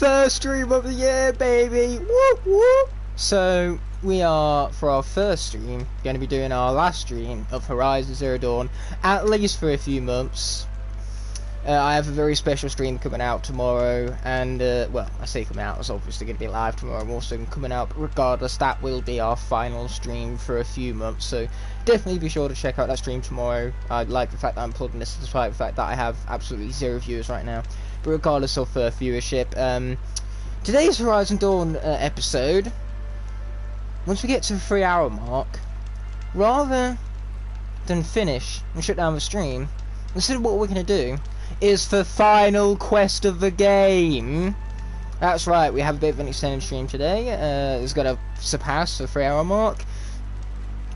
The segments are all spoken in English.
first stream of the year, baby! Whoop whoop! So, we are, for our first stream, going to be doing our last stream of Horizon Zero Dawn, at least for a few months. I have a very special stream coming out tomorrow, and, well, I say coming out, it's obviously going to be live tomorrow, I'm also coming out, but regardless, that will be our final stream for a few months, so definitely be sure to check out that stream tomorrow. I like the fact that I'm plugging this, despite the fact that I have absolutely 0 viewers right now, but regardless of viewership, today's Horizon Dawn episode, once we get to the 3-hour mark, rather than finish and shut down the stream, instead what we're going to do is the final quest of the game. That's right, we have a bit of an extended stream today. It's got to surpass the 3-hour mark,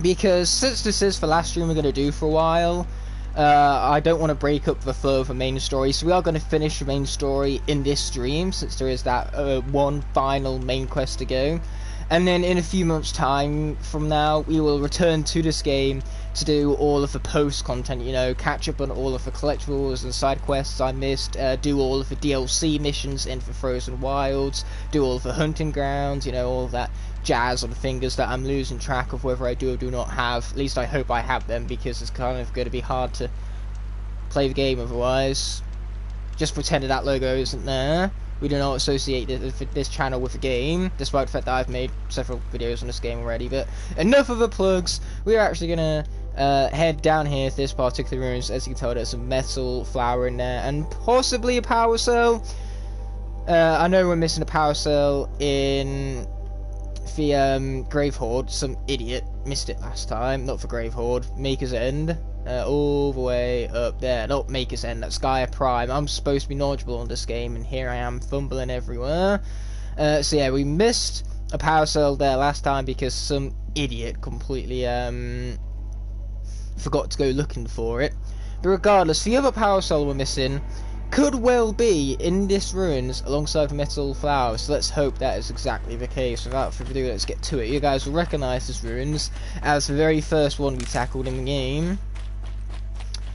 because since this is the last stream we're going to do for a while, I don't want to break up the flow of the main story, so we are going to finish the main story in this stream, since there is that one final main quest to go. And then in a few months' time from now, we will return to this game to do all of the post content, you know, catch up on all of the collectibles and side quests I missed, do all of the DLC missions in the Frozen Wilds, do all of the hunting grounds, you know, all of that jazz on the fingers that I'm losing track of whether I do or do not have. At least I hope I have them, because it's kind of going to be hard to play the game otherwise. Just pretending that logo isn't there. We do not associate this channel with the game, despite the fact that I've made several videos on this game already. But enough of the plugs. We are actually going to head down here to this particular room. As you can tell, there's a metal flower in there, and possibly a power cell. I know we're missing a power cell in the Grave Horde. Some idiot missed it last time. Not for Grave Horde, Maker's End. All the way up there, not Maker's End, that's Gaia Prime. I'm supposed to be knowledgeable on this game, and here I am fumbling everywhere. So yeah, we missed a power cell there last time because some idiot completely forgot to go looking for it. But regardless, the other power cell we're missing could well be in this ruins alongside the metal flower, so let's hope that is exactly the case. Without further ado, let's get to it. You guys will recognise this ruins as the very first one we tackled in the game.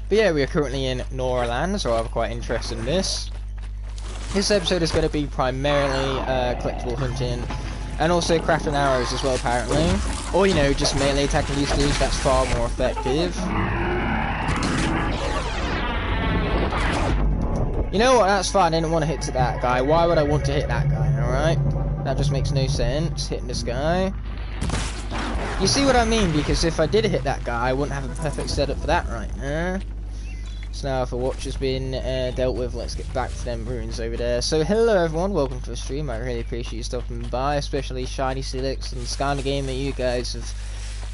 But yeah, we are currently in Noraland, so I'm quite interested in this. This episode is going to be primarily collectible hunting, and also crafting arrows as well, apparently. Or, you know, just melee attacking these dudes, that's far more effective. You know what, that's fine, I didn't want to hit to that guy. Why would I want to hit that guy, alright? That just makes no sense, hitting this guy. You see what I mean, because if I did hit that guy, I wouldn't have a perfect setup for that right now. So now if the watch has been dealt with, let's get back to them ruins over there. So hello everyone, welcome to the stream. I really appreciate you stopping by, especially Shiny Silix and Skylanders Gamer. You guys have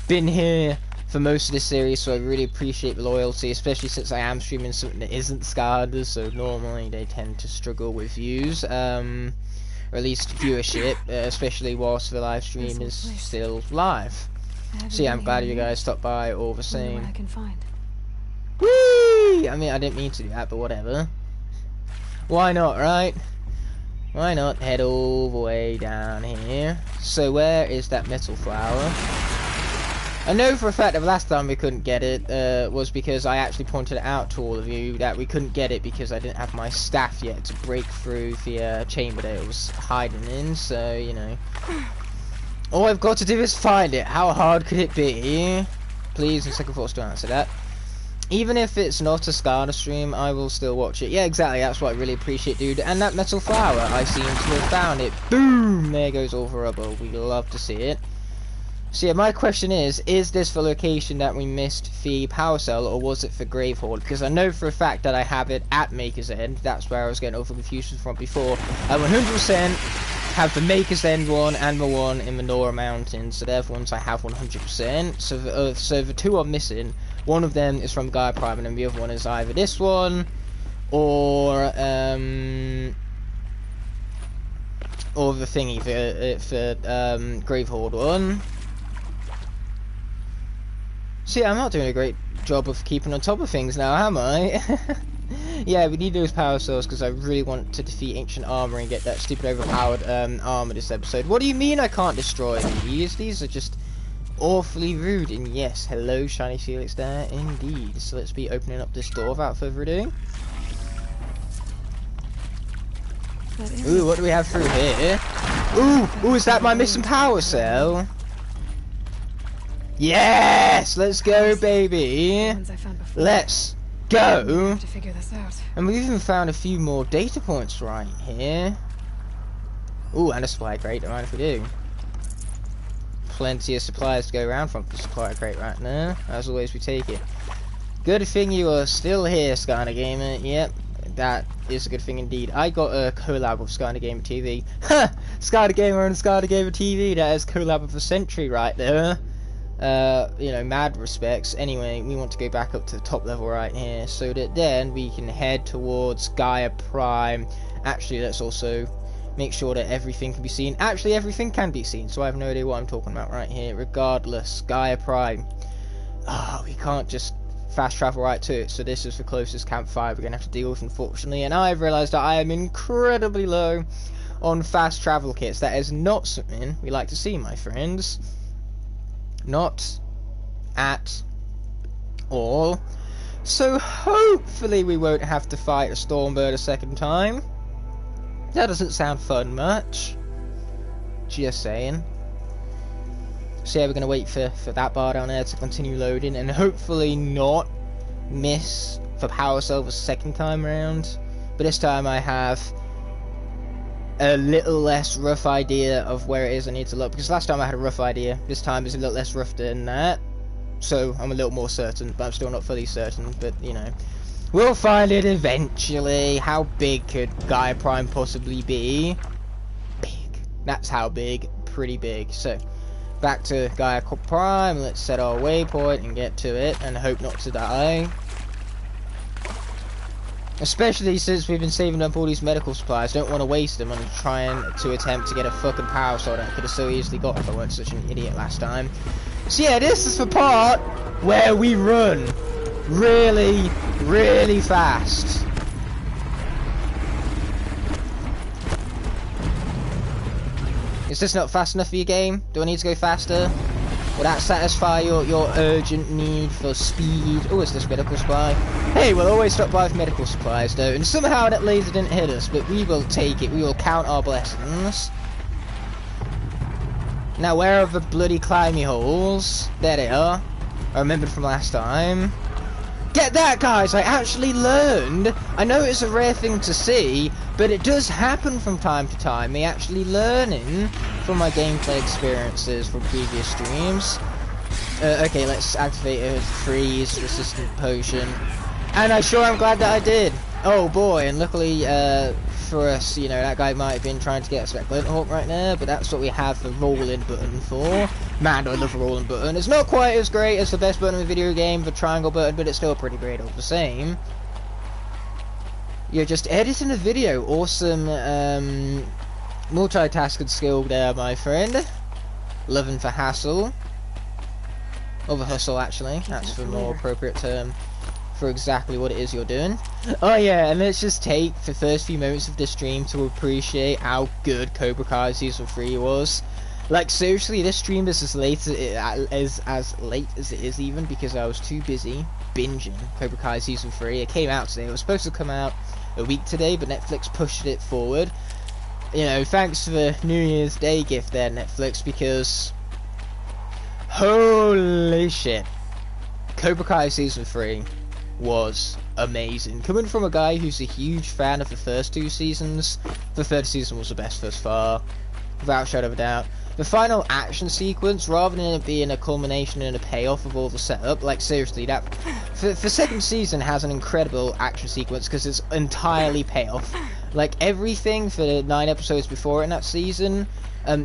been here for most of this series, so I really appreciate the loyalty, especially since I am streaming something that isn't Skylanders, so normally they tend to struggle with views, or at least viewership, especially whilst the live stream is still live. So yeah, I'm glad you guys stopped by all the same. I can find. Whee! I mean, I didn't mean to do that, but whatever. Why not, right? Why not head all the way down here? So where is that metal flower? I know for a fact that the last time we couldn't get it was because I actually pointed it out to all of you that we couldn't get it because I didn't have my staff yet to break through the chamber that it was hiding in, so, you know. All I've got to do is find it. How hard could it be? Please, in second thoughts, don't answer that. Even if it's not a Skylanders stream, I will still watch it. Yeah, exactly, that's what I really appreciate, dude. And that metal flower, I seem to have found it. Boom! There goes all the rubble. We love to see it. So yeah, my question is this the location that we missed the power cell, or was it for Grave Horde? Because I know for a fact that I have it at Maker's End. That's where I was getting over confused from before. I 100% have the Maker's End one and the one in the Nora Mountains, so they're the ones I have 100%. So the two I'm missing, one of them is from Gaia Prime, and then the other one is either this one or the thingy for Grave Horde one. See, I'm not doing a great job of keeping on top of things now, am I? Yeah, we need those power cells because I really want to defeat Ancient Armor and get that stupid overpowered armor this episode. What do you mean I can't destroy these? These are just awfully rude. And yes, hello Shiny Felix there, indeed. So let's be opening up this door without further ado. Ooh, what do we have through here? Ooh, is that my missing power cell? Yes! Let's go, baby! Let's go! And we've even found a few more data points right here. Ooh, and a supply crate, don't mind if we do. Plenty of supplies to go around from the supply crate right now. As always, we take it. Good thing you are still here, Skylanders Gamer. Yep, that is a good thing indeed. I got a collab with Skylanders Gamer TV. Ha! Skylanders Gamer and Skylanders Gamer TV, that is collab of the century right there. You know, mad respects. Anyway, we want to go back up to the top level right here, so that then we can head towards Gaia Prime. Actually, let's also make sure that everything can be seen. Actually, everything can be seen, so I have no idea what I'm talking about right here. Regardless, Gaia Prime. Oh, we can't just fast travel right to it, so this is the closest campfire we're going to have to deal with, unfortunately. And I've realised that I am incredibly low on fast travel kits. That is not something we like to see, my friends. Not at all. So hopefully we won't have to fight a Stormbird a second time. That doesn't sound fun much. Just saying. So yeah, we're going to wait for that bar down there to continue loading and hopefully not miss the power cell the second time around. But this time I have a little less rough idea of where it is I need to look, because last time I had a rough idea. This time is a little less rough than that, so I'm a little more certain, but I'm still not fully certain. But you know, we'll find it eventually. How big could Gaia Prime possibly be? Big. That's how big. Pretty big. So back to Gaia Prime. Let's set our waypoint and get to it and hope not to die. Especially since we've been saving up all these medical supplies, don't want to waste them on trying to attempt to get a fucking power sword I could have so easily got if I weren't such an idiot last time. So yeah, this is the part where we run really, really fast. Is this not fast enough for your game? Do I need to go faster? Will that satisfy your urgent need for speed? Oh, it's this medical supply. Hey, we'll always stop by with medical supplies though, and somehow that laser didn't hit us, but we will take it. We will count our blessings. Now, where are the bloody climby holes? There they are. I remembered from last time. Get that, guys! I actually learned. I know it's a rare thing to see, but it does happen from time to time. Me actually learning from my gameplay experiences from previous streams. Okay, let's activate a freeze resistant potion. And I'm glad that I did. Oh boy, and luckily for us, you know, that guy might have been trying to get us back Glint Hawk right there, but that's what we have the rolling button for. Man, I love the rolling button. It's not quite as great as the best button in the video game, the triangle button, but it's still pretty great all the same. You're just editing a video. Awesome multitasking skill there, my friend. Loving for hassle. Or the hustle, actually. That's the more appropriate term for exactly what it is you're doing. Oh yeah, and let's just take the first few moments of this stream to appreciate how good Cobra Kai Season 3 was. Like, seriously, this stream is as late as it is even, because I was too busy binging Cobra Kai Season 3. It came out today. It was supposed to come out a week today, but Netflix pushed it forward. You know, thanks for the New Year's Day gift there, Netflix, because holy shit, Cobra Kai Season 3 was amazing. Coming from a guy who's a huge fan of the first two seasons, the third season was the best thus far, without a shadow of a doubt. The final action sequence, rather than it being a culmination and a payoff of all the setup, like seriously, that the second season has an incredible action sequence because it's entirely payoff. Like everything for the 9 episodes before in that season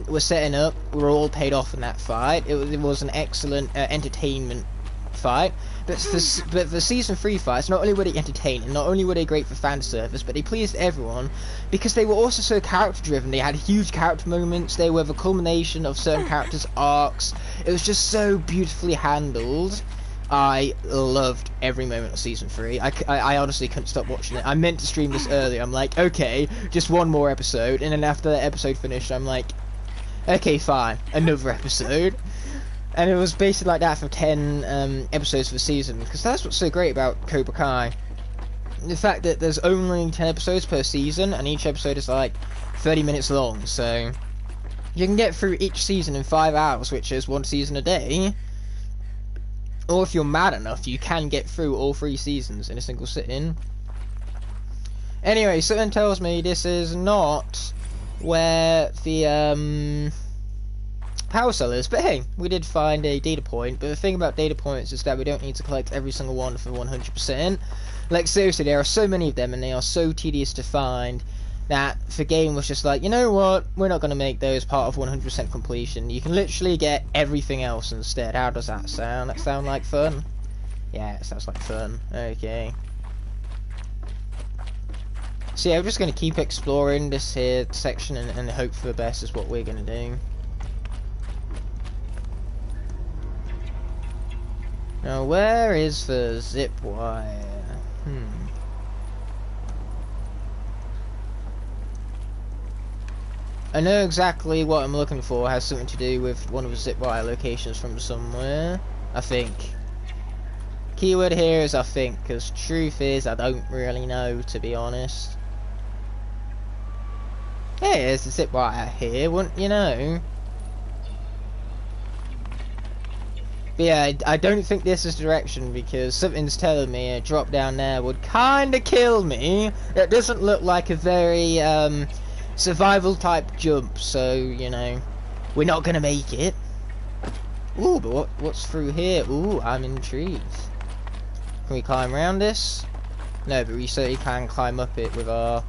was setting up, were all paid off in that fight. It was an excellent entertainment fight. But the season 3 fights, not only were they entertaining, not only were they great for fan service, but they pleased everyone because they were also so character driven. They had huge character moments. They were the culmination of certain characters' arcs. It was just so beautifully handled. I loved every moment of season 3. I honestly couldn't stop watching it. I meant to stream this earlier. I'm like, okay, just one more episode, and then after that episode finished, I'm like, okay, fine, another episode. And it was basically like that for 10 episodes for the season, because that's what's so great about Cobra Kai. the fact that there's only 10 episodes per season, and each episode is like 30 minutes long, so you can get through each season in 5 hours, which is 1 season a day. Or if you're mad enough, you can get through all 3 seasons in a single sitting. Anyway, something tells me this is not where the power cell is, but hey, we did find a data point. But the thing about data points is that we don't need to collect every single one for 100%. Like, seriously, there are so many of them and they are so tedious to find that the game was just like, you know what, we're not going to make those part of 100% completion. You can literally get everything else instead. How does that sound? That sound like fun? Yeah, it sounds like fun. Okay. So yeah, we're just going to keep exploring this here section and hope for the best is what we're going to do. Now, where is the zip wire? I know exactly what I'm looking for. It has something to do with one of the zip wire locations from somewhere, I think. Keyword here is I think, because truth is I don't really know, to be honest. Hey, there's a zip wire here, wouldn't you know? But yeah, I don't think this is direction, because something's telling me a drop down there would kinda kill me. It doesn't look like a very survival type jump, so you know, we're not gonna make it. Ooh, but what's through here? Ooh, I'm intrigued. Can we climb around this? No, but we certainly can climb up it with our,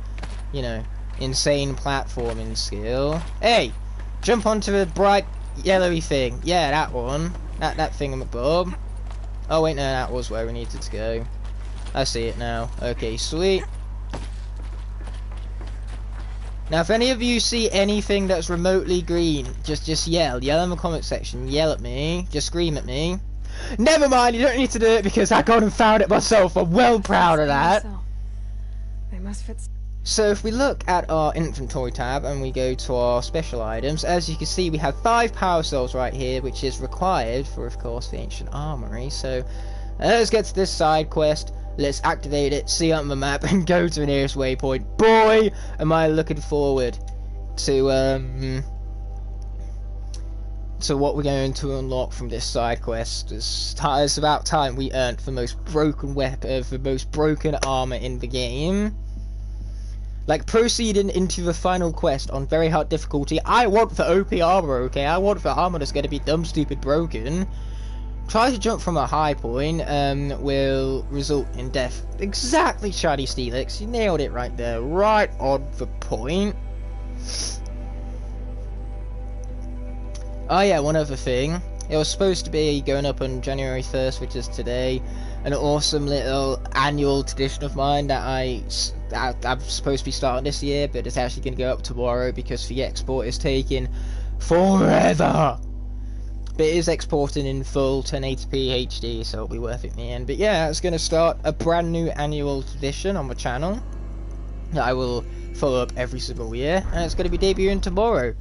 you know, insane platforming skill. Hey, jump onto the bright yellowy thing. Yeah, that one. That thingamabob. Oh wait, no, that was where we needed to go. I see it now. Okay, sweet. Now, if any of you see anything that's remotely green, just yell in the comment section. Yell at me. Just scream at me. Never mind, you don't need to do it because I got and found it myself. I'm well proud of that. They must fit. So if we look at our inventory tab and we go to our special items, as you can see we have 5 power cells right here, which is required for, of course, the ancient armory. So let's get to this side quest, let's activate it, see it on the map, and go to the nearest waypoint. Boy, am I looking forward to what we're going to unlock from this side quest. It's about time we earned the most broken weapon, the most broken armor in the game. Like, proceeding into the final quest on very hard difficulty, I want the OP armor, okay? I want the armor that's going to be dumb, stupid, broken. Try to jump from a high point, will result in death. Exactly, Shiny Steelix. You nailed it right there. Right on the point. Oh yeah, one other thing. It was supposed to be going up on January 1st, which is today. An awesome little annual tradition of mine that I'm supposed to be starting this year, but it's actually going to go up tomorrow because the export is taking forever. But it is exporting in full 1080p HD, so it'll be worth it in the end. But yeah, it's going to start a brand new annual tradition on my channel that I will follow up every single year, and it's going to be debuting tomorrow.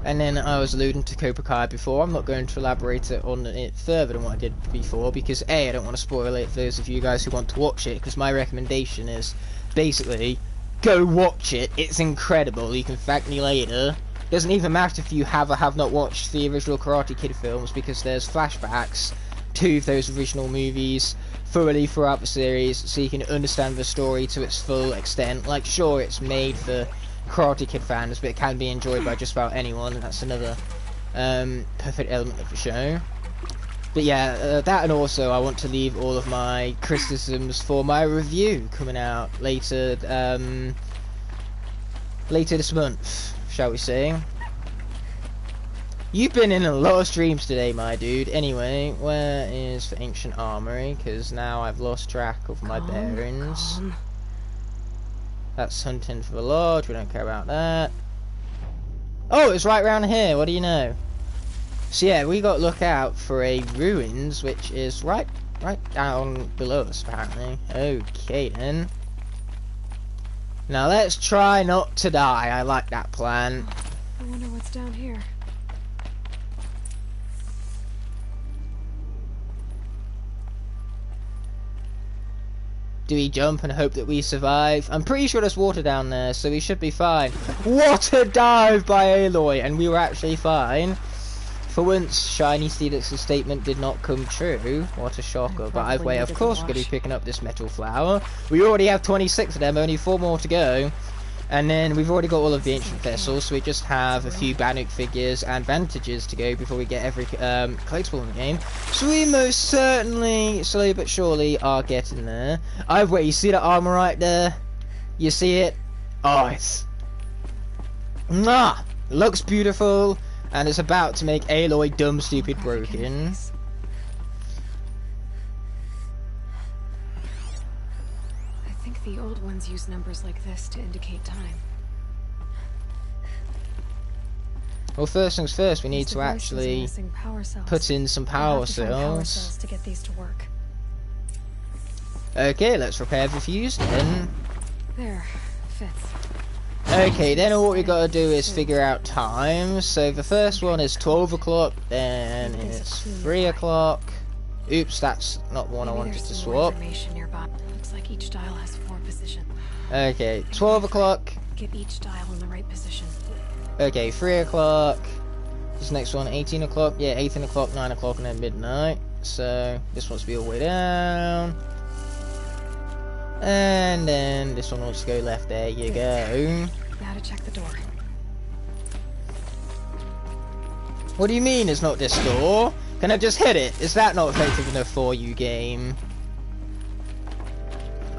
And then I was alluding to Cobra Kai before. I'm not going to elaborate on it further than what I did before, because A, I don't want to spoil it for those of you guys who want to watch it, because my recommendation is basically go watch it. It's incredible. You can thank me later. Doesn't even matter if you have or have not watched the original Karate Kid films, because there's flashbacks to those original movies thoroughly throughout the series, so you can understand the story to its full extent. Like, sure, it's made for Karate Kid fans, but it can be enjoyed by just about anyone, and that's another perfect element of the show. But yeah, that, and also I want to leave all of my criticisms for my review coming out later this month, shall we say. You've been in a lot of streams today, my dude. Anyway, where is the ancient armory? Because now I've lost track of my bearings. That's hunting for the lodge, we don't care about that. Oh, it's right round here, what do you know? So yeah, we got to look out for a ruins, which is right down below us, apparently. Okay then. Now let's try not to die, I like that plan. I wonder what's down here. Do we jump and hope that we survive? I'm pretty sure there's water down there, so we should be fine. What a dive by Aloy, and we were actually fine. For once, Shiny Steelix's statement did not come true. What a shocker. But either way, of course, we're going to be picking up this metal flower. We already have 26 of them, only 4 more to go. And then we've already got all of the ancient vessels, so we just have a few Bandit figures and bandages to go before we get every collectible in the game. So we most certainly, slowly but surely, are getting there. Either way, you see that armor right there? You see it? Oh, it's... looks beautiful, and it's about to make Aloy dumb, stupid, broken. The old ones use numbers like this to indicate time. Well, first things first, we need to actually put in some power cells to get these to work. Okay, let's repair the fuse then. There, fits. Okay, then what we gotta do is figure out time. So the first one is 12 o'clock, then it's 3 o'clock. Oops, that's not one I wanted to swap. Looks like each dial has 4 positions. Okay, 12 o'clock. Get each dial in the right position. Okay, 3 o'clock. This next one, 18 o'clock. Yeah, 18 o'clock, 9 o'clock, and then midnight. So this wants to be all the way down. And then this one wants to go left. There you go. Now to check the door. What do you mean it's not this door? Can I just hit it? Is that not effective enough for you, game?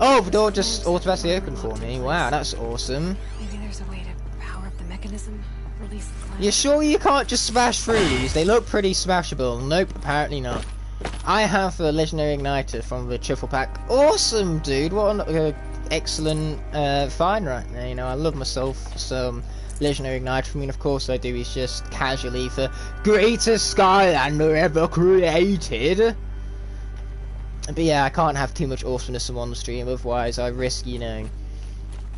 Oh, the door just automatically opened for me. Wow, that's awesome. Maybe there's a way to power up the mechanism, release the clamp. You sure you can't just smash through these? They look pretty smashable. Nope, apparently not. I have the legendary igniter from the triple pack. Awesome, dude. What an excellent find right there. You know, I love myself some legendary igniter. I mean, of course I do. It's just casually the greatest Skylander ever created. But yeah, I can't have too much awesomeness on the stream, otherwise I risk, you know,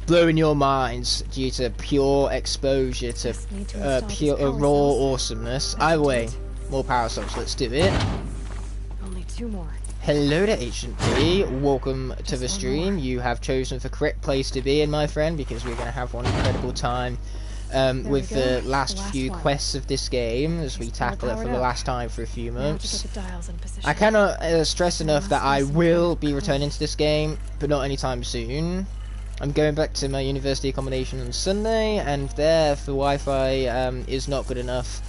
blowing your minds due to pure exposure to pure raw awesomeness. Either way, more power cells, let's do it. Only 2 more. Hello to Ancient B, welcome to the stream. You have chosen the correct place to be in, my friend, because we're going to have one incredible time with the last few quests of this game as we tackle it for the last time for a few months. I cannot stress enough that I will be returning to this game, but not anytime soon. I'm going back to my university accommodation on Sunday, and there the Wi-Fi is not good enough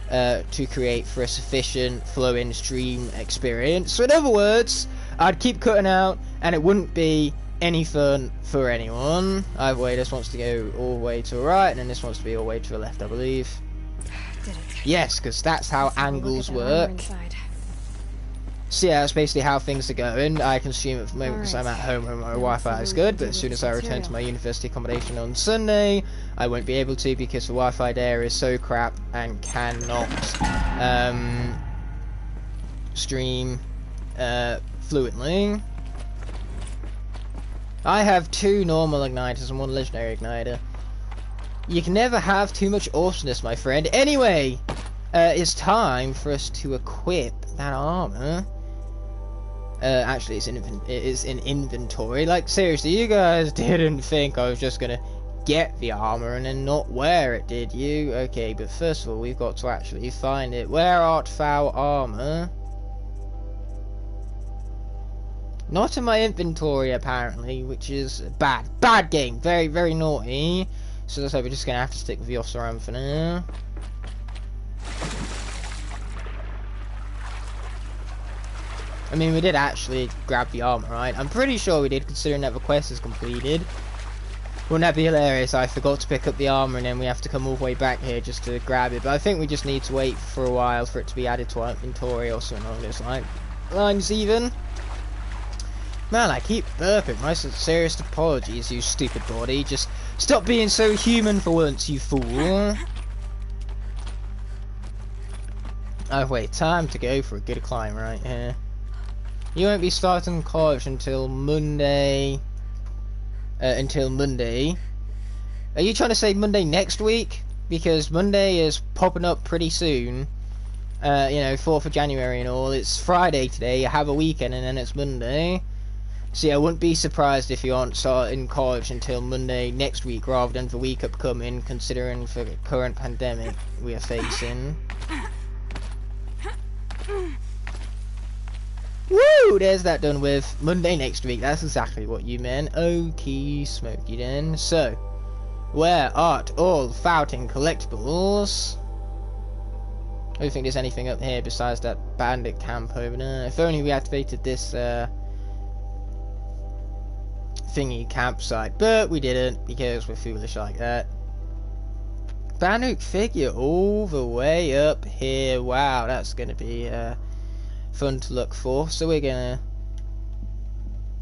to create for a sufficient flowing stream experience. So in other words, I'd keep cutting out and it wouldn't be any fun for anyone. Either way, this wants to go all the way to the right, and then this wants to be all the way to the left, I believe. Did it. Yes, because that's how angles work. So yeah, that's basically how things are going. I can stream at the moment because I'm at home and my Wi-Fi is good, but as soon as I return to my university accommodation on Sunday, I won't be able to because the Wi-Fi there is so crap and cannot stream fluently. I have 2 normal igniters and 1 legendary igniter. You can never have too much awesomeness, my friend. Anyway, it's time for us to equip that armor. Actually, it's in inventory. Like, seriously, you guys didn't think I was just gonna get the armor and then not wear it, did you? Okay, but first of all, we've got to actually find it. Where art thou, armor? Not in my inventory, apparently, which is bad. Bad game. Very, very naughty. So that's why we're just going to have to stick with the officer arm for now. I mean, we did actually grab the armor, right? I'm pretty sure we did, considering that the quest is completed. Wouldn't that be hilarious? I forgot to pick up the armor and then we have to come all the way back here just to grab it. But I think we just need to wait for a while for it to be added to our inventory or something along those lines even. Man, I keep burping. My sincerest apologies, you stupid body. Just stop being so human for once, you fool. Oh wait, time to go for a good climb right here. You won't be starting college until Monday. Are you trying to say Monday next week? Because Monday is popping up pretty soon. You know, 4th of January and all. It's Friday today. You have a weekend and then it's Monday. So yeah, I wouldn't be surprised if you aren't starting college until Monday next week rather than the week upcoming, considering the current pandemic we are facing. Woo! There's that done with. Monday next week, that's exactly what you meant. Okie smoky then. So, where art all fountain collectibles? I don't think there's anything up here besides that bandit camp over there. If only we activated this thingy campsite, but we didn't because we're foolish like that. Bandit figure all the way up here. Wow, that's gonna be fun to look for. So we're gonna,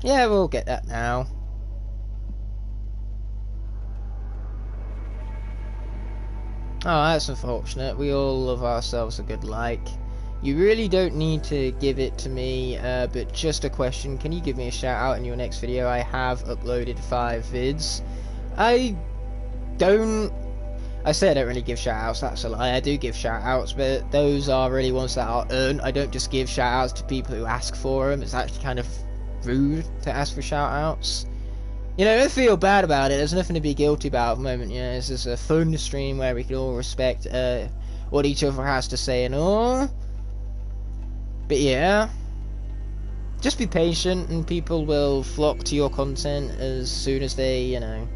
yeah, we'll get that now. Oh, that's unfortunate. We all love ourselves a good like. You really don't need to give it to me, but just a question. Can you give me a shout out in your next video? I have uploaded 5 vids. I say I don't really give shout outs, that's a lie. I do give shout outs, but those are really ones that are earned. I don't just give shout outs to people who ask for them. It's actually kind of rude to ask for shout outs. You know, don't feel bad about it. There's nothing to be guilty about at the moment. You know, this is a fun stream where we can all respect what each other has to say and all. But yeah, just be patient and people will flock to your content as soon as they, you know,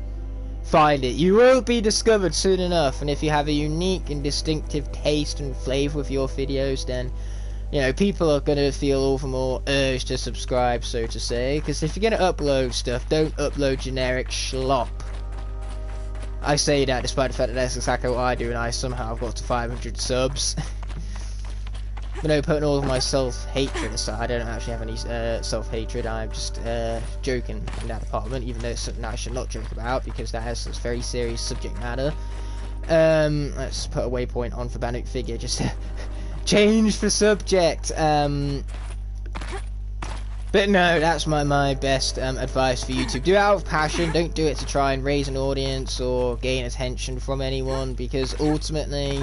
find it. You will be discovered soon enough, and if you have a unique and distinctive taste and flavour with your videos, then, you know, people are going to feel all the more urged to subscribe, so to say. Because if you're going to upload stuff, don't upload generic schlop. I say that despite the fact that that's exactly what I do, and I somehow have got to 500 subs. But no, putting all of my self-hatred aside, I don't actually have any self-hatred. I'm just joking in that department, even though it's something I should not joke about, because that has this very serious subject matter. Let's put a waypoint on for Bandit figure, just to change the subject. But no, that's my best advice for YouTube. Do it out of passion, don't do it to try and raise an audience or gain attention from anyone, because ultimately,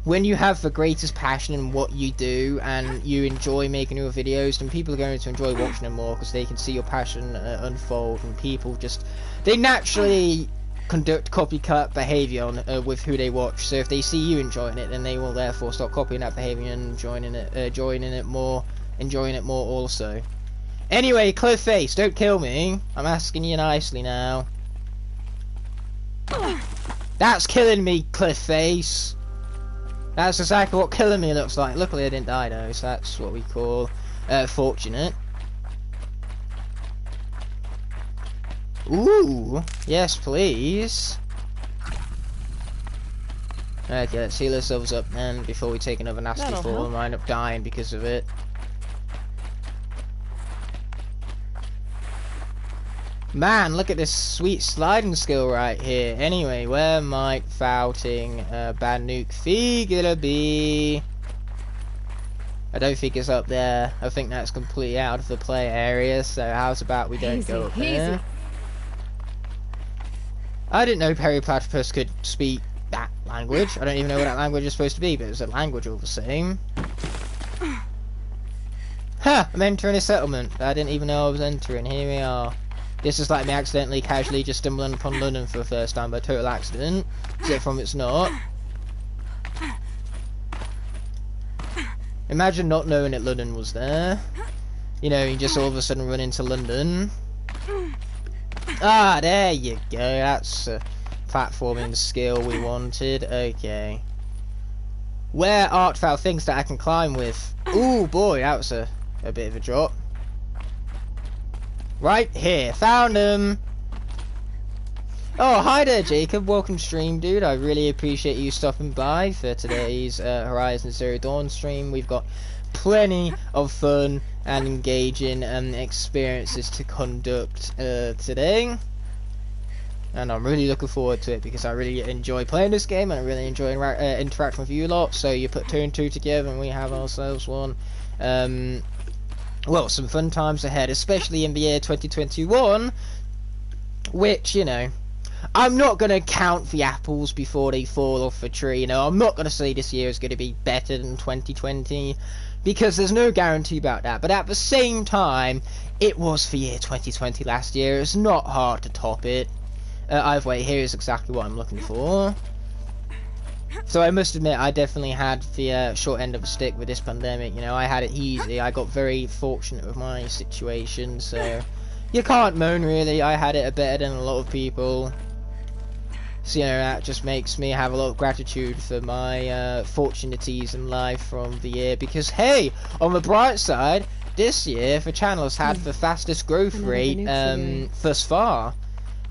when you have the greatest passion in what you do and you enjoy making your videos, then people are going to enjoy watching them more because they can see your passion unfold, and people just, they naturally conduct copycat behaviour with who they watch. So if they see you enjoying it, then they will therefore start copying that behaviour and joining it more also. Anyway, Cliffface, don't kill me. I'm asking you nicely now. That's killing me, Cliffface. That's exactly what killing me looks like. Luckily I didn't die though, so that's what we call fortunate. Ooh, yes please. Okay, let's heal ourselves up then before we take another nasty fall and wind up dying because of it. Man, look at this sweet sliding skill right here. Anyway, where might fouting Bandit figure be? I don't think it's up there. I think that's completely out of the play area, so how's about we don't go up there? I didn't know Periplatypus could speak that language. I don't even know what that language is supposed to be, but it's a language all the same. Huh, I'm entering a settlement. I didn't even know I was entering. Here we are. This is like me accidentally, casually just stumbling upon London for the first time by total accident. Except from it's not. Imagine not knowing that London was there. You know, you just all of a sudden run into London. Ah, there you go. That's a platforming skill we wanted. Okay. Where art thou things that I can climb with? Ooh, boy, that was a bit of a drop. Right here, found him. Oh, hi there, Jacob. Welcome to stream, dude. I really appreciate you stopping by for today's Horizon Zero Dawn stream. We've got plenty of fun and engaging experiences to conduct today, and I'm really looking forward to it because I really enjoy playing this game and I really enjoy interacting with you lot. So you put 2 and 2 together and we have ourselves one. Well, some fun times ahead, especially in the year 2021, which, you know, I'm not going to count the apples before they fall off the tree. You know, I'm not going to say this year is going to be better than 2020, because there's no guarantee about that. But at the same time, it was for year 2020 last year. It's not hard to top it. Either way, here is exactly what I'm looking for. So I must admit, I definitely had the short end of the stick with this pandemic. You know, I had it easy. I got very fortunate with my situation, so you can't moan really. I had it better than a lot of people. So, you know, that just makes me have a lot of gratitude for my fortunaties in life from the year. Because, hey, on the bright side, this year the channel has had the fastest growth rate thus far.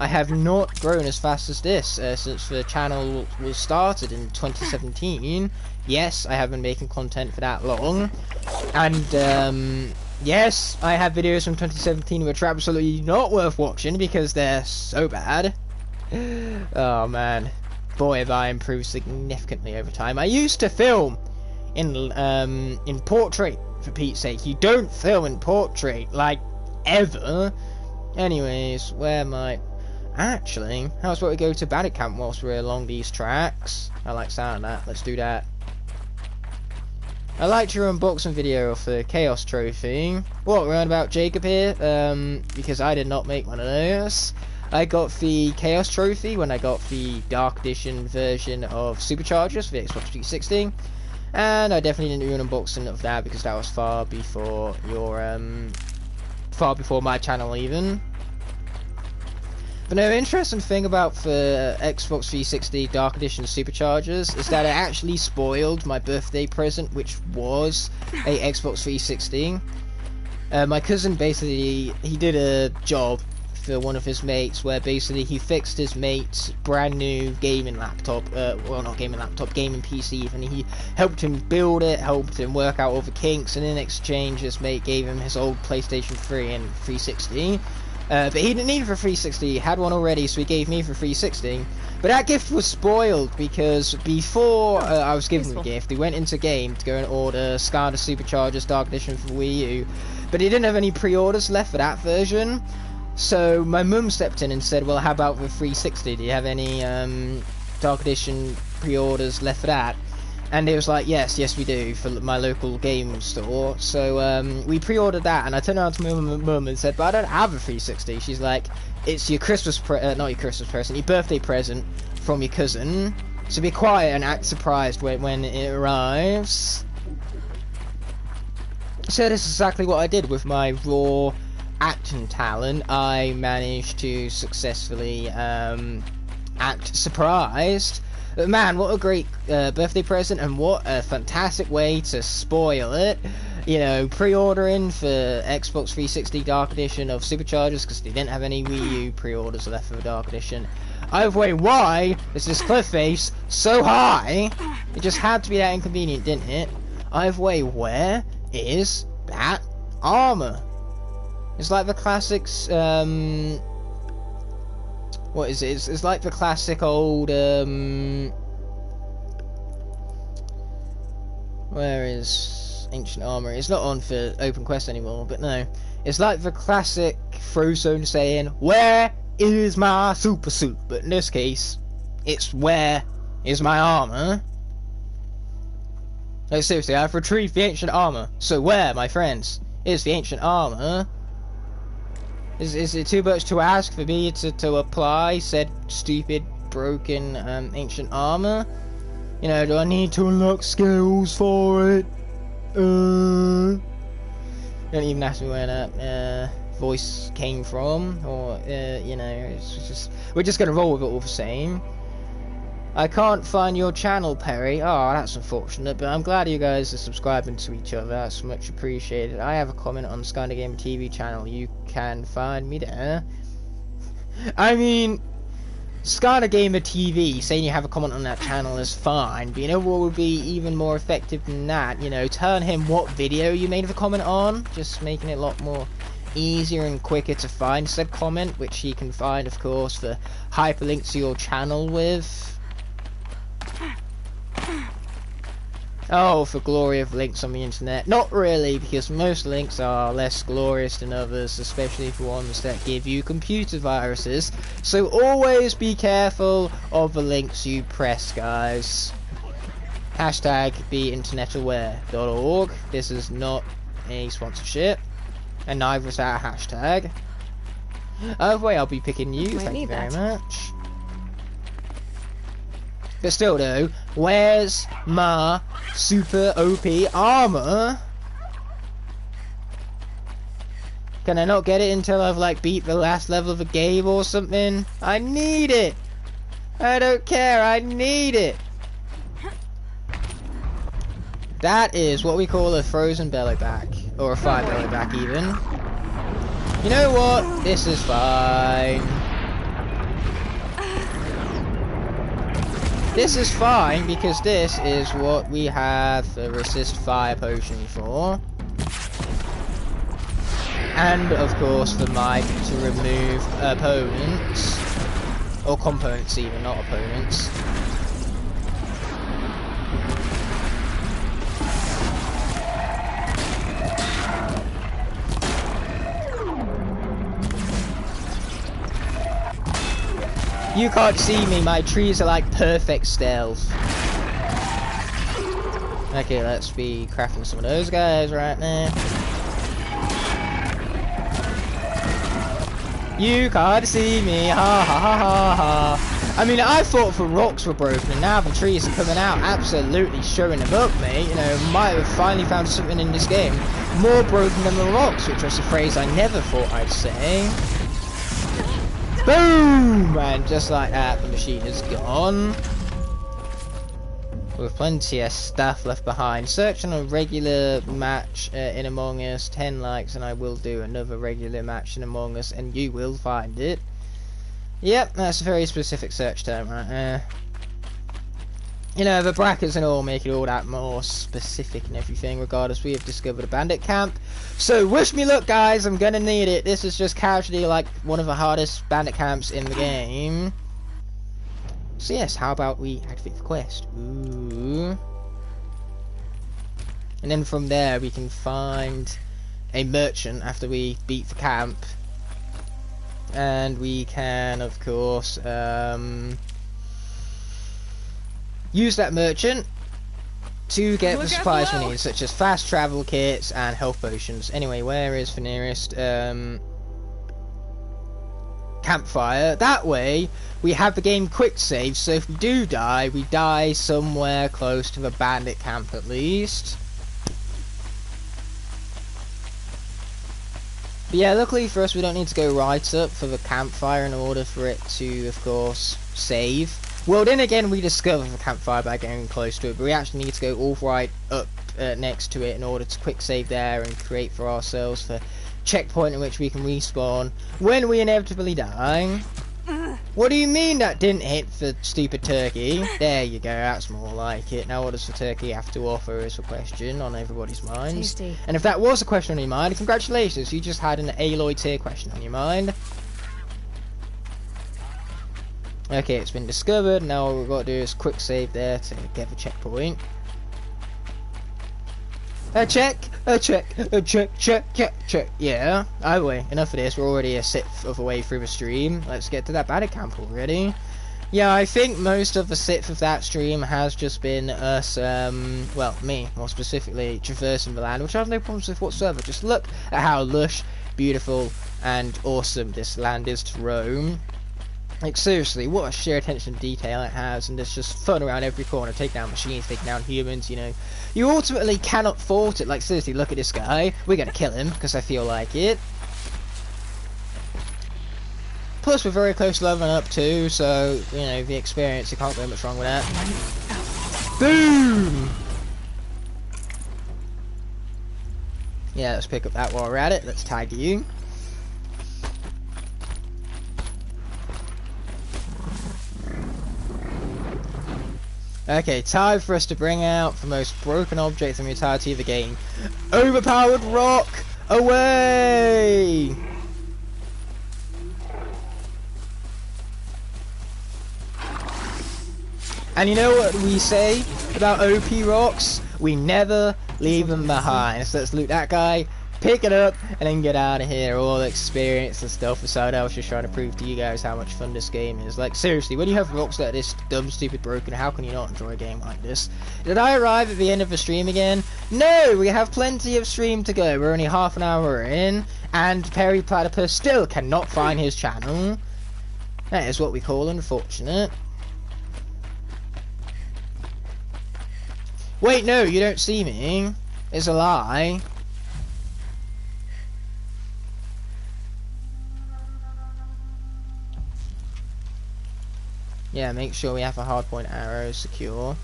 I have not grown as fast as this since the channel was started in 2017. Yes, I have been making content for that long. And, yes, I have videos from 2017 which are absolutely not worth watching because they're so bad. Oh man, boy have I improved significantly over time. I used to film in portrait, for Pete's sake. You don't film in portrait, like, ever. Anyways, where am I? Actually, how about we go to Bandit Camp whilst we're along these tracks? I like sound of that, let's do that. I liked your unboxing video of the Chaos Trophy. What, we're on about Jacob here? Because I did not make one of those. I got the Chaos Trophy when I got the Dark Edition version of Superchargers for the Xbox 360. And I definitely didn't do an unboxing of that because that was far before your, far before my channel even. But no, interesting thing about the Xbox 360 Dark Edition Superchargers is that it actually spoiled my birthday present, which was a Xbox 360. My cousin basically, he did a job for one of his mates where basically he fixed his mate's brand new gaming laptop, well not gaming laptop, gaming PC, and he helped him build it, helped him work out all the kinks, and in exchange his mate gave him his old PlayStation 3 and 360. But he didn't need it for 360, he had one already, so he gave me for 360. But that gift was spoiled because before I was given the gift, he went into game to go and order Skylanders Superchargers Dark Edition for Wii U, but he didn't have any pre-orders left for that version. So my mum stepped in and said, well, how about the 360? Do you have any Dark Edition pre-orders left for that? And it was like, yes we do, for my local game store. So we pre-ordered that, and I turned around to my mum and said, but I don't have a 360. She's like, it's your Christmas not your Christmas present, your birthday present from your cousin. So be quiet and act surprised when it arrives. So this is exactly what I did with my raw acting talent. I managed to successfully act surprised. But man, what a great birthday present, and what a fantastic way to spoil it. You know, pre-ordering for Xbox 360 Dark Edition of Superchargers because they didn't have any Wii U pre-orders left for the Dark Edition. Either way, why is this cliff face so high? It just had to be that inconvenient, didn't it? Either way, where is that armor? It's like the classics, what is it? It's like the classic old, where is Ancient Armor? It's not on for Open Quest anymore, but no. It's like the classic Frozone saying, where is my super suit? But in this case, it's where is my armor? Like seriously, I've retrieved the Ancient Armor. So where, my friends, is the Ancient Armor? Is it too much to ask for me to apply said stupid, broken, ancient armor? You know, do I need to unlock skills for it? Don't even ask me where that voice came from, or you know, it's just, we're just gonna roll with it all the same. I can't find your channel, Perry. Oh, that's unfortunate, but I'm glad you guys are subscribing to each other. That's much appreciated. I have a comment on Skylanders Gamer TV channel. You can find me there. I mean, Skylanders Gamer TV, saying you have a comment on that channel is fine, but you know what would be even more effective than that? You know, telling him what video you made a comment on, just making it a lot more easier and quicker to find said comment, which he can find, of course, the hyperlink to your channel with. Oh, for glory of links on the internet. Not really, because most links are less glorious than others, especially for ones that give you computer viruses. So always be careful of the links you press, guys. Hashtag beinternetaware.org. This is not a sponsorship, and neither is that a hashtag. Either way, I'll be picking you. Thank you very much. But still though, where's my super OP armor? Can I not get it until I've like beat the last level of a game or something? I need it! I don't care, I need it! That is what we call a frozen belly back. Or a fire belly back even. You know what? This is fine. This is fine because this is what we have the resist fire potion for. And of course the mic to remove opponents. Or components even, not opponents. You can't see me, my trees are like perfect stealth. Okay, let's be crafting some of those guys right now. You can't see me, ha ha ha ha ha. I mean, I thought the rocks were broken and now the trees are coming out absolutely showing them up, mate. You know, might have finally found something in this game more broken than the rocks, which was a phrase I never thought I'd say. Boom! And just like that, the machine is gone. With plenty of stuff left behind. Search on a regular match in Among Us, 10 likes, and I will do another regular match in Among Us, and you will find it. Yep, that's a very specific search term right there. You know, the brackets and all make it all that more specific and everything. Regardless, we have discovered a bandit camp. So wish me luck, guys. I'm gonna need it. This is just casually like one of the hardest bandit camps in the game. So yes, how about we activate the quest? Ooh. And then from there we can find a merchant after we beat the camp. And we can, of course, use that merchant to get the supplies we need, such as fast travel kits and health potions. Anyway, where is the nearest campfire? That way, we have the game quick save, so if we do die, we die somewhere close to the bandit camp at least. But yeah, luckily for us, we don't need to go right up for the campfire in order for it to, of course, save. Well, then again, we discover the campfire by getting close to it, but we actually need to go all right up next to it in order to quick save there and create for ourselves the checkpoint in which we can respawn when we inevitably die. What do you mean that didn't hit the stupid turkey? There you go, that's more like it. Now what does the turkey have to offer is the question on everybody's minds. Tasty. And if that was a question on your mind, congratulations, you just had an Aloy tier question on your mind. Okay, it's been discovered. Now all we've got to do is quick save there to get the checkpoint. Check. Yeah, either way, enough of this. We're already a sixth of the way through the stream. Let's get to that bandit camp already. Yeah, I think most of the sixth of that stream has just been us, well, me, more specifically, traversing the land, which I have no problems with whatsoever. Just look at how lush, beautiful, and awesome this land is to roam. Like, seriously, what a sheer attention to detail it has, and there's just fun around every corner. Take down machines, take down humans, you know. You ultimately cannot fault it. Like, seriously, look at this guy. We're gonna kill him, because I feel like it. Plus, we're very close to leveling up, too, so, you know, the experience, you can't go much wrong with that. Boom! Yeah, let's pick up that while we're at it. Let's tag you. Okay, time for us to bring out the most broken object in the entirety of the game. Overpowered rock! Away! And you know what we say about OP rocks? We never leave them behind. So let's loot that guy. pick it up, and then get out of here. All experience and stuff aside, I was just trying to prove to you guys how much fun this game is. Like, seriously, when you have rocks that are this dumb, stupid, broken, how can you not enjoy a game like this? Did I arrive at the end of the stream again? No, we have plenty of stream to go. We're only half an hour in, and Perry Platypus still cannot find his channel. That is what we call unfortunate. Wait, no, you don't see me. It's a lie. Yeah, make sure we have a hardpoint arrow secure.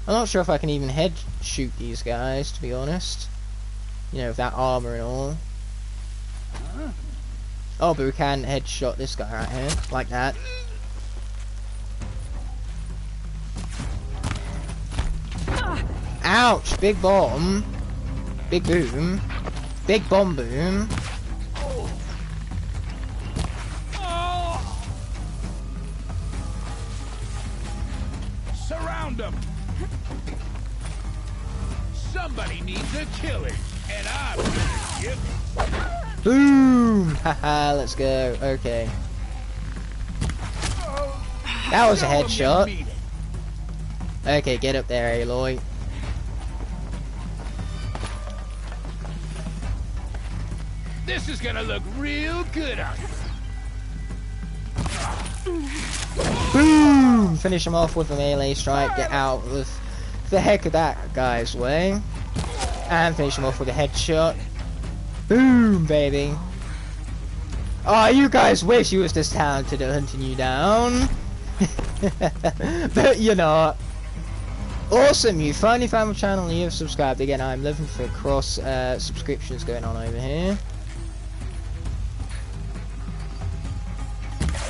I'm not sure if I can even head shoot these guys, to be honest. You know, with that armor and all. Oh, but we can headshot this guy right here, like that. Ouch! Big bomb. Big boom. Big bomb boom. Surround them. Somebody needs a killing, and I'm gonna give it. Boom! Haha, let's go. Okay. That was a headshot. Okay, get up there, Aloy. This is gonna look real good on you. Boom! Finish him off with a melee strike. Get out of the heck of that guy's way. And finish him off with a headshot. Boom, baby. Oh, you guys wish you was this talented at hunting you down. But you're not. Awesome, you finally found my channel and you have subscribed. Again, I'm living for cross subscriptions going on over here.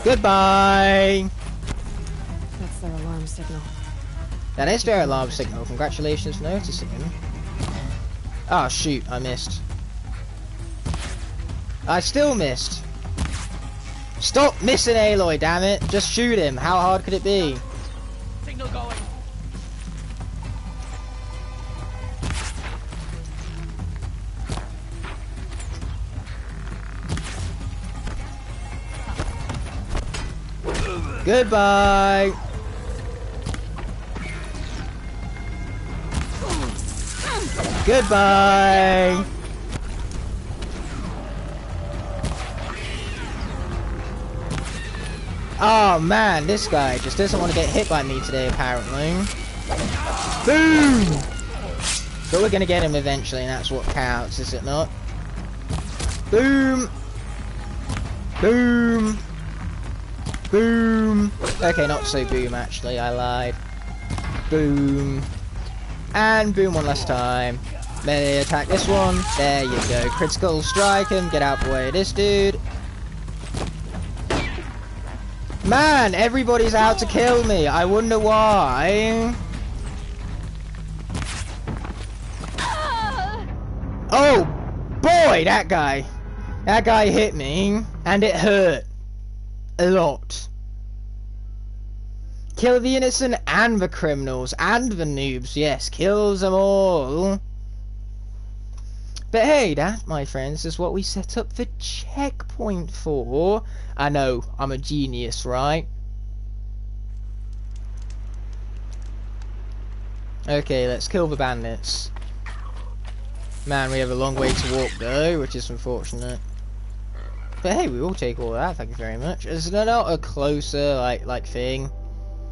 Goodbye! That's their alarm signal. That is their alarm signal. Congratulations for noticing. Oh shoot, I missed. I still missed. Stop missing Aloy, damn it! Just shoot him. How hard could it be? Signal going. Goodbye! Goodbye! Oh man, this guy just doesn't want to get hit by me today apparently. Boom! But we're gonna get him eventually and that's what counts, is it not? Boom! Boom! Boom! Okay, not so boom actually, I lied. Boom. And boom one last time. Melee attack this one. There you go. Critical strike him. Get out the way of this dude. Man, everybody's out to kill me. I wonder why. Oh, boy, that guy. That guy hit me. And it hurt. A lot. Kill the innocent and the criminals and the noobs. Yes, kills them all. But hey, that, my friends, is what we set up the checkpoint for. I know, I'm a genius, right? Okay, let's kill the bandits. Man, we have a long way to walk though, which is unfortunate. But hey, we will take all that, thank you very much. Is there not a closer, like thing?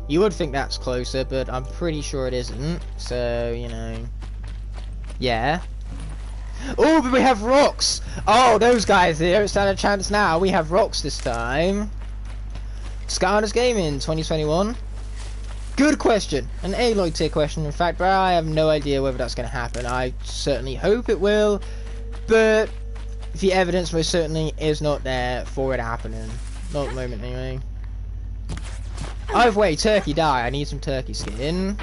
You would think that's closer, but I'm pretty sure it isn't. So, you know. Yeah. Oh, but we have rocks! Oh, those guys here, it's not a chance now. We have rocks this time. Skylanders Gaming 2021. Good question. An Aloy tier question, in fact, but I have no idea whether that's going to happen. I certainly hope it will, but the evidence most certainly is not there for it happening. Not at the moment, anyway. Either way, turkey die. I need some turkey skin.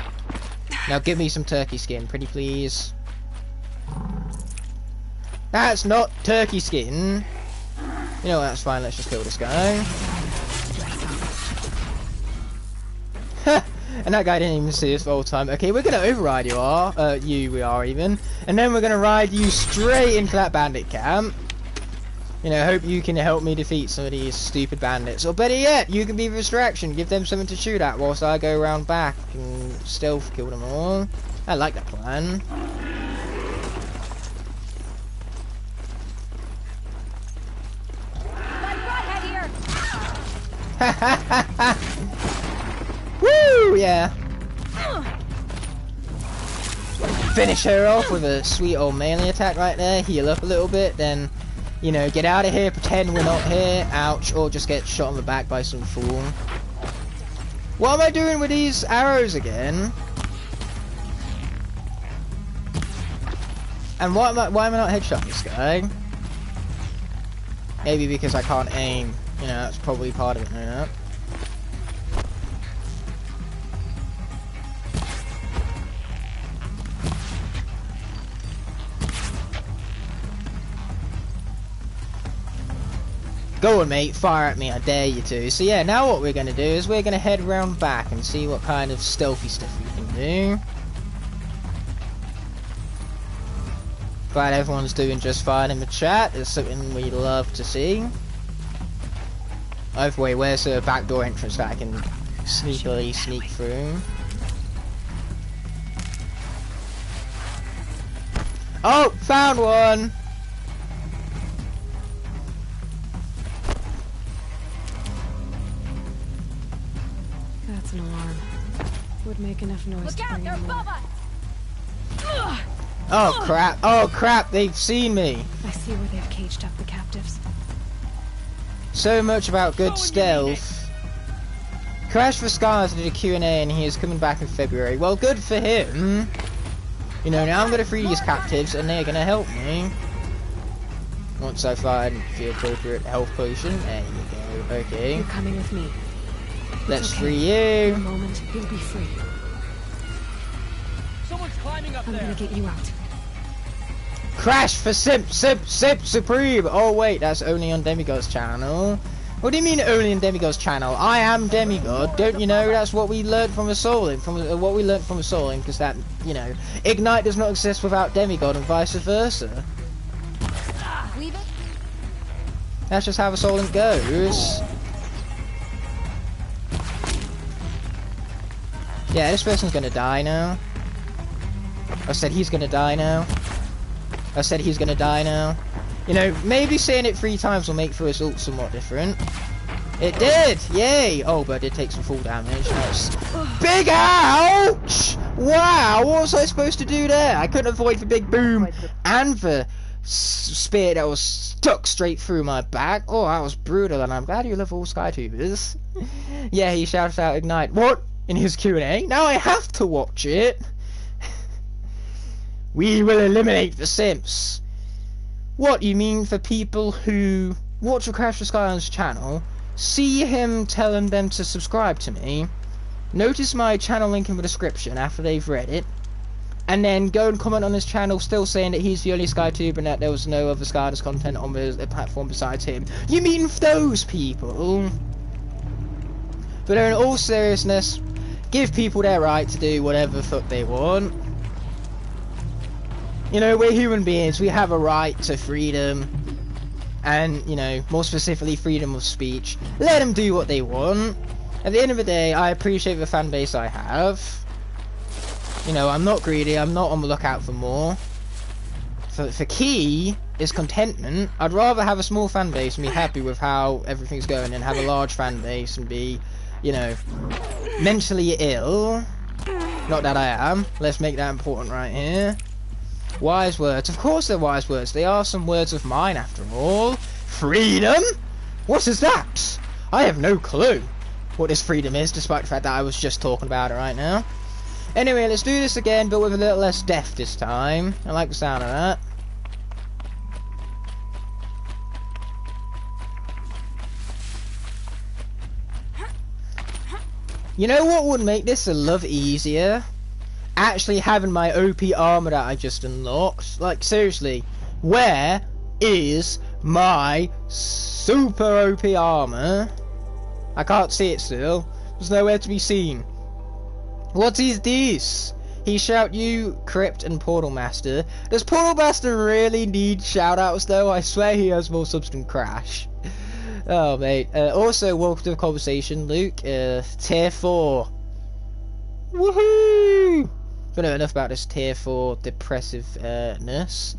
Now give me some turkey skin, pretty please. That's not turkey skin. You know what, that's fine, let's just kill this guy. And that guy didn't even see us the whole time. Okay, we're gonna override we are even. And then we're gonna ride you straight into that bandit camp. You know, hope you can help me defeat some of these stupid bandits. Or better yet, you can be the distraction. Give them something to shoot at whilst I go around back and stealth kill them all. I like that plan. Woo! Yeah. Finish her off with a sweet old melee attack right there. Heal up a little bit, then, you know, get out of here, pretend we're not here, ouch, or just get shot on the back by some fool. What am I doing with these arrows again? And why am I not headshotting this guy? Maybe because I can't aim. You know, that's probably part of it, you know? Go on, mate, fire at me, I dare you to. So yeah, now what we're going to do is we're going to head round back and see what kind of stealthy stuff we can do. Glad everyone's doing just fine in the chat. It's something we love to see. Either way, where's the backdoor entrance that I can sneakily sneak through? Oh, found one! That's an alarm. Would make enough noise to bring in more. Oh crap, oh crap, they've seen me! I see where they've caged up the captives. So much about good stealth. Crash for Scars did a Q&A and he is coming back in February. Well, good for him. You know, now I'm going to free these captives and they're going to help me. Once I find the appropriate health potion. There you go, okay. You're coming with me. Let's okay. free you. In a moment, you'll be free. Someone's climbing up I'm there. gonna get you out. Crash for Simp Supreme! Oh wait, that's only on Demigod's channel. What do you mean only on Demigod's channel? I am Demigod, don't you know? That's what we learned from Assaulting, what we learned from Assaulting, because that, you know, Ignite does not exist without Demigod and vice versa. That's just how Assaulting goes. Yeah, this person's gonna die now. I said he's gonna die now. I said he's gonna die now. You know, maybe saying it 3 times will make the result somewhat different. It did! Yay! Oh, but it did take some full damage. That's big ouch! Wow, what was I supposed to do there? I couldn't avoid the big boom and the spear that was stuck straight through my back. Oh, that was brutal, and I'm glad you love all SkyTubers. Yeah, he shouted out Ignite. What? In his Q&A? Now I have to watch it. We will eliminate the simps. What, you mean for people who watch the Crash for Skylanders channel, see him telling them to subscribe to me, notice my channel link in the description after they've read it, and then go and comment on his channel still saying that he's the only SkyTuber and that there was no other Skylanders content on the platform besides him? You mean those people? But in all seriousness, give people their right to do whatever the fuck they want. You know, we're human beings, we have a right to freedom, and, you know, more specifically freedom of speech. Let them do what they want. At the end of the day, I appreciate the fan base I have. You know, I'm not greedy, I'm not on the lookout for more. The key is contentment. I'd rather have a small fan base and be happy with how everything's going than have a large fan base and be, you know, mentally ill. Not that I am. Let's make that important right here. Wise words. Of course they're wise words. They are some words of mine after all. Freedom? What is that? I have no clue what this freedom is, despite the fact that I was just talking about it right now. Anyway, let's do this again, but with a little less death this time. I like the sound of that. You know what would make this a lot easier? Actually having my OP armor that I just unlocked. Like, seriously, where is my super OP armor? I can't see it still. There's nowhere to be seen. What is this? He shout you, Crypt and Portal Master. Does Portal Master really need shoutouts though? I swear he has more subs than Crash. Oh mate. Also, welcome to the conversation, Luke. Tier 4. Woohoo! Don't know enough about this Tier 4 depressiveness.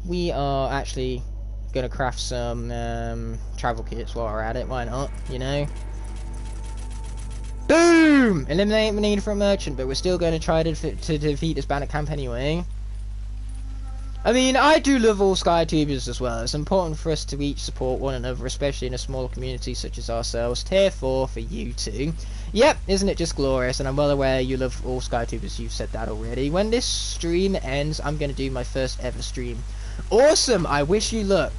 We are actually gonna craft some travel kits while we're at it. Why not? You know. Boom! Eliminate the need for a merchant, but we're still going to try to defeat this Bandit Camp anyway. I mean, I do love all SkyTubers as well. It's important for us to each support one another, especially in a smaller community such as ourselves. Tier 4 for you two. Yep, isn't it just glorious? And I'm well aware you love all SkyTubers. You've said that already. When this stream ends, I'm going to do my first ever stream. Awesome! I wish you luck.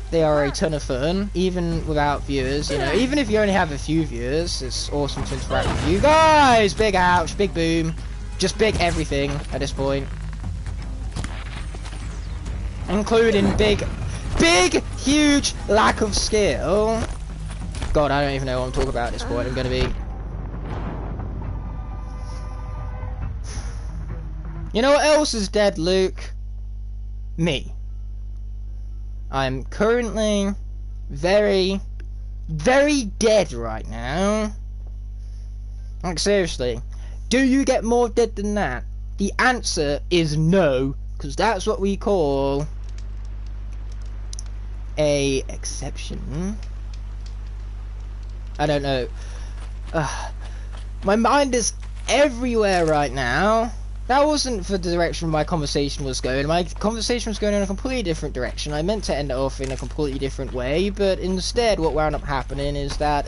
They are a ton of fun, even without viewers, you know, even if you only have a few viewers, it's awesome to interact with you guys. Big ouch, big boom, just big everything at this point. Including big, huge lack of skill. God, I don't even know what I'm talking about at this point. I'm gonna be... You know what else is dead, Luke? Me. I'm currently very dead right now. Like seriously, do you get more dead than that? The answer is no, because that's what we call a exception. I don't know. My mind is everywhere right now. That wasn't the direction my conversation was going. My conversation was going in a completely different direction. I meant to end it off in a completely different way, but instead what wound up happening is that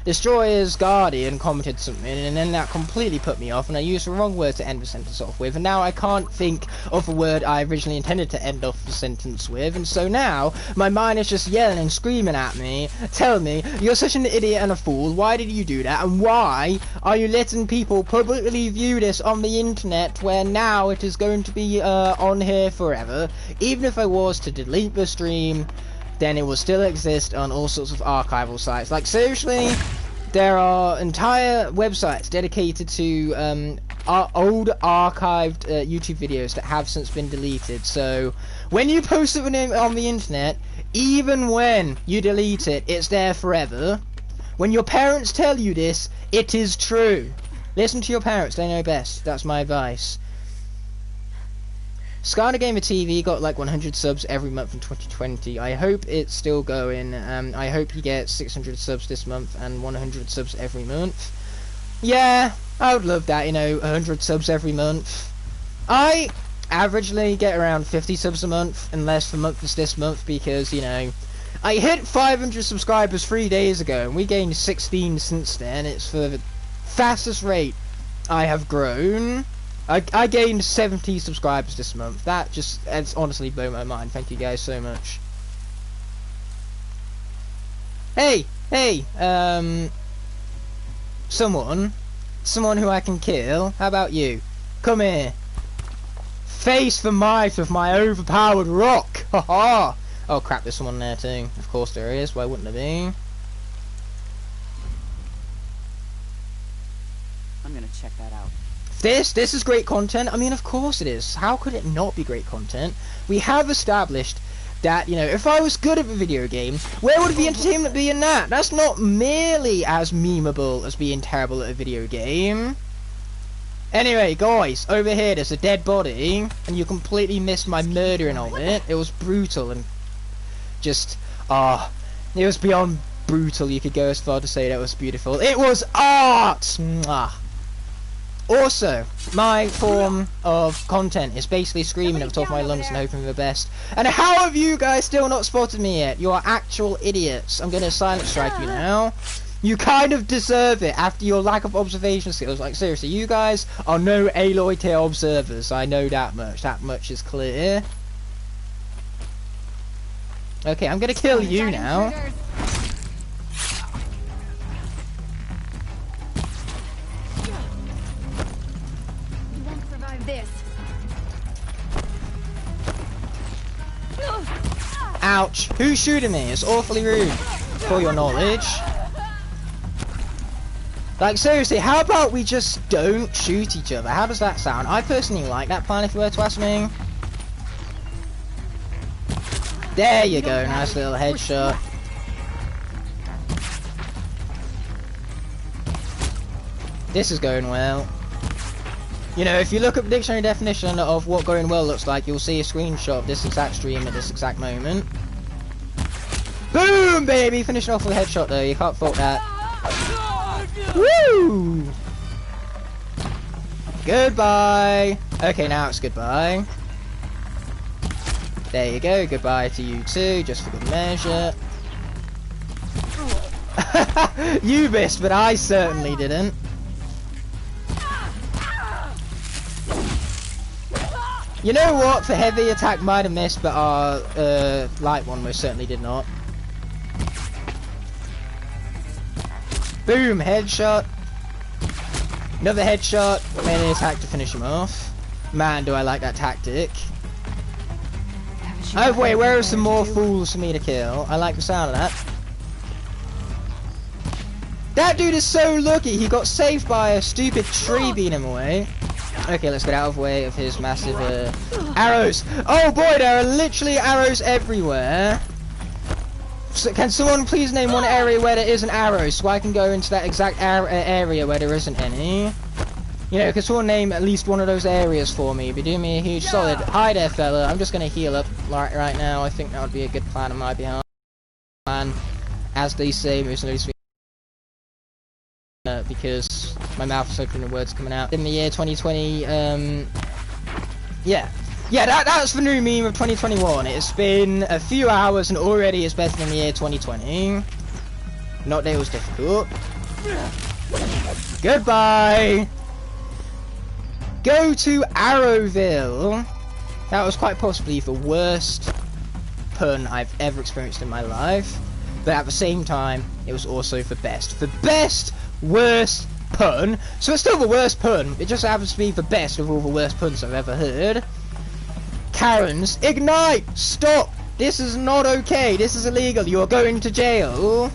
Destroyer's Guardian commented something, and then that completely put me off, and I used the wrong word to end the sentence off with, and now I can't think of a word I originally intended to end off the sentence with, and so now my mind is just yelling and screaming at me, telling me, you're such an idiot and a fool, why did you do that, and why are you letting people publicly view this on the internet where now it is going to be on here forever. Even if I was to delete the stream, then it will still exist on all sorts of archival sites. Like seriously, there are entire websites dedicated to old archived YouTube videos that have since been deleted. So when you post it on the internet, even when you delete it, it's there forever. When your parents tell you this, it is true. Listen to your parents, they know best. That's my advice. Skylander Gamer TV got like 100 subs every month in 2020. I hope it's still going. I hope he gets 600 subs this month and 100 subs every month. Yeah, I would love that, you know, 100 subs every month. I averagely get around 50 subs a month, unless the month is this month, because, you know, I hit 500 subscribers 3 days ago, and we gained 16 since then. It's for the fastest rate I have grown. I gained 70 subscribers this month. That just, it's honestly blown my mind. Thank you guys so much. Hey, someone who I can kill. How about you? Come here. Face the might of my overpowered rock. Haha. Oh crap, there's someone there too. Of course there is. Why wouldn't there be? I'm gonna check that out. This is great content. I mean, of course it is. How could it not be great content? We have established that, you know, if I was good at a video game, where would the entertainment be in that? That's not merely as memeable as being terrible at a video game. Anyway, guys, over here there's a dead body, and you completely missed my murdering of it. It was brutal and just, it was beyond brutal. You could go as far to say that was beautiful. It was art! Mwah. Also, my form of content is basically screaming at the top of my lungs and hoping for the best. And how have you guys still not spotted me yet? You are actual idiots. I'm gonna silent strike you now. You kind of deserve it after your lack of observation skills. Like, seriously, you guys are no Aloy tier observers. I know that much. That much is clear. Okay, I'm gonna kill you now. Ouch! Who's shooting me? It's awfully rude, for your knowledge. Like, seriously, how about we just don't shoot each other? How does that sound? I personally like that plan, if you were to ask me. There you go, nice little headshot. This is going well. You know, if you look up the dictionary definition of what going well looks like, you'll see a screenshot of this exact stream at this exact moment. Boom, baby! Finishing off with a headshot though, you can't fault that. Woo! Goodbye! Okay, now it's goodbye. There you go, goodbye to you too, just for good measure. You missed, but I certainly didn't. You know what? For heavy attack might have missed, but our light one most certainly did not. Boom! Headshot. Another headshot. Melee attack to finish him off. Man, do I like that tactic. Oh wait, where are some more fools for me to kill? I like the sound of that. That dude is so lucky. He got saved by a stupid tree beating him away. Okay, let's get out of the way of his massive arrows. Oh boy, there are literally arrows everywhere. So, can someone please name one area where there isn't arrows so I can go into that exact area where there isn't any? You know, can someone name at least one of those areas for me? Be doing me a huge solid. Hi there, fella. I'm just going to heal up right now. I think that would be a good plan on my behalf. And as they say, because my mouth is open and words coming out. In the year 2020, yeah, that's the new meme of 2021. It's been a few hours and already it's better than the year 2020. Not that it was difficult. Goodbye. Go to Arrowville. That was quite possibly the worst pun I've ever experienced in my life, but at the same time, it was also the best. The best, worst pun. So it's still the worst pun. It just happens to be the best of all the worst puns I've ever heard. Karens, ignite! Stop! This is not okay. This is illegal. You are going to jail.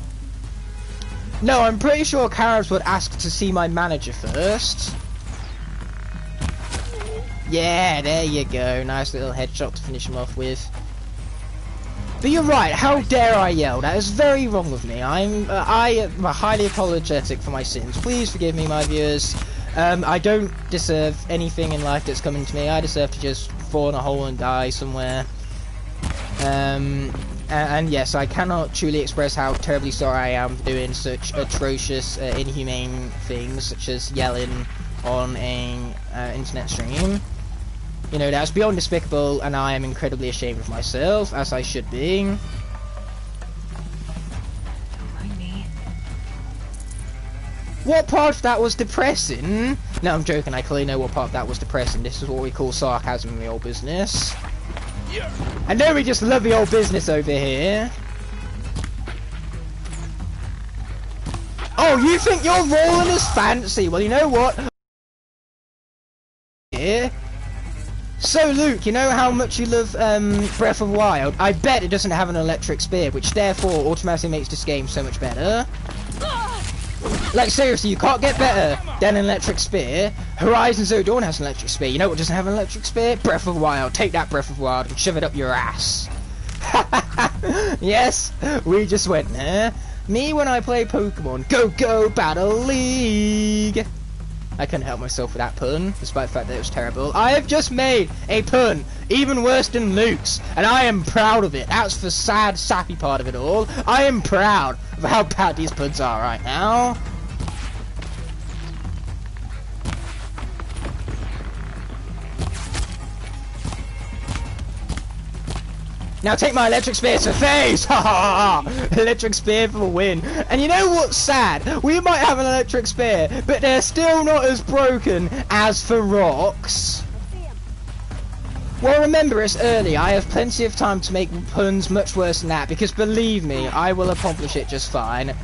No, I'm pretty sure Karens would ask to see my manager first. Yeah, there you go. Nice little headshot to finish him off with. But you're right, how dare I yell? That is very wrong of me. I am highly apologetic for my sins. Please forgive me, my viewers. I don't deserve anything in life that's coming to me. I deserve to just fall in a hole and die somewhere. And yes, I cannot truly express how terribly sorry I am for doing such atrocious, inhumane things, such as yelling on a internet stream. You know, that's beyond despicable, and I am incredibly ashamed of myself, as I should be. What part of that was depressing? No, I'm joking, I clearly know what part of that was depressing. This is what we call sarcasm in the old business. I know we just love the old business over here. Oh, you think your rolling is fancy? Well, you know what? Here. So Luke, you know how much you love Breath of the Wild? I bet it doesn't have an electric spear, which therefore automatically makes this game so much better. Like seriously, you can't get better than an electric spear. Horizon Zero Dawn has an electric spear. You know what doesn't have an electric spear? Breath of the Wild. Take that, Breath of the Wild, and shove it up your ass. Yes, we just went there. Me when I play Pokemon. Go Go Battle League. I couldn't help myself with that pun, despite the fact that it was terrible. I have just made a pun, even worse than Luke's, and I am proud of it. That's the sad, sappy part of it all. I am proud of how bad these puns are right now. Now take my electric spear to the face! Ha ha ha! Electric spear for the win. And you know what's sad? We might have an electric spear, but they're still not as broken as for rocks. Well, remember, it's early. I have plenty of time to make puns much worse than that, because believe me, I will accomplish it just fine.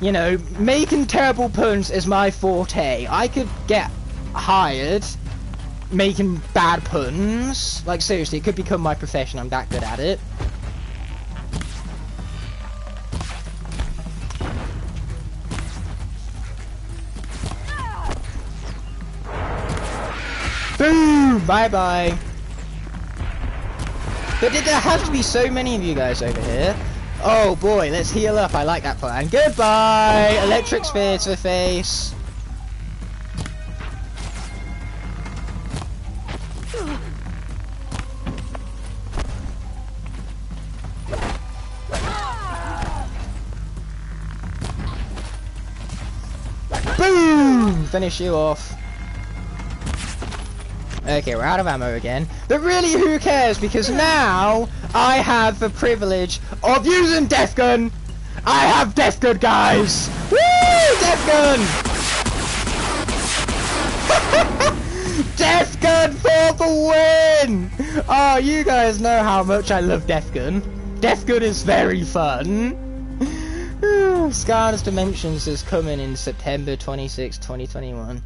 You know, making terrible puns is my forte. I could get hired making bad puns. Like seriously, it could become my profession. I'm that good at it. Boom! Bye-bye. But did there have to be so many of you guys over here? Oh boy, let's heal up. I like that plan. Goodbye! Electric sphere to the face. Boom! Finish you off. Okay, we're out of ammo again. But really, who cares? Because now I have the privilege of using Death Gun. I have Death Gun, guys. Woo! Death Gun! Death Gun for the win! Oh, you guys know how much I love Death Gun. Death Gun is very fun. Skylanders Dimensions is coming in September 26, 2021.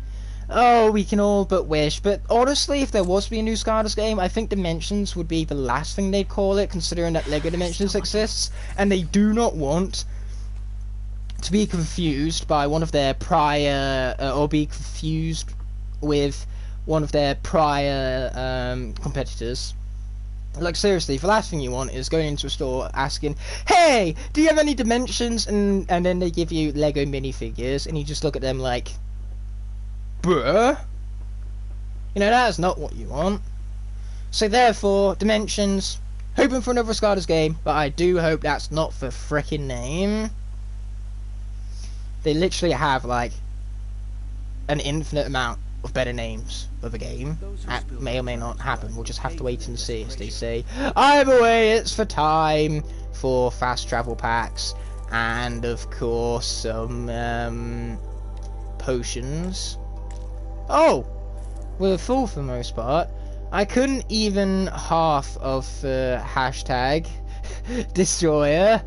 Oh, we can all but wish. But honestly, if there was to be a new Skylanders game, I think Dimensions would be the last thing they'd call it, considering that Lego Dimensions exists, and they do not want to be confused by one of their prior, or be confused with one of their prior competitors. Like, seriously, the last thing you want is going into a store asking, hey, do you have any Dimensions? And then they give you Lego minifigures, and you just look at them like, bruh? You know, that is not what you want. So therefore, Dimensions, hoping for another Skylanders game, but I do hope that's not the frickin' name. They literally have, like, an infinite amount of better names of a game. That may or may not happen. We'll just have to wait and see, as they say. Either way, it's for time for fast travel packs and, of course, some potions. Oh, we're full for the most part. I couldn't even half of the hashtag Destroyer.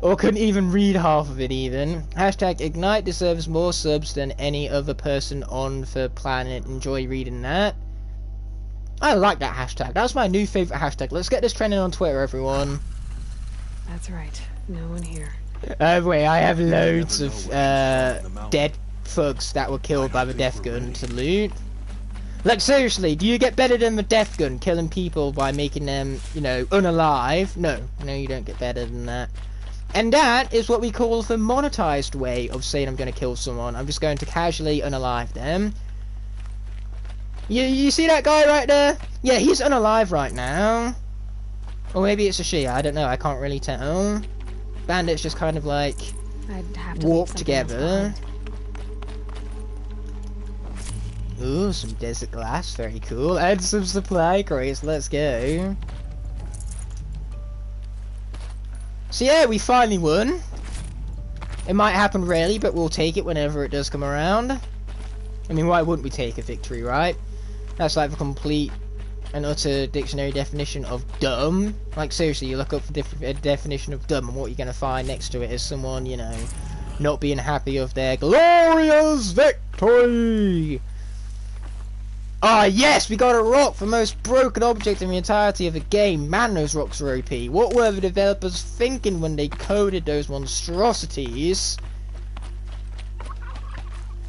Or couldn't even read half of it even. Hashtag Ignite deserves more subs than any other person on the planet. Enjoy reading that. I like that hashtag. That's my new favourite hashtag. Let's get this trending on Twitter, everyone. That's right. No one here. Wait, I have loads of dead thugs that were killed by the Death Gun to loot. Like, seriously, do you get better than the Death Gun, killing people by making them, you know, unalive? No, you don't get better than that. And that is what we call the monetized way of saying I'm going to kill someone. I'm just going to casually unalive them. You see that guy right there? Yeah, he's unalive right now. Or maybe it's a she, I don't know, I can't really tell. Bandits just kind of like I'd have to walk together. Ooh, some desert glass, very cool. And some supply crates, let's go. So yeah, we finally won. It might happen rarely, but we'll take it whenever it does come around. I mean, why wouldn't we take a victory, right? That's like the complete and utter dictionary definition of dumb. Like, seriously, you look up the definition of dumb, and what you're going to find next to it is someone, you know, not being happy of their glorious victory. Ah, yes, we got a rock, the most broken object in the entirety of the game. Man, those rocks are OP. What were the developers thinking when they coded those monstrosities?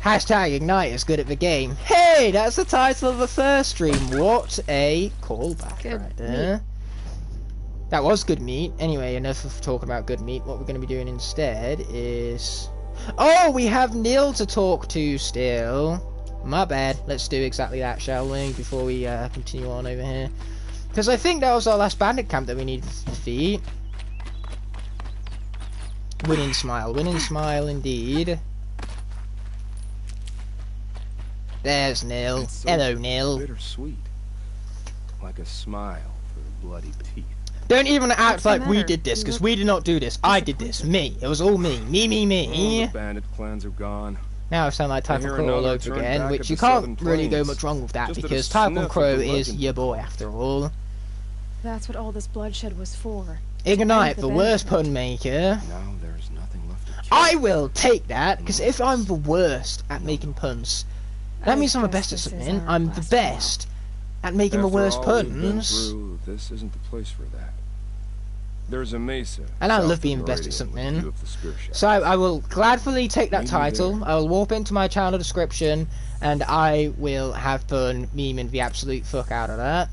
Hashtag Ignite is good at the game. Hey, that's the title of the first stream. What a callback right there. That was good meat. Anyway, enough of talking about good meat. What we're going to be doing instead is... Oh, we have Neil to talk to still. My bad. Let's do exactly that, shall we? Before we continue on over here. Because I think that was our last Bandit Camp that we needed to defeat. Winning smile indeed. There's Neil. So hello, Neil. bittersweet. Like a smile for bloody teeth. Don't even act like we did this, because we did not do this. I did this. Me. It was all me. Me. All the bandit clans are gone. Now I sound like Typhon Crow all over again, which you can't really go much wrong with that, because Typhon Crow is your boy after all. That's what all this bloodshed was for. Ignite, the worst pun maker. Now there's nothing left to kill. I will take that, because if I'm the worst at making puns, that means I'm the best at something. I'm the best at making the worst puns. This isn't the place for that. There's a mesa. And I south love being of the best at Laredo, with a something. view of the spear shaft. So I will gladly take that Meet me title. there. I will warp into my channel description, and I will have fun memeing the absolute fuck out of that.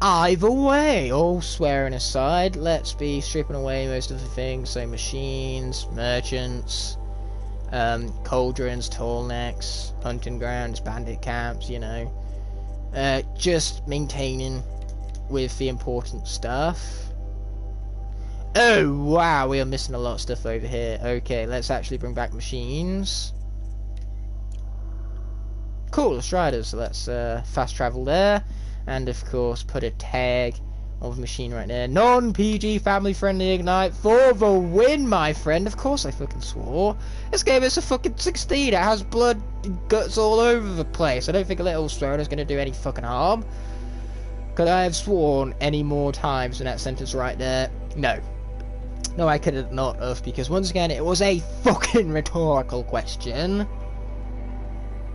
Either way, all swearing aside, let's be stripping away most of the things. So machines, merchants, cauldrons, tall necks, hunting grounds, bandit camps, you know. Just maintaining with the important stuff. Oh wow, we are missing a lot of stuff over here. Okay, let's actually bring back machines. Cool, Striders. So let's fast travel there, and of course put a tag of the machine right there. Non-PG family friendly ignite for the win, my friend. Of course I fucking swore. This game is a fucking 16. It has blood and guts all over the place. I don't think a little swearing is going to do any fucking harm. Could I have sworn any more times in that sentence right there? No. No, I could not have, because once again, it was a fucking rhetorical question.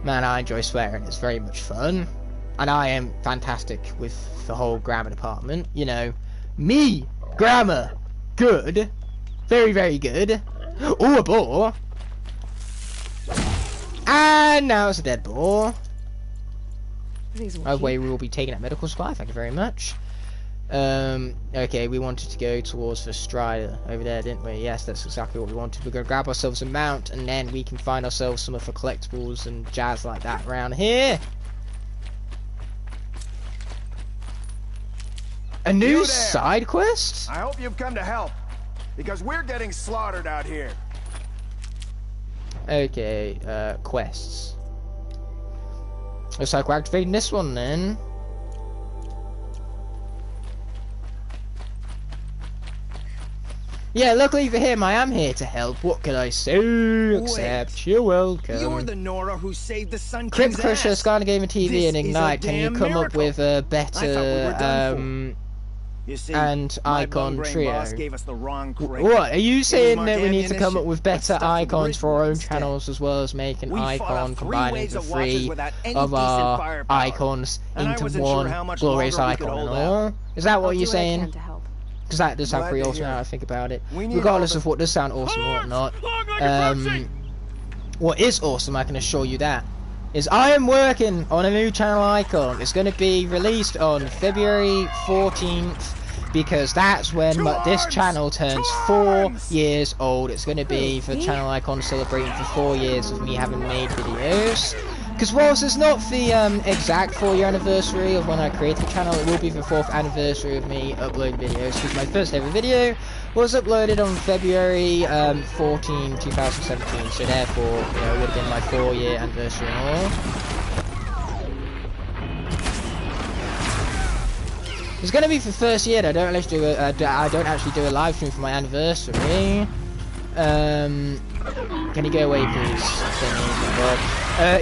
Man, I enjoy swearing. It's very much fun. And I am fantastic with the whole grammar department. You know, me, grammar, good. Very, very good. Oh, a boar. And now it's a dead boar. By the way, we will be taking that medical supply. Thank you very much. Okay, we wanted to go towards the Strider over there, didn't we? Yes, that's exactly what we wanted. We're going to grab ourselves a mount, and then we can find ourselves some of the collectibles and jazz like that around here. A new side quest? I hope you've come to help, because we're getting slaughtered out here. Okay, quests. Looks like we're activating this one then. Yeah, luckily for him, I am here to help. What can I say? Except you're welcome. You're the Nora who saved the Sun Crypt King's Crusher, ass. Skylander Gamer TV, This and is a Ignite. Can you damn come up miracle. with a I thought we better were done You see, and my icon bone-brain trio? boss gave us the wrong crate. What are you saying marked that we need to come up ammunition, with but better stuffed with icons for our own instead. channels, as well as make an We fought icon off 3 combining waves the of watches 3 without any of decent our firepower. icons And I into wasn't sure one how much glorious longer we could icon and hold out. all? Is that what I'll you're do what I saying? can to help. Because that does sound Glad pretty to awesome hear now it. I think about it. We need Regardless all of what does sound awesome or whatnot. Look like a gypsy! What is awesome, I can assure you that, is I am working on a new channel icon. It's going to be released on February 14th, because that's when this channel turns 4 years old. It's going to be the channel icon celebrating for 4 years of me having made videos. Because whilst it's not the exact 4-year anniversary of when I created the channel, it will be the 4th anniversary of me uploading videos. Because my first ever video was uploaded on February 14, 2017. So therefore, you know, it would have been my 4-year anniversary and all. It's going to be for the first year that I don't actually do a live stream for my anniversary. Can you go away, please?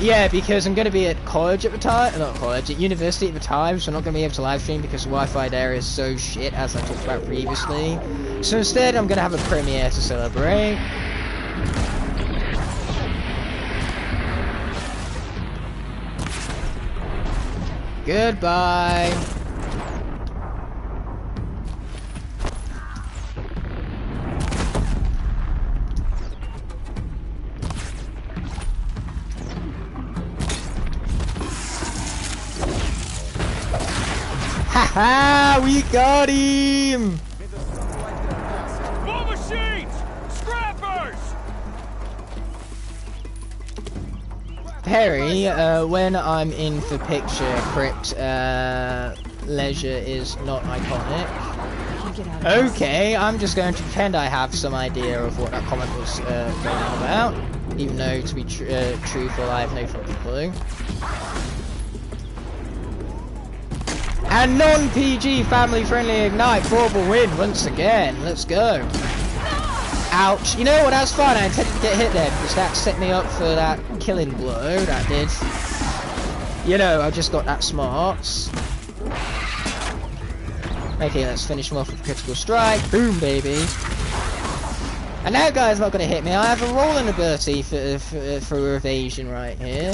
Yeah, because I'm going to be at college at the time, not college, at university at the time, so I'm not going to be able to live stream because the Wi-Fi there is so shit, as I talked about previously. So instead, I'm going to have a premiere to celebrate. Goodbye. Haha, we got him! War machines! Scrappers! Perry, when I'm in the picture, Crypt Leisure is not iconic. Get out of this. Okay, I'm just going to pretend I have some idea of what that comment was going on about, even though, to be truthful, I have no fucking clue. And non-PG family-friendly Ignite for the win once again. Let's go. Ouch. You know what, that's fine. I intended to get hit there because that set me up for that killing blow. That did. You know, I just got that smarts. Okay, let's finish him off with a critical strike. Boom, baby. And that guy's not going to hit me. I have a rolling ability for evasion right here.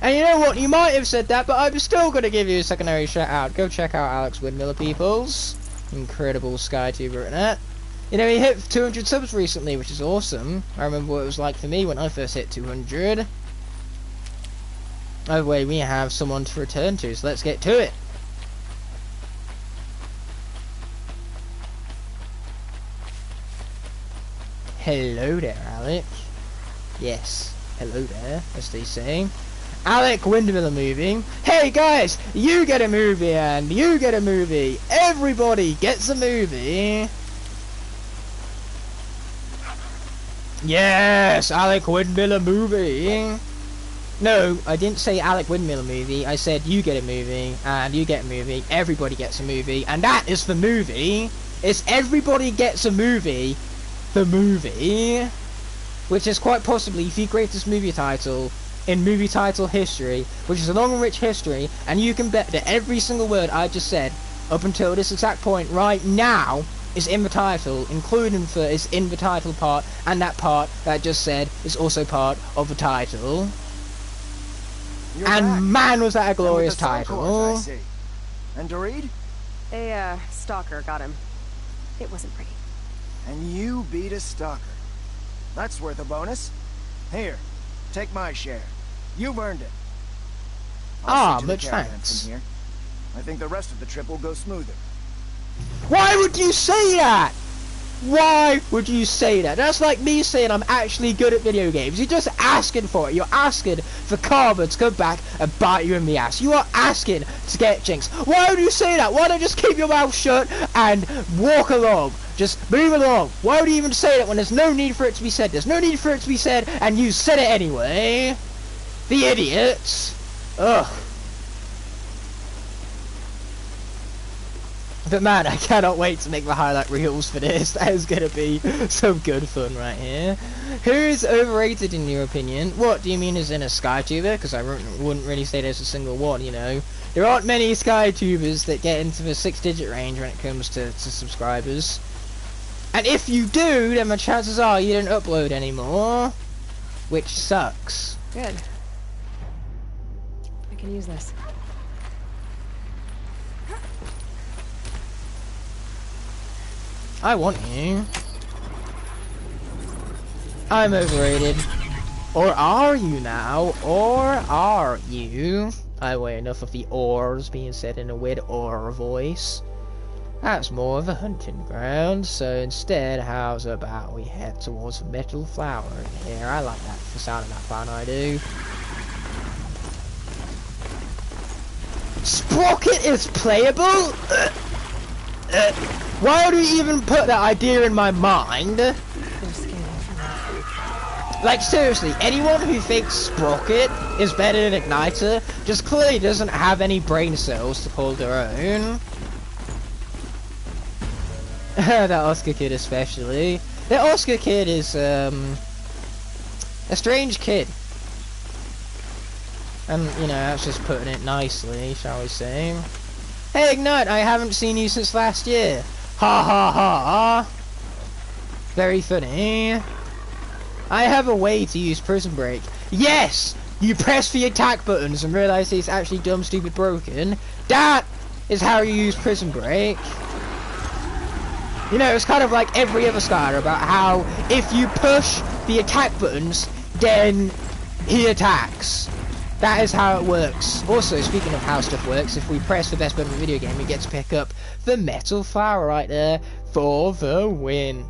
And you know what? You might have said that, but I'm still going to give you a secondary shout out. Go check out Alex Windmiller, peoples. Incredible SkyTuber internet. You know, he hit 200 subs recently, which is awesome. I remember what it was like for me when I first hit 200. Oh wait, we have someone to return to, so let's get to it. Hello there, Alec. Yes, hello there, as they say. Alec Windmiller movie. Hey guys, you get a movie and you get a movie. Everybody gets a movie. Yes, Alec Windmiller movie. No, I didn't say Alec Windmiller movie. I said you get a movie and you get a movie. Everybody gets a movie, and that is the movie. It's Everybody Gets a Movie. The movie, which is quite possibly the greatest movie title in movie title history, which is a long and rich history, and you can bet that every single word I just said up until this exact point right now is in the title, including the is in the title part, and that part that I just said is also part of the title. You're and back. Man, was that a glorious And with the title. Suncourse, I see. And Dorit? A, stalker got him. It wasn't pretty. And you beat a stalker. That's worth a bonus. Here, take my share. You've earned it. I'll see to the much caravan thanks. from here. I think the rest of the trip will go smoother. Why would you say that? Why would you say that? That's like me saying I'm actually good at video games. You're just asking for it. You're asking for Karma to come back and bite you in the ass. You are asking to get jinx. Why would you say that? Why don't you just keep your mouth shut and walk along? Just move along. Why would you even say that when there's no need for it to be said? There's no need for it to be said, and you said it anyway. The idiots. Ugh. But man, I cannot wait to make the highlight reels for this. That is going to be some good fun right here. Who is overrated in your opinion? What do you mean as in a SkyTuber? Because I wouldn't really say there's a single one, you know. There aren't many SkyTubers that get into the 6-digit range when it comes to subscribers. And if you do, then the chances are you don't upload anymore. Which sucks. Good. I can use this. I want you. I'm overrated. Or are you now? Or are you? I weigh enough of the ors being said in a weird or voice. That's more of a hunting ground, so instead, how's about we head towards the metal flower in here? I like that, the sound of that plan, I do. Sprocket is playable? Why would we even put that idea in my mind? Like seriously, anyone who thinks Sprocket is better than Igniter just clearly doesn't have any brain cells to hold their own. That Oscar kid especially. That Oscar kid is a strange kid. And you know, that's just putting it nicely, shall we say. Hey Ignite, I haven't seen you since last year. Ha ha ha. Very funny. I have a way to use Prison Break. Yes! You press the attack buttons and realise it's actually dumb, stupid, broken. That is how you use Prison Break. You know, it's kind of like every other Skylar about how if you push the attack buttons, then he attacks. That is how it works. Also, speaking of how stuff works, if we press the best button in the video game, we get to pick up the metal flower right there for the win.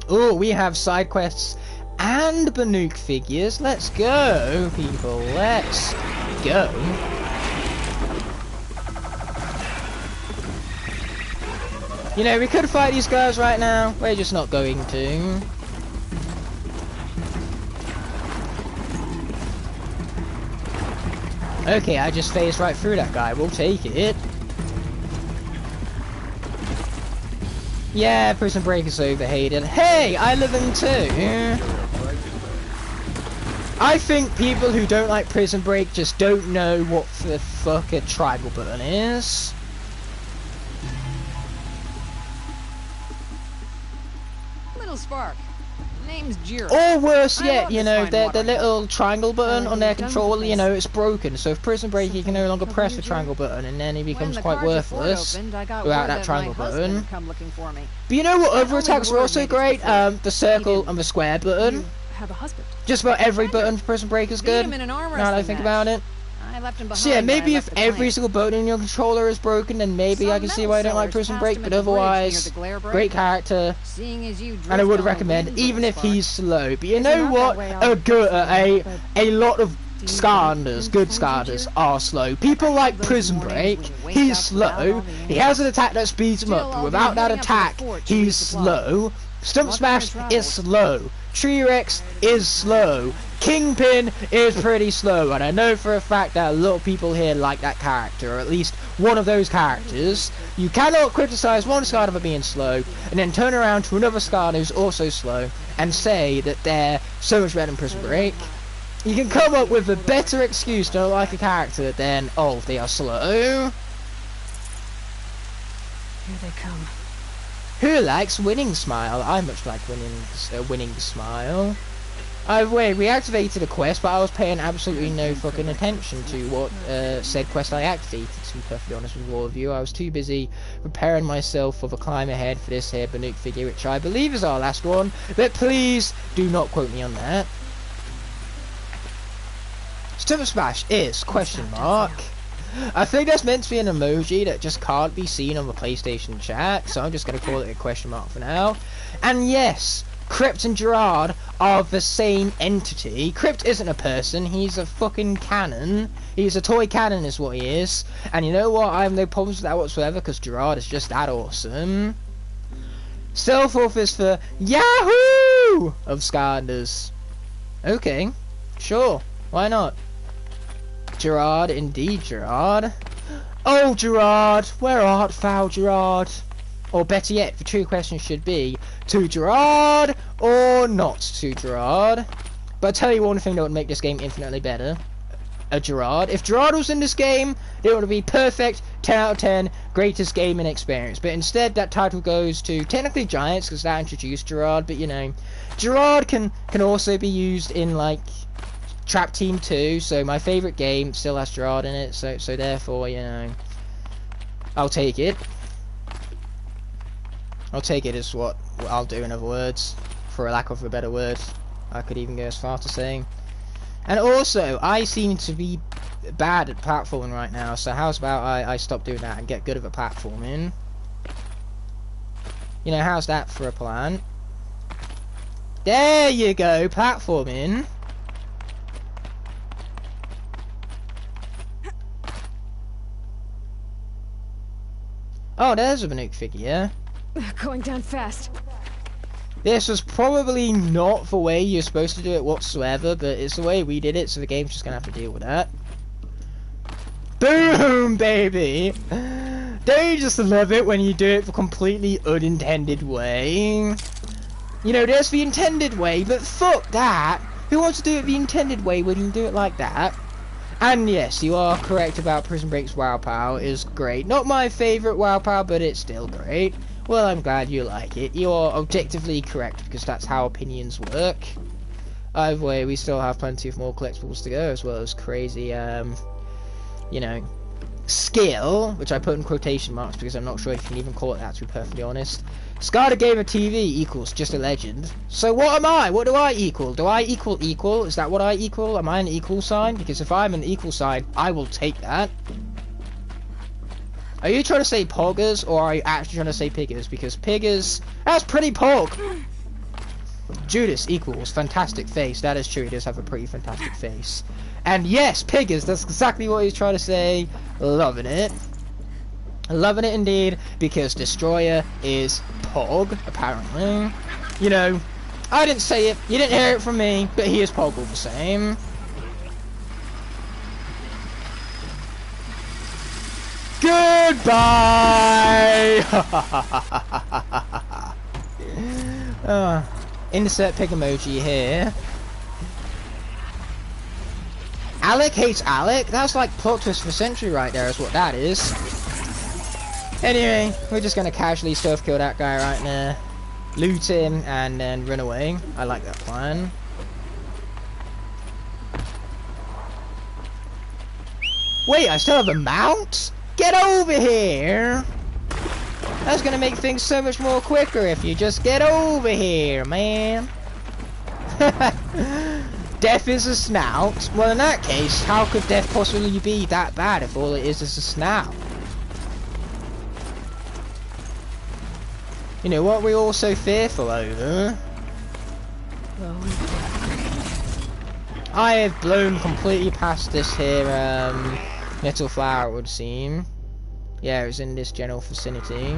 Oh, we have side quests and Banuk figures. Let's go, people. Let's go. You know, we could fight these guys right now. We're just not going to. Okay, I just phased right through that guy. We'll take it. Yeah, Prison Break is overhated. Hey, I live in too. I think people who don't like Prison Break just don't know what the fuck a tribal button is. Little spark. Name's Jiro. Or worse I yet, love you this know, fine the watering little triangle button on their done with controller, the you know, place. it's broken. So if Prison Break, you can no longer press the triangle button, and then he becomes quite worthless without that triangle button. Come looking for me. But you know what other only attacks are word also made it great? before. The circle didn't. and the square button. You have a husband. Just about every button for Prison Break is Beat good. him in an arm Now that I wrestling think match. about it. I left him behind. So yeah, when I maybe left if the every plant. single button in your controller is broken, then maybe I can see why I don't like Prison Break, but otherwise, great character, Seeing as you and I would drift on a recommend, wind even little if spark. he's slow. But you It's know not what? that way all the A lot of you Skylanders, good think Skylanders, Jiro? are slow. People like those Prison mornings Break, when you wake he's up slow, without all the he has an attack that speeds him Still, up, but I'll be without that heading up to the attack, fort to he's resupply. slow. Stump Luck Smash of my travels. is slow. T-Rex is slow. Kingpin is pretty slow, and I know for a fact that a lot of people here like that character, or at least one of those characters. You cannot criticize one Skylander for being slow, and then turn around to another Skylander who's also slow, and say that they're so much better than Prison Break. You can come up with a better excuse to not like a character than, oh, they are slow. Here they come. Who likes winning smile? I much like winning smile. I've reactivated a quest, but I was paying absolutely no fucking attention to what said quest I activated, to be perfectly honest with all of you. I was too busy preparing myself for the climb ahead for this here Banuk figure, which I believe is our last one, but please do not quote me on that. Stump Smash is question mark. I think that's meant to be an emoji that just can't be seen on the PlayStation chat, so I'm just going to call it a question mark for now. And yes, Crypt and Gerard are the same entity. Crypt isn't a person, he's a fucking cannon. He's a toy cannon is what he is. And you know what, I have no problems with that whatsoever, because Gerard is just that awesome. Stealth is for Yahoo! Of Skylanders. Okay, sure, why not? Gerard, indeed, Gerard. Oh, Gerard, where art thou, Gerard? Or better yet, the true question should be, to Gerard or not to Gerard? But I'll tell you one thing that would make this game infinitely better. A Gerard. If Gerard was in this game, it would be perfect, 10 out of 10, greatest gaming experience. But instead, that title goes to, technically, Giants, because that introduced Gerard, but you know, Gerard can also be used in, like, Trap Team 2, so my favourite game still has Gerard in it, so therefore, you know, I'll take it. I'll take it as what I'll do, in other words, for a lack of a better word. I could even go as far to saying. And also, I seem to be bad at platforming right now, so how's about I stop doing that and get good at platforming? You know, how's that for a plan? There you go, platforming. Oh, there's a Banuk figure. Going down fast. This was probably not the way you're supposed to do it whatsoever, but it's the way we did it, so the game's just gonna have to deal with that. Boom, baby! Don't you just love it when you do it the completely unintended way? You know, there's the intended way, but fuck that! Who wants to do it the intended way when you do it like that? And yes, you are correct about Prison Break's WoW Pow is great. Not my favourite WoW Pow, but it's still great. Well, I'm glad you like it. You are objectively correct, because that's how opinions work. Either way, we still have plenty of more collectibles to go, as well as crazy, you know, skill, which I put in quotation marks, because I'm not sure if you can even call it that, to be perfectly honest. Skylar Gamer TV equals just a legend. So what am I? What do I equal? Do I equal equal? Is that what I equal? Am I an equal sign? Because if I'm an equal sign, I will take that. Are you trying to say poggers, or are you actually trying to say piggers? Because piggers, that's pretty pog. Judas equals fantastic face. That is true, he does have a pretty fantastic face. And yes, piggers, that's exactly what he's trying to say. Loving it. Loving it indeed, because Destroyer is Pog, apparently. You know, I didn't say it, you didn't hear it from me, but he is Pog all the same. Goodbye! Insert pig emoji here. Alec hates Alec? That's like plot twist for century right there is what that is. Anyway, we're just gonna casually surf kill that guy right now. loot him, and then run away. I like that plan. Wait, I still have a mount? Get over here! That's gonna make things so much more quicker if you just get over here, man. Death is a snout? Well, in that case, how could death possibly be that bad if all it is a snout? You know, what are we all so fearful over? I have blown completely past this here, metal flower, it would seem. Yeah, it was in this general vicinity.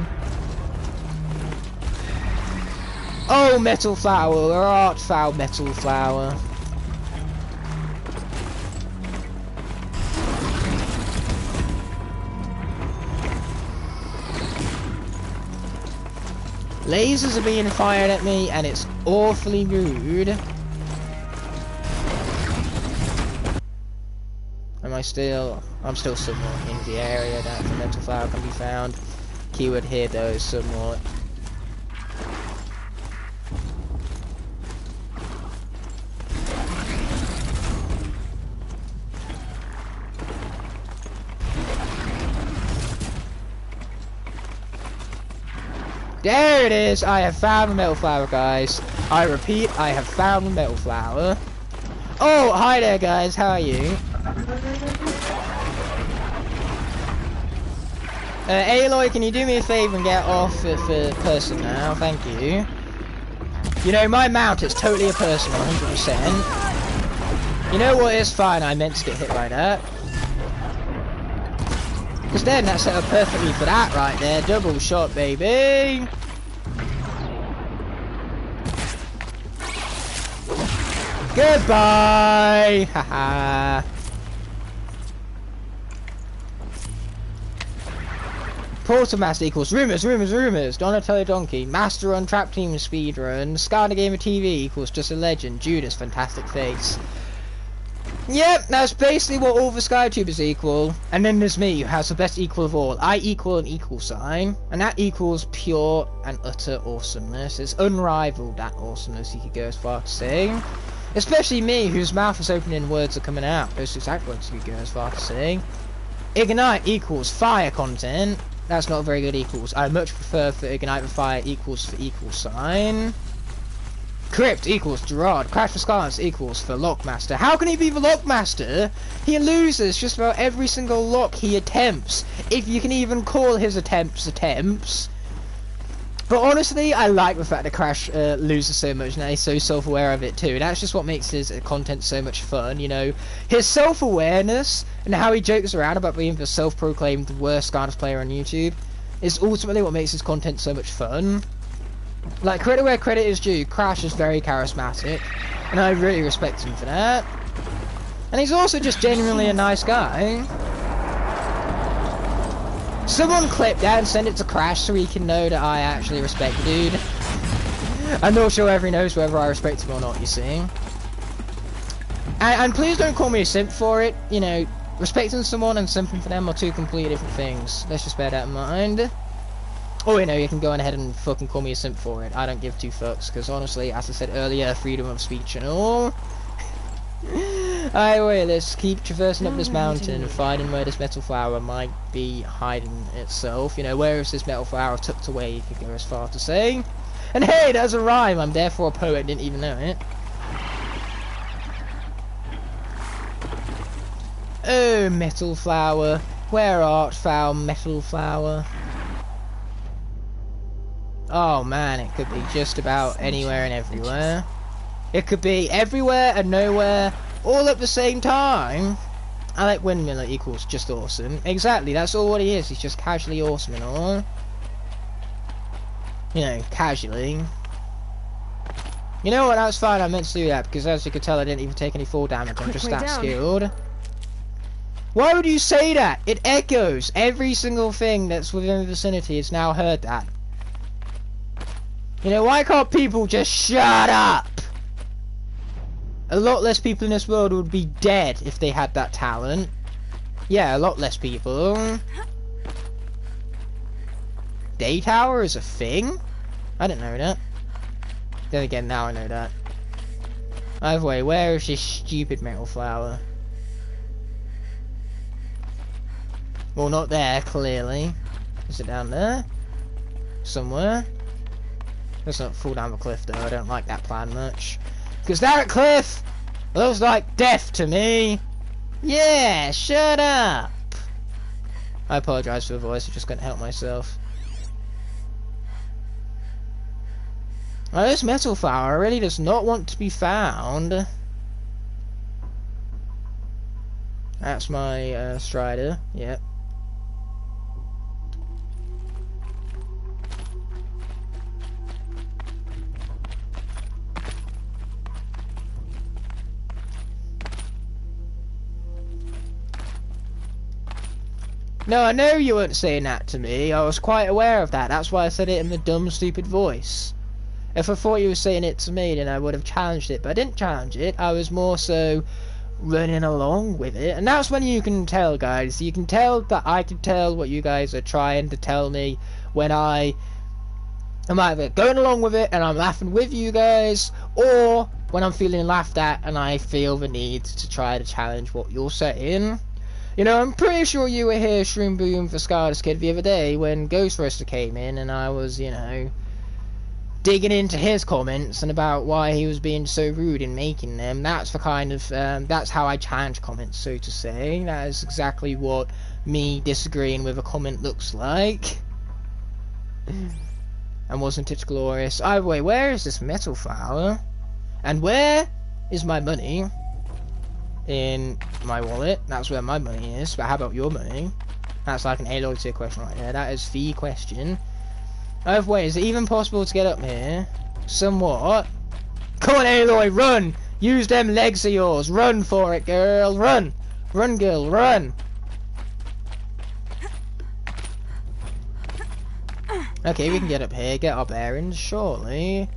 Oh, metal flower, or art foul metal flower. Lasers are being fired at me, and it's awfully rude. I'm still somewhat in the area that the metal flower can be found. Keyword here though is somewhat. There it is! I have found the metal flower, guys. I repeat, I have found the metal flower. Oh, hi there, guys. How are you? Aloy, can you do me a favour and get off the person now? Thank you. You know, my mount is totally a person, 100%. You know what? It's fine. I meant to get hit by that. Because then that's set up perfectly for that right there. Double shot, baby. Goodbye. Haha. Portal Master equals rumors. Donatello Donkey. Master on Trap Team Speedrun. Skylander Gamer TV equals just a legend. Judas Fantastic Face. Yep, that's basically what all the SkyTubers equal. And then there's me, who has the best equal of all. I equal an equal sign. And that equals pure and utter awesomeness. It's unrivaled, that awesomeness, you could go as far to say. Especially me, whose mouth is open and words are coming out. Those exact words you could go as far to say. Ignite equals fire content. That's not very good equals. I much prefer for Ignite for fire equals for equal sign. Crypt equals Gerard. Crash for Skylanders equals for Lockmaster. How can he be the Lockmaster? He loses just about every single lock he attempts. If you can even call his attempts. But honestly, I like the fact that Crash loses so much and he's so self-aware of it too. That's just what makes his content so much fun, you know. His self-awareness and how he jokes around about being the self-proclaimed worst Skylanders player on YouTube is ultimately what makes his content so much fun. Like, credit where credit is due, Crash is very charismatic, and I really respect him for that. And he's also just genuinely a nice guy. Someone clip that and send it to Crash so he can know that I actually respect the dude. I'm not sure if he knows whether I respect him or not, you see. And please don't call me a simp for it. You know, respecting someone and simping for them are two completely different things. Let's just bear that in mind. Or, you know, you can go on ahead and fucking call me a simp for it. I don't give two fucks, because honestly, as I said earlier, freedom of speech and all. Anyway, let's keep traversing up this mountain and finding where this metal flower might be hiding itself. You know, where is this metal flower tucked away, you could go as far to say. And hey, that's a rhyme, I'm therefore a poet, didn't even know it. Oh, metal flower, where art thou, metal flower? Oh man, it could be just about anywhere and everywhere. It could be everywhere and nowhere, all at the same time. I like Windmiller equals just awesome. Exactly, that's all what he is. He's just casually awesome and all. You know, casually. You know what, that's fine, I meant to do that, because as you could tell I didn't even take any fall damage, I'm just that skilled. Why would you say that? It echoes. Every single thing that's within the vicinity has now heard that. You know, why can't people just shut up? A lot less people in this world would be dead if they had that talent. Yeah, a lot less people. Day Tower is a thing? I didn't know that. Then again, now I know that. Either way, where is this stupid metal flower? Well, not there, clearly. Is it down there? Somewhere? Let's not fall down the cliff, though. I don't like that plan much. Because that cliff looks like death to me. Yeah, shut up. I apologise for the voice. I just couldn't help myself. Oh, this metal flower really does not want to be found. That's my Strider. Yep. No, I know you weren't saying that to me. I was quite aware of that. That's why I said it in the dumb, stupid voice. If I thought you were saying it to me, then I would have challenged it. But I didn't challenge it. I was more so running along with it. And that's when you can tell, guys. You can tell that I can tell what you guys are trying to tell me when I'm either going along with it and I'm laughing with you guys, or when I'm feeling laughed at and I feel the need to try to challenge what you're saying. You know, I'm pretty sure you were here shroom boom for Skylanders Kid the other day when Ghost Roaster came in and I was, you know, digging into his comments and about why he was being so rude in making them. That's the kind of, that's how I challenge comments, so to say. That is exactly what me disagreeing with a comment looks like. And wasn't it glorious? Either way, where is this metal flower? And where is my money? In my wallet. That's where my money is. But how about your money? That's like an Aloy tier question right there. That is the question. Either way, is it even possible to get up here? Somewhat. Come on, Aloy, run! Use them legs of yours. Run for it, girl. Run! Run, girl, run! Okay, we can get up here. Get our bearings, surely.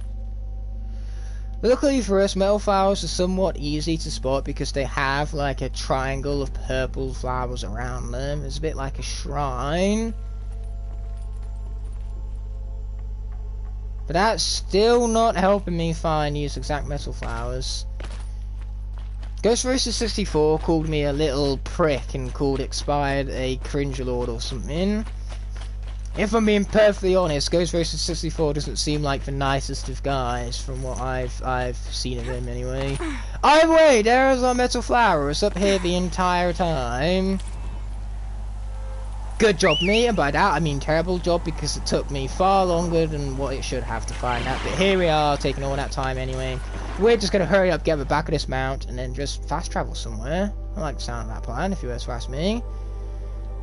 Luckily for us, metal flowers are somewhat easy to spot because they have like a triangle of purple flowers around them. It's a bit like a shrine. But that's still not helping me find these exact metal flowers. Ghost Roaster 64 called me a little prick and called Expired a cringe lord or something. If I'm being perfectly honest, Ghost Roaster 64 doesn't seem like the nicest of guys from what I've seen of him anyway. Either way, there is our metal flower. It's up here the entire time. Good job, me, and by that I mean terrible job because it took me far longer than what it should have to find that. But here we are, taking all that time anyway. We're just gonna hurry up, get the back of this mount, and then just fast travel somewhere. I like the sound of that plan, if you were to ask me.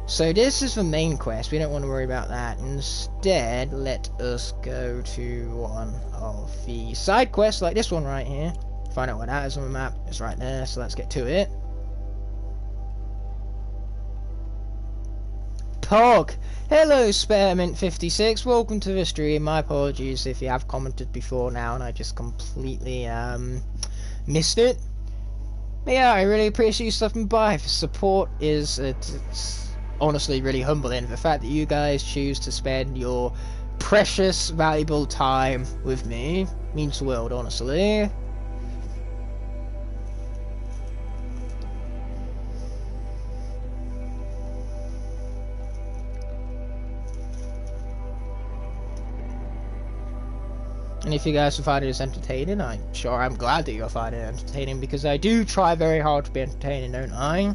So this is the main quest, we don't want to worry about that. Instead, let us go to one of the side quests, like this one right here. Find out what that is on the map, it's right there, so let's get to it. Pog! Hello Spearmint56, welcome to the stream. My apologies if you have commented before now and I just completely missed it. But yeah, I really appreciate you stopping by. The support is it's honestly really humbling. The fact that you guys choose to spend your precious, valuable time with me means the world, honestly. And if you guys find it entertaining, I'm glad that you're finding it entertaining, because I do try very hard to be entertaining, don't I?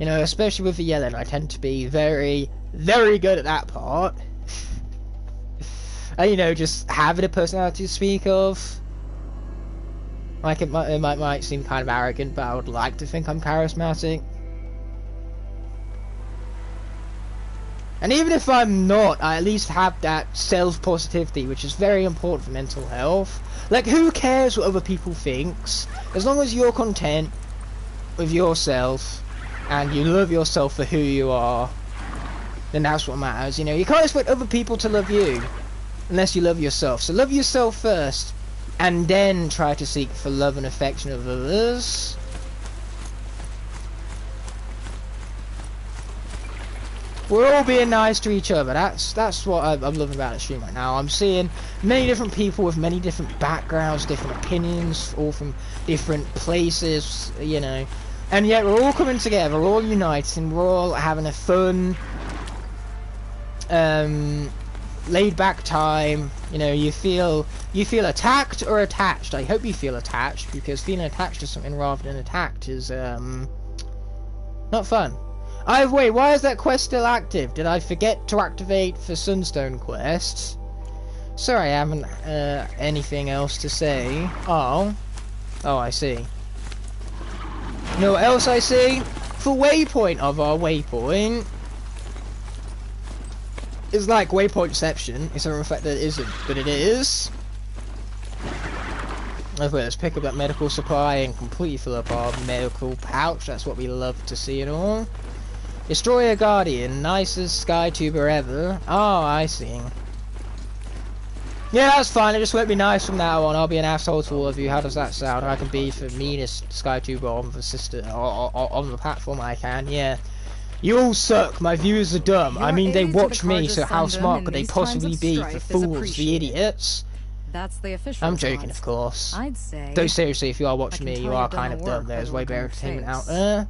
You know, especially with the yelling, I tend to be very, very good at that part. And, you know, just having a personality to speak of. Like, it might seem kind of arrogant, but I would like to think I'm charismatic. And even if I'm not, I at least have that self-positivity, which is very important for mental health. Like, who cares what other people thinks? As long as you're content with yourself, and you love yourself for who you are, then that's what matters. You know, you can't expect other people to love you unless you love yourself. So love yourself first, and then try to seek for love and affection of others. we're all being nice to each other. That's what I'm loving about the stream right now. I'm seeing many different people with many different backgrounds, different opinions, all from different places, you know. And yet we're all coming together, we're all uniting, we're all having a fun, laid back time. You know, you feel attacked or attached. I hope you feel attached, because feeling attached to something rather than attacked is not fun. Wait, why is that quest still active? Did I forget to activate for Sunstone quests? Sorry, I haven't anything else to say. Oh, I see. You know what else I see? The waypoint of our waypoint is like waypointception. It's a fact that it isn't, but it is. Okay, let's pick up that medical supply and completely fill up our medical pouch. That's what we love to see and all. Destroy a Guardian, nicest sky tuber ever. Oh, I see. Yeah, that's fine. It just won't be nice from now on. I'll be an asshole to all of you. How does that sound? I can be the meanest sky tuber on the system, or on the platform I can. Yeah. You all suck. My viewers are dumb. I mean, they watch me, so how smart could they possibly be? The fools, the idiots. That's the official I'm joking, of course. I'd say. Though seriously, if you are watching me, you are kind of dumb. There's way better entertainment out there.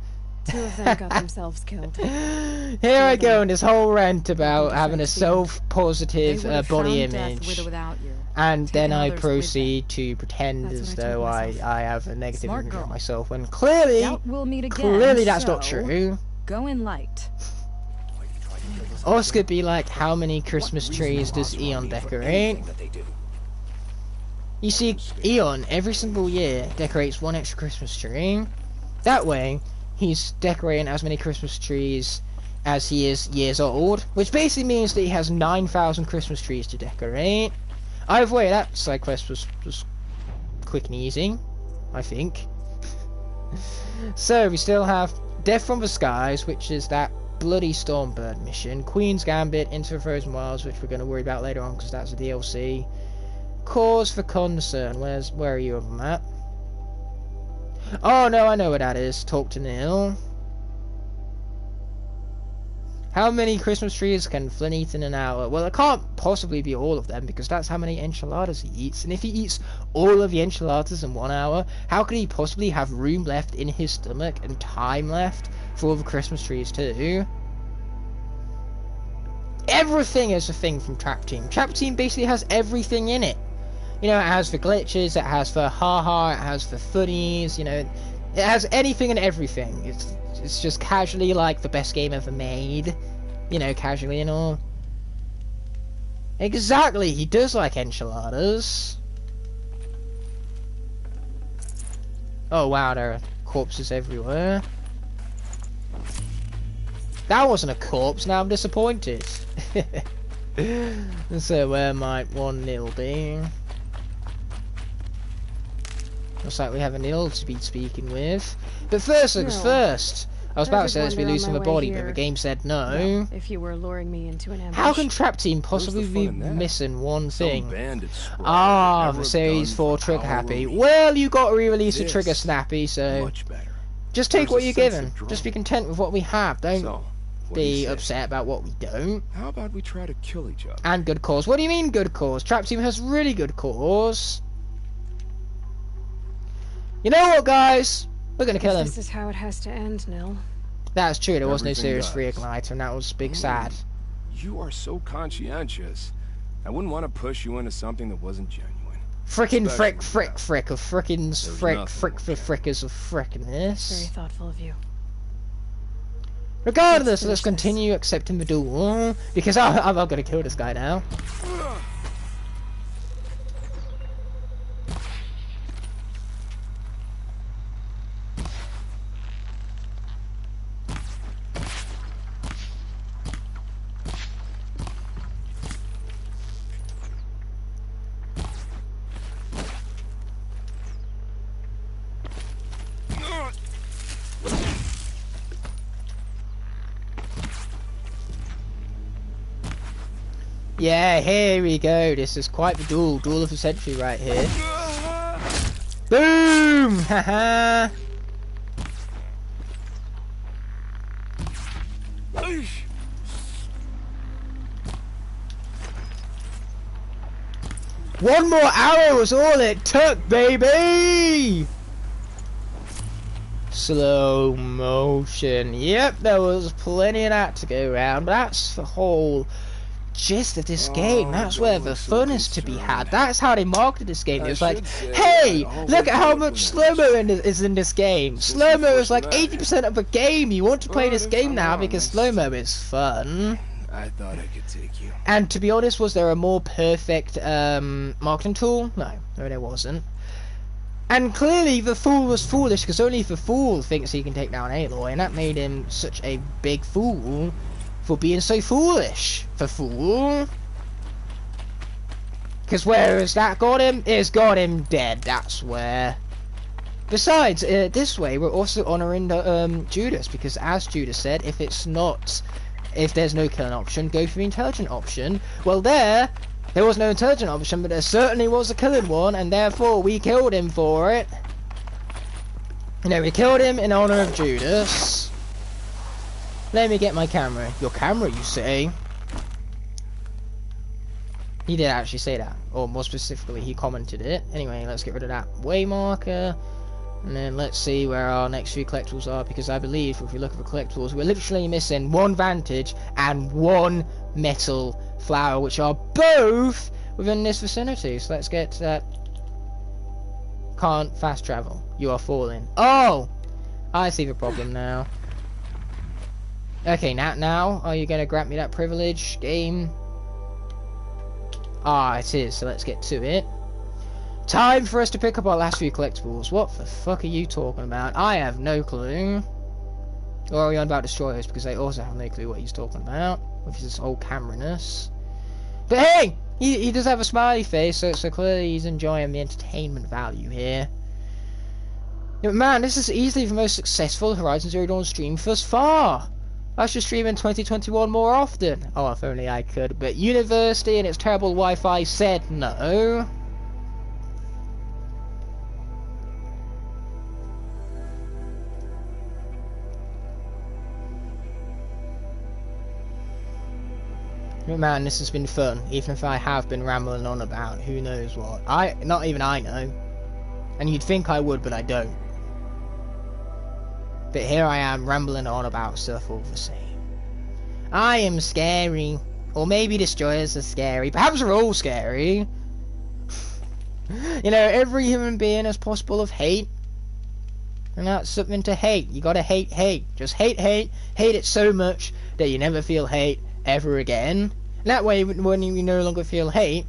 Two of them got themselves killed. Here I go on this whole rant about having a self-positive body image, and then I proceed to pretend as though I have a negative image of myself, when clearly that's not true. Go in light. Oscar be like, how many Christmas trees does Eon decorate? You see, Eon every single year decorates one extra Christmas tree. That way, he's decorating as many Christmas trees as he is years old, which basically means that he has 9,000 Christmas trees to decorate. Either way, that side quest was quick and easy, I think. So we still have Death from the Skies, which is that bloody Stormbird mission. Queen's Gambit, Into the Frozen Wilds, which we're going to worry about later on because that's a DLC. Cause for concern. Where are you on that? Oh no, I know what that is. Talk to Neil. How many Christmas trees can Flynn eat in an hour? Well, it can't possibly be all of them, because that's how many enchiladas he eats. And if he eats all of the enchiladas in 1 hour, how could he possibly have room left in his stomach and time left for all the Christmas trees too? Everything is a thing from Trap Team. Trap Team basically has everything in it. You know, it has the glitches, it has the haha, it has the funnies, you know, it has anything and everything. It's just casually like the best game ever made, you know, casually and all. Exactly, he does like enchiladas. Oh wow, there are corpses everywhere. That wasn't a corpse, now I'm disappointed. So where might 1-0 be? Looks like we have a nil to be speaking with. But first things first. I was about to say let's be losing the body, but the game said no. If you were luring me into an ambush. How can Trap Team possibly be missing one thing? The Series 4 Trigger Happy. Well, you got to re-release the Trigger Snappy, so just take what you're given. Just be content with what we have. Don't be upset about what we don't. How about we try to kill each other? And good cause. What do you mean good cause? Trap Team has really good cause. You know what, guys? We're gonna kill him. This is how it has to end, Nil. That's true. There was no Series 3 Igniter, and that was big sad. You are so conscientious. I wouldn't want to push you into something that wasn't genuine. Frickin' frick of frickins, frick for frickers of frickiness. Very thoughtful of you. Regardless, let's continue accepting the duel, because I'm not gonna kill this guy now. Yeah, here we go. This is quite the duel of the century right here. Boom! Haha! One more arrow was all it took, baby! Slow motion. Yep, there was plenty of that to go around. But that's the whole gist of this game. That's where the fun is to be had. That's how they marketed this game. It was like, hey, look at how much slow-mo is in this game. Slow-mo is like 80% of the game. You want to play this game now because slow-mo is fun. I thought I could take you. And to be honest, was there a more perfect marketing tool? No, there wasn't. And clearly the fool was foolish because only the fool thinks he can take down Aloy, and that made him such a big fool for being so foolish. The fool. Because where has that got him? It's got him dead, that's where. Besides, this way we're also honouring Judas, because as Judas said, if there's no killing option, go for the intelligent option. Well, there was no intelligent option, but there certainly was a killing one, and therefore we killed him for it. You know, we killed him in honour of Judas. Let me get my camera. Your camera, you say? He did actually say that, or more specifically, he commented it. Anyway, let's get rid of that way marker. And then let's see where our next few collectibles are, because I believe if we look at the collectibles, we're literally missing one Vantage and one metal flower, which are both within this vicinity. So let's get that. Can't fast travel. You are falling. Oh! I see the problem now. Okay, now are you going to grant me that privilege, game? Ah, it is, so let's get to it. Time for us to pick up our last few collectibles. What the fuck are you talking about? I have no clue. Or are we on about destroyers? Because I also have no clue what he's talking about. With his whole camera-ness. But hey! He does have a smiley face, so clearly he's enjoying the entertainment value here. But man, this is easily the most successful Horizon Zero Dawn stream thus far. I should stream in 2021 more often. Oh, if only I could. But university and its terrible Wi-Fi said no. Man, this has been fun, even if I have been rambling on about who knows what. Not even I know. And you'd think I would, but I don't. But here I am, rambling on about stuff all the same. I am scary. Or maybe destroyers are scary. Perhaps they're all scary. You know, every human being is possible of hate. And that's something to hate. You gotta hate hate. Just hate hate. Hate it so much that you never feel hate ever again. And that way, when you no longer feel hate,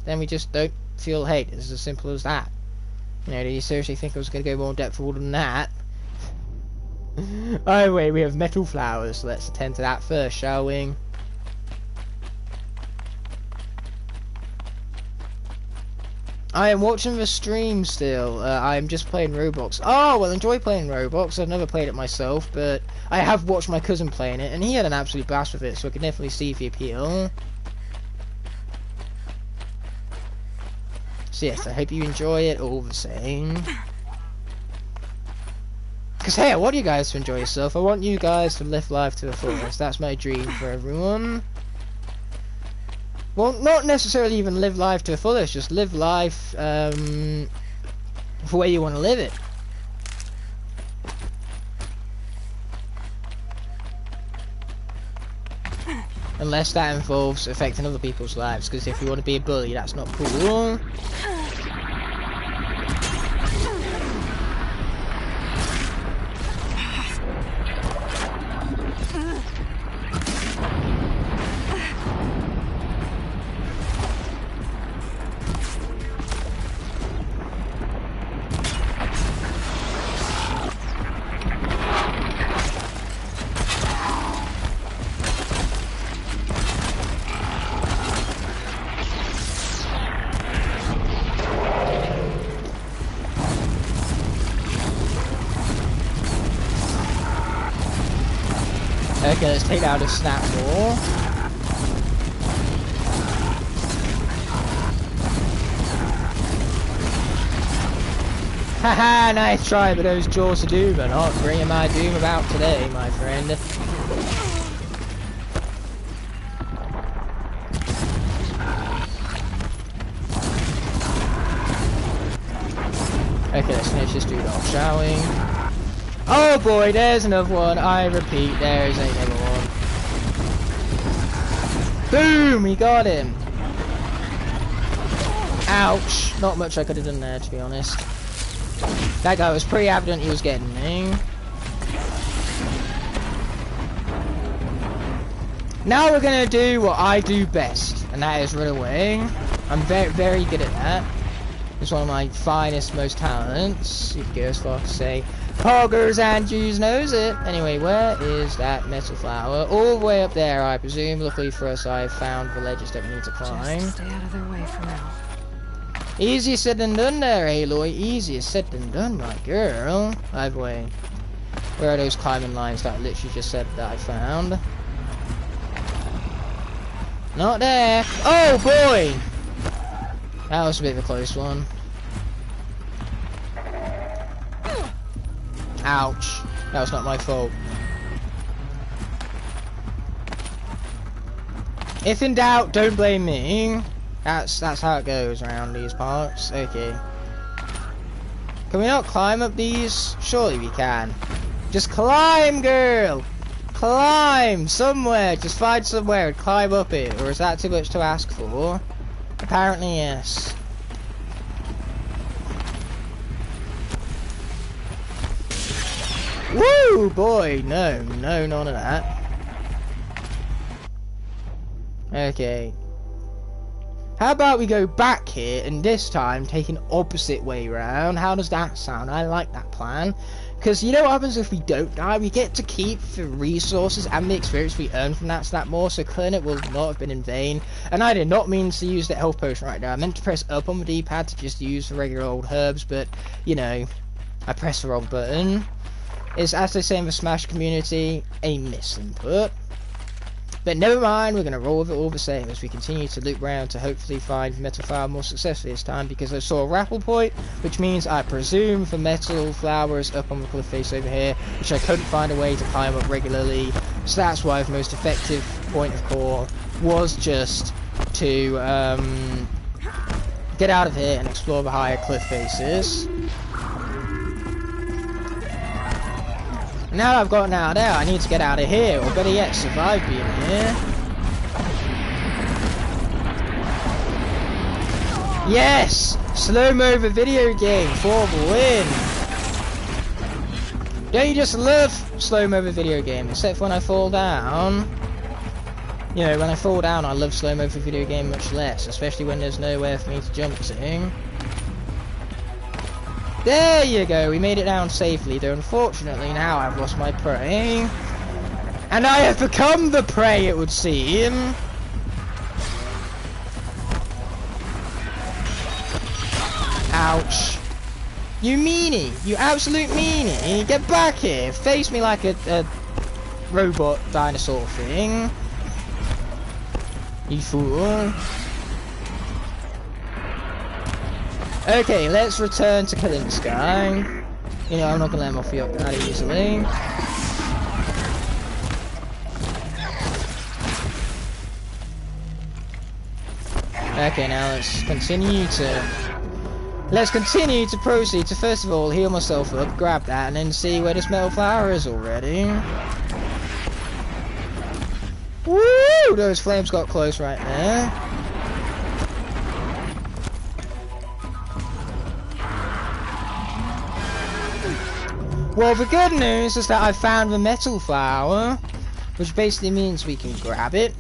then we just don't feel hate. It's as simple as that. You know, do you seriously think I was going to go more in depth than that? Oh wait, we have metal flowers. So let's attend to that first, shall we? I am watching the stream still. I am just playing Roblox. Oh, well, enjoy playing Roblox. I've never played it myself, but I have watched my cousin playing it, and he had an absolute blast with it, so I can definitely see the appeal. So yes, I hope you enjoy it all the same. Because hey, I want you guys to enjoy yourself. I want you guys to live life to the fullest. That's my dream for everyone. Well, not necessarily even live life to the fullest, just live life the way you want to live it. Unless that involves affecting other people's lives, because if you want to be a bully, that's not cool. Okay, let's take out a snap ball. Haha, nice try, but those jaws of doom are not bringing my doom about today, my friend. Okay, let's finish this dude off, shall we? Oh boy, there's another one. I repeat, there's another one. Boom! We got him. Ouch. Not much I could have done there, to be honest. That guy was pretty evident he was getting me. Now we're gonna do what I do best, and that is run away. I'm very, very good at that. It's one of my finest, most talents. You could go as far to say, Poggers and Jews knows it. Anyway, where is that metal flower? All the way up there, I presume. Luckily for us, I found the ledges that we need to climb. Just stay out of their way for now. Easier said than done there, Aloy. Easier said than done, my girl. Either way, where are those climbing lines that I literally just said that I found? Not there. Oh boy! That was a bit of a close one. Ouch. That was not my fault. If in doubt, don't blame me. That's how it goes around these parts. Okay. Can we not climb up these? Surely we can. Just climb, girl! Climb somewhere! Just find somewhere and climb up it. Or is that too much to ask for? Apparently, yes. Woo! Boy, no, none of that. Okay. How about we go back here and this time take an opposite way round? How does that sound? I like that plan. Because you know what happens if we don't die? We get to keep the resources and the experience we earn from that stat more, so killing it will not have been in vain. And I did not mean to use the health potion right now. I meant to press up on the D-pad to just use the regular old herbs, but, you know, I pressed the wrong button. It's, as they say in the Smash community, a misinput. But never mind, we're going to roll with it all the same as we continue to loop around to hopefully find metal flower more successfully this time, because I saw a grapple point, which means I presume the metal flower is up on the cliff face over here, which I couldn't find a way to climb up regularly, so that's why the most effective point of call was just to get out of here and explore the higher cliff faces. Now that I've gotten out of there, I need to get out of here, or better yet, survive being here. Yes! Slow-mo the video game for the win! Don't you just love slow-mo the video game, except when I fall down? You know, when I fall down, I love slow-mo the video game much less, especially when there's nowhere for me to jump to. There you go, we made it down safely, though unfortunately now I've lost my prey. And I have become the prey, it would seem. Ouch. You meanie, you absolute meanie, get back here, face me like a robot dinosaur thing. You fool. Okay, let's return to killing this guy. You know, I'm not gonna let him off you that easily. Okay, now let's continue to proceed to first of all heal myself up, grab that, and then see where this metal flower is already. Woo! Those flames got close right there. Well, the good news is that I found the metal flower, which basically means we can grab it,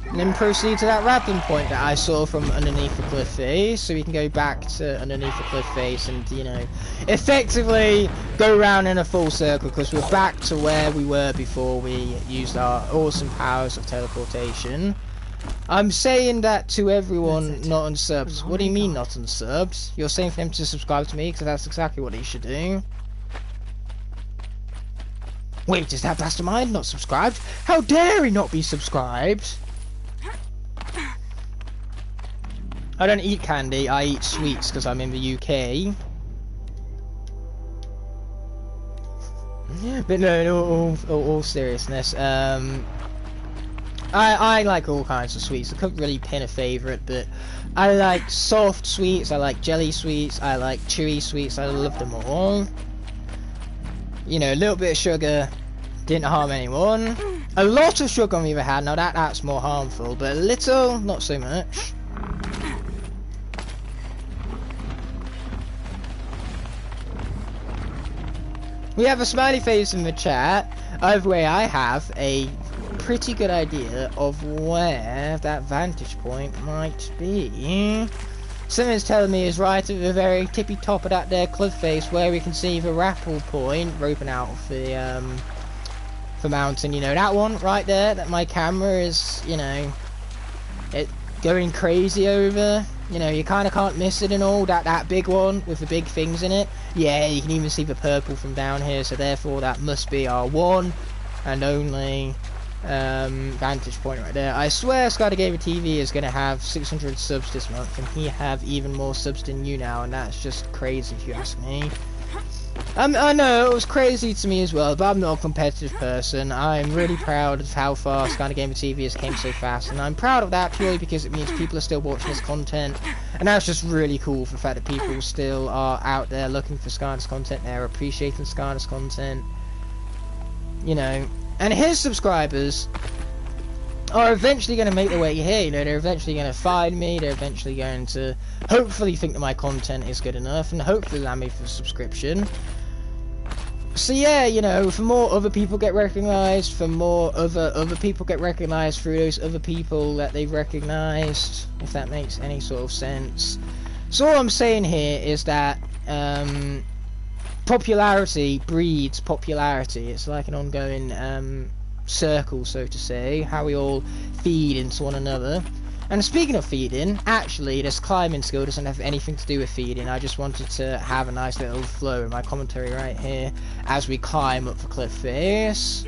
and then proceed to that rapping point that I saw from underneath the cliff face, so we can go back to underneath the cliff face and, you know, effectively go around in a full circle, because we're back to where we were before we used our awesome powers of teleportation. I'm saying that to everyone not unsubbed. What do you mean not unsubbed? You're saying for them to subscribe to me, because that's exactly what they should do. Wait, is that mastermind not subscribed? How dare he not be subscribed? I don't eat candy, I eat sweets because I'm in the UK. But no, in all seriousness, I I like all kinds of sweets. I couldn't really pin a favourite, but I like soft sweets, I like jelly sweets, I like chewy sweets, I love them all. You know, a little bit of sugar didn't harm anyone. A lot of sugar on the other hand, now that's more harmful, but a little, not so much. We have a smiley face in the chat. Either way, I have a pretty good idea of where that vantage point might be. Someone's telling me is right at the very tippy top of that there cliff face where we can see the rappel point roping out of the mountain. You know, that one right there that my camera is, you know, it going crazy over. You know, you kind of can't miss it and all. That big one with the big things in it. Yeah, you can even see the purple from down here, so therefore that must be our one and only vantage point right there. I swear Skylanders TV is going to have 600 subs this month, and he have even more subs than you now, and that's just crazy if you ask me. I know, it was crazy to me as well, but I'm not a competitive person. I'm really proud of how far Skylanders TV has came so fast, and I'm proud of that purely because it means people are still watching this content, and that's just really cool for the fact that people still are out there looking for Skylanders content, they're appreciating Skylanders content, you know, and his subscribers are eventually going to make their way here, you know, they're eventually going to find me, they're eventually going to hopefully think that my content is good enough, and hopefully land me for a subscription. So yeah, you know, for more other people get recognised, for more other people get recognised through those other people that they've recognised, if that makes any sort of sense. So all I'm saying here is that popularity breeds popularity. It's like an ongoing circle, so to say, how we all feed into one another. And speaking of feeding, actually this climbing skill doesn't have anything to do with feeding. I just wanted to have a nice little flow in my commentary right here as we climb up the cliff face.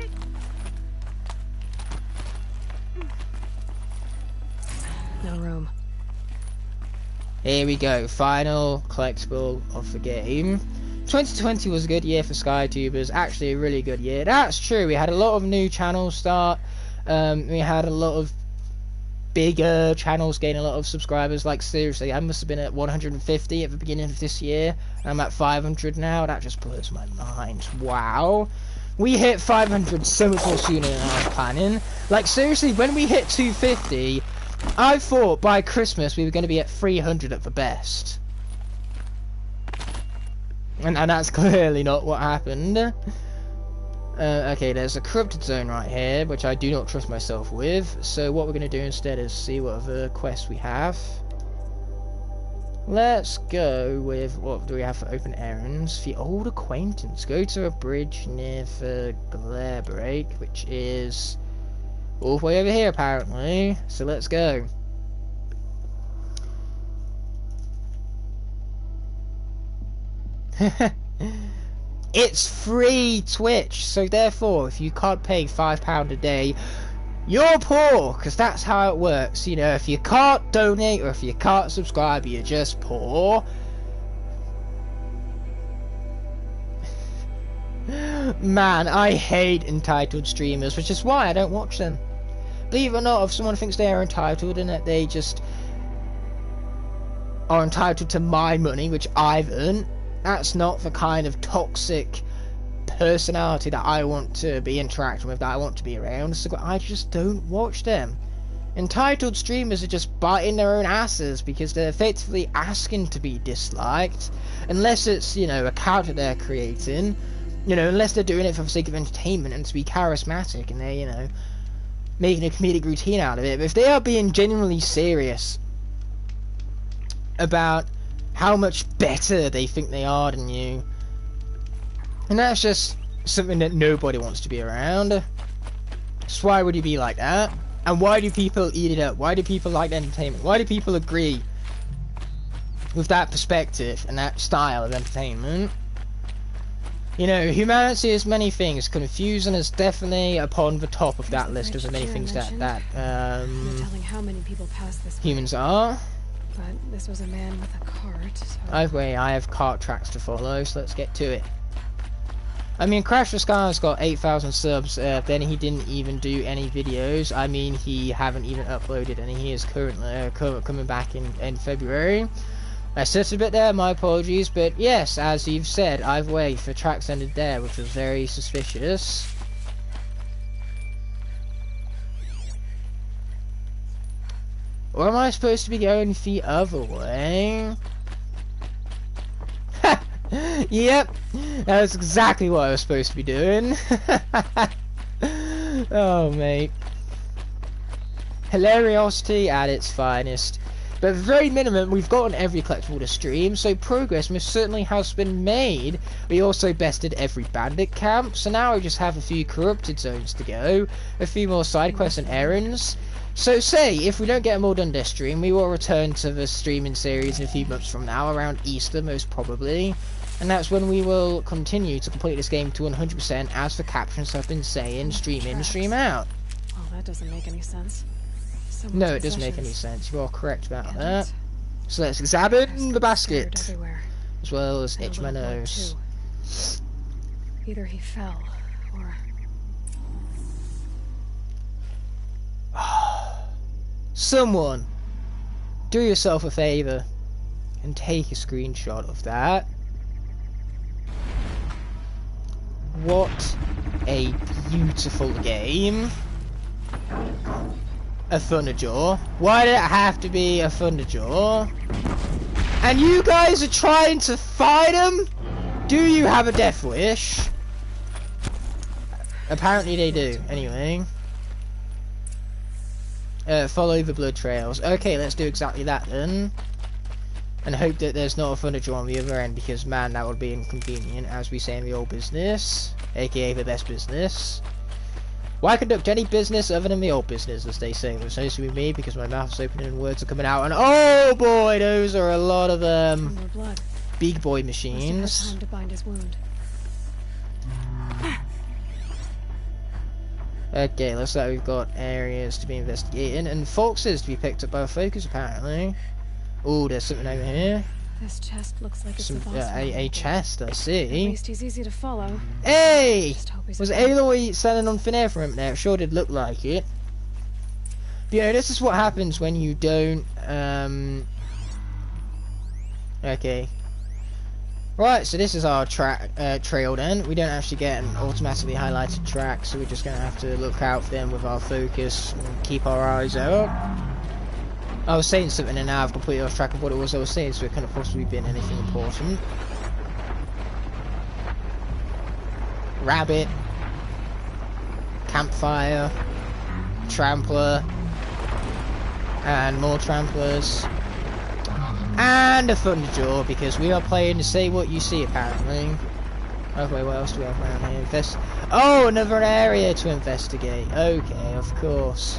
No room. Here we go, final collectible of the game. 2020 was a good year for SkyTubers, actually a really good year. That's true, we had a lot of new channels start, we had a lot of bigger channels gain a lot of subscribers. Like seriously, I must have been at 150 at the beginning of this year, and I'm at 500 now. That just blows my mind. Wow, we hit 500 so much more sooner than I was planning. Like seriously, when we hit 250, I thought by Christmas we were going to be at 300 at the best, and that's clearly not what happened. Okay, there's a corrupted zone right here, which I do not trust myself with, so what we're going to do instead is see what other quests we have. Let's go with, what do we have for open errands? The old acquaintance. Go to a bridge near the glare break, which is all the way over here apparently, so let's go. It's free Twitch, so therefore if you can't pay £5 a day, you're poor, because that's how it works. You know, if you can't donate or if you can't subscribe, you're just poor. Man, I hate entitled streamers, which is why I don't watch them. Believe it or not, if someone thinks they are entitled and that they just are entitled to my money, which I've earned, that's not the kind of toxic personality that I want to be interacting with, that I want to be around, so I just don't watch them. Entitled streamers are just biting their own asses because they're effectively asking to be disliked, unless it's, you know, a character they're creating, you know, unless they're doing it for the sake of entertainment and to be charismatic and they're, you know, making a comedic routine out of it. But if they are being genuinely serious about how much better they think they are than you, and that's just something that nobody wants to be around. So why would you be like that? And why do people eat it up? Why do people like entertainment? Why do people agree with that perspective and that style of entertainment? You know, humanity is many things. Confusing is definitely upon the top of that list of the many things that no telling how many people pass this way. humans are. But this was a man with a cart, so... Either way, I have cart tracks to follow, so let's get to it. I mean, Crash for Skylanders got 8,000 subs, then he didn't even do any videos. I mean, he haven't even uploaded any. He is currently coming back in February. I said a bit there, my apologies, but yes, as you've said, either way, the tracks ended there, which was very suspicious. Or am I supposed to be going the other way? Yep, that's exactly what I was supposed to be doing. Oh, mate. Hilariosity at its finest. But at the very minimum, we've gotten every collectible to stream, so progress most certainly has been made. We also bested every Bandit Camp, so now we just have a few corrupted zones to go, a few more side quests and errands. So say, if we don't get them all done this stream, we will return to the streaming series in a few months from now, around Easter most probably. And that's when we will continue to complete this game to 100%, as the captions have been saying, stream in, stream out. Oh, that doesn't make any sense. So No, it doesn't make any sense. You are correct about that. So let's examine the basket, as well as itch my nose. Either he fell, or... Someone, do yourself a favour and take a screenshot of that. What a beautiful game. A Thunderjaw. Why did it have to be a Thunderjaw? And you guys are trying to fight him? Do you have a death wish? Apparently they do. Anyway. Follow the blood trails. Okay, let's do exactly that then. And hope that there's not a Thunderjaw on the other end, because man, that would be inconvenient, as we say in the old business, aka the best business. Why conduct any business other than the old business, as they say? It's supposed to be me, because my mouth is open and words are coming out, and oh boy, those are a lot of big boy machines. Time to bind his wound. Okay, looks like we've got areas to be investigating, and foxes to be picked up by a focus apparently. Oh, there's something over here. This chest looks like it's Some, the boss. a chest, I At see. least he's easy to follow. Hey! Just hope he's Was okay. Aloy standing on thin air for him there? It sure did look like it. But, you know, this is what happens when you don't, Okay. Right, so this is our trail then. We don't actually get an automatically highlighted track, so we're just going to have to look out for them with our focus and keep our eyes out. I was saying something and now I've completely lost track of what it was I was saying, so it couldn't have possibly been anything important. Rabbit. Campfire. Trampler. And more tramplers. And a Thunderjaw, because we are playing to say what you see apparently. Okay, what else do we have around here? Oh, another area to investigate. Okay, of course.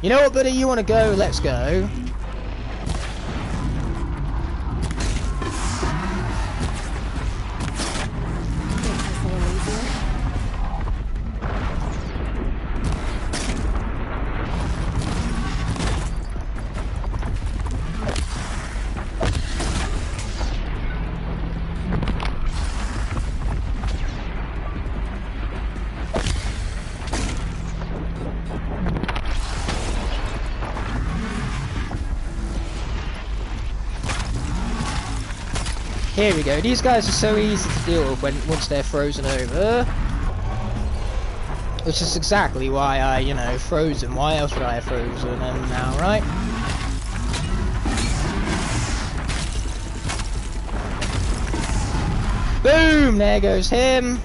You know what, buddy? You want to go? Let's go. Here we go. These guys are so easy to deal with once they're frozen over. Which is exactly why I, you know, frozen. Why else would I have frozen them now, right? Boom! There goes him.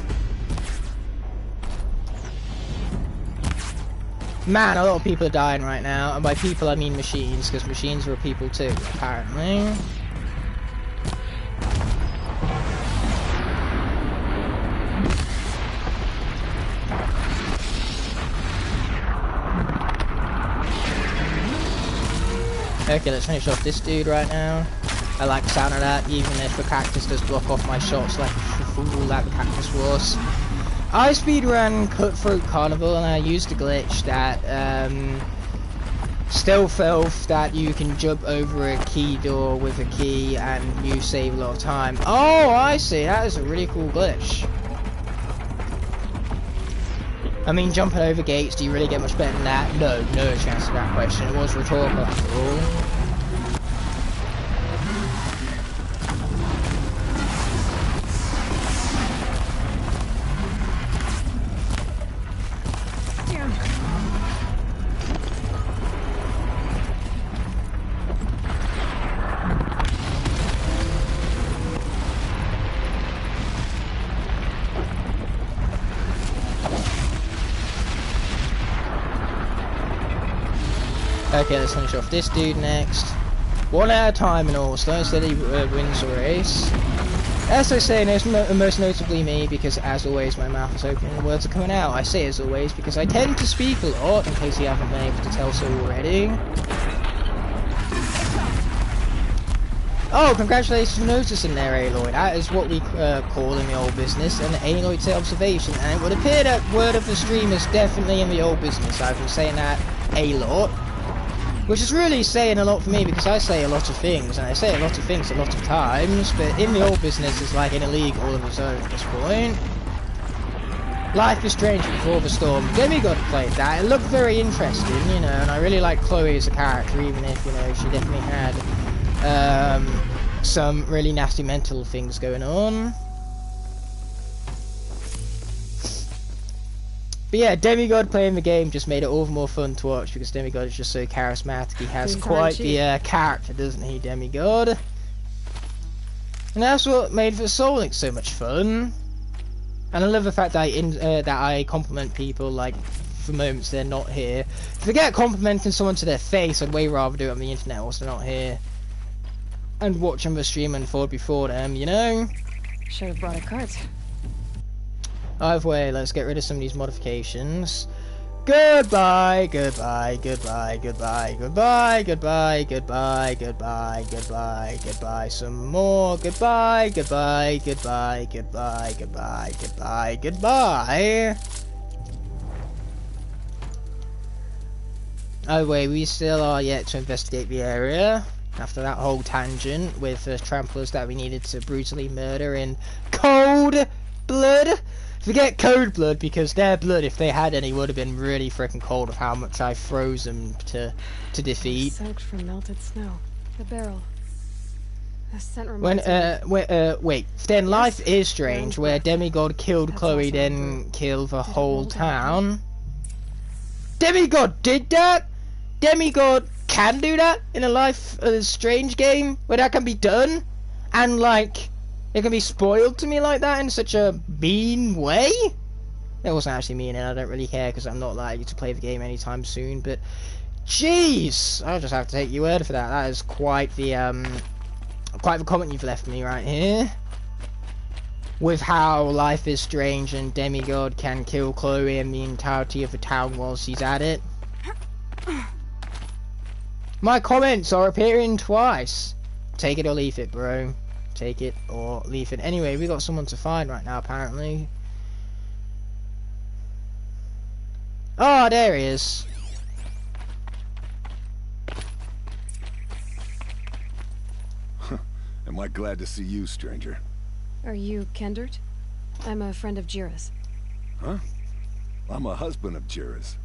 Man, a lot of people are dying right now. And by people I mean machines, because machines are people too, apparently. Okay, let's finish off this dude right now. I like the sound of that, even if the cactus does block off my shots like the fool that the cactus was. I speedrun Cutthroat Carnival and I used a glitch that Stealth elf that you can jump over a key door with a key and you save a lot of time. Oh, I see. That is a really cool glitch. I mean, jumping over gates, do you really get much better than that? No, no chance of that question. It was rhetorical after all. Okay, let's finish off this dude next. One at a time and all. Slow and steady wins the race. As I say, most notably me, because as always my mouth is open and the words are coming out. I say as always because I tend to speak a lot, in case you haven't been able to tell so already. Oh, congratulations for noticing there, Aloy. That is what we call in the old business an Aloy observation, and it would appear that word of the stream is definitely in the old business. I've been saying that a lot. Which is really saying a lot for me, because I say a lot of things, and I say a lot of things a lot of times, but in the old business it's like in a league all of its own at this point. Life is Strange Before the Storm. Demigod played that. It looked very interesting, you know, and I really like Chloe as a character, even if, you know, she definitely had some really nasty mental things going on. But yeah, Demigod playing the game just made it all the more fun to watch, because Demigod is just so charismatic. He has quite the character, doesn't he, Demigod? And that's what made the Soul Link so much fun. And I love the fact that I compliment people, like, for moments they're not here. Forget complimenting someone to their face, I'd way rather do it on the internet whilst they're not here. And watching the stream unfold before them, you know? Should have brought a cart. Either way, let's get rid of some of these modifications. Goodbye, goodbye, goodbye, goodbye, goodbye, goodbye, goodbye, goodbye, goodbye, goodbye, some more. Goodbye, goodbye, goodbye, goodbye, goodbye, goodbye, goodbye. Either way, we still are yet to investigate the area. After that whole tangent with the tramplers that we needed to brutally murder in cold blood. Forget cold blood, because their blood, if they had any, would have been really freaking cold of how much I froze them to defeat. Soaked from melted snow. The barrel. The scent reminds me. Wait. Then Life is Strange, where Demigod killed Chloe, then killed the whole town. Demigod did that? Demigod can do that in a Life is Strange game, where that can be done? And, like, it can be spoiled to me like that in such a mean way? It wasn't actually mean, and I don't really care because I'm not likely to play the game anytime soon, but jeez, I'll just have to take your word for that. That is quite the comment you've left me right here. With how Life is Strange and Demigod can kill Chloe and the entirety of the town whilst he's at it. My comments are appearing twice. Take it or leave it, bro. Take it or leave it. Anyway, we got someone to find right now, apparently. Oh, there he is. Am I glad to see you, stranger? Are you Kendert? I'm a friend of Jira's. Huh? I'm a husband of Jira's.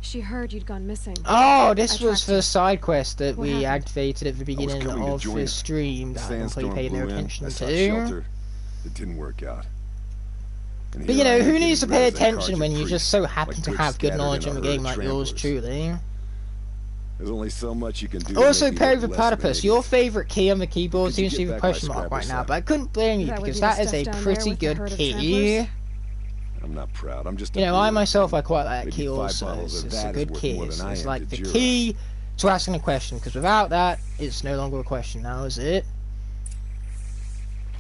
She heard you'd gone missing. Oh, this was the side quest that we activated at the beginning of to this stream that I completely paid no attention to. Shelter. It didn't work out. But you know, who needs to pay attention when you just so happen to have good knowledge of a game like yours truly? There's only so much you can do. Also, Perry the Platypus, your favourite key on the keyboard seems to be the question mark right now, but I couldn't blame you because that is a pretty good key. I'm not proud. I'm just. You know, I myself, I quite like that key also. It's a good key. It's like the key to asking a question, because without that, it's no longer a question now, is it?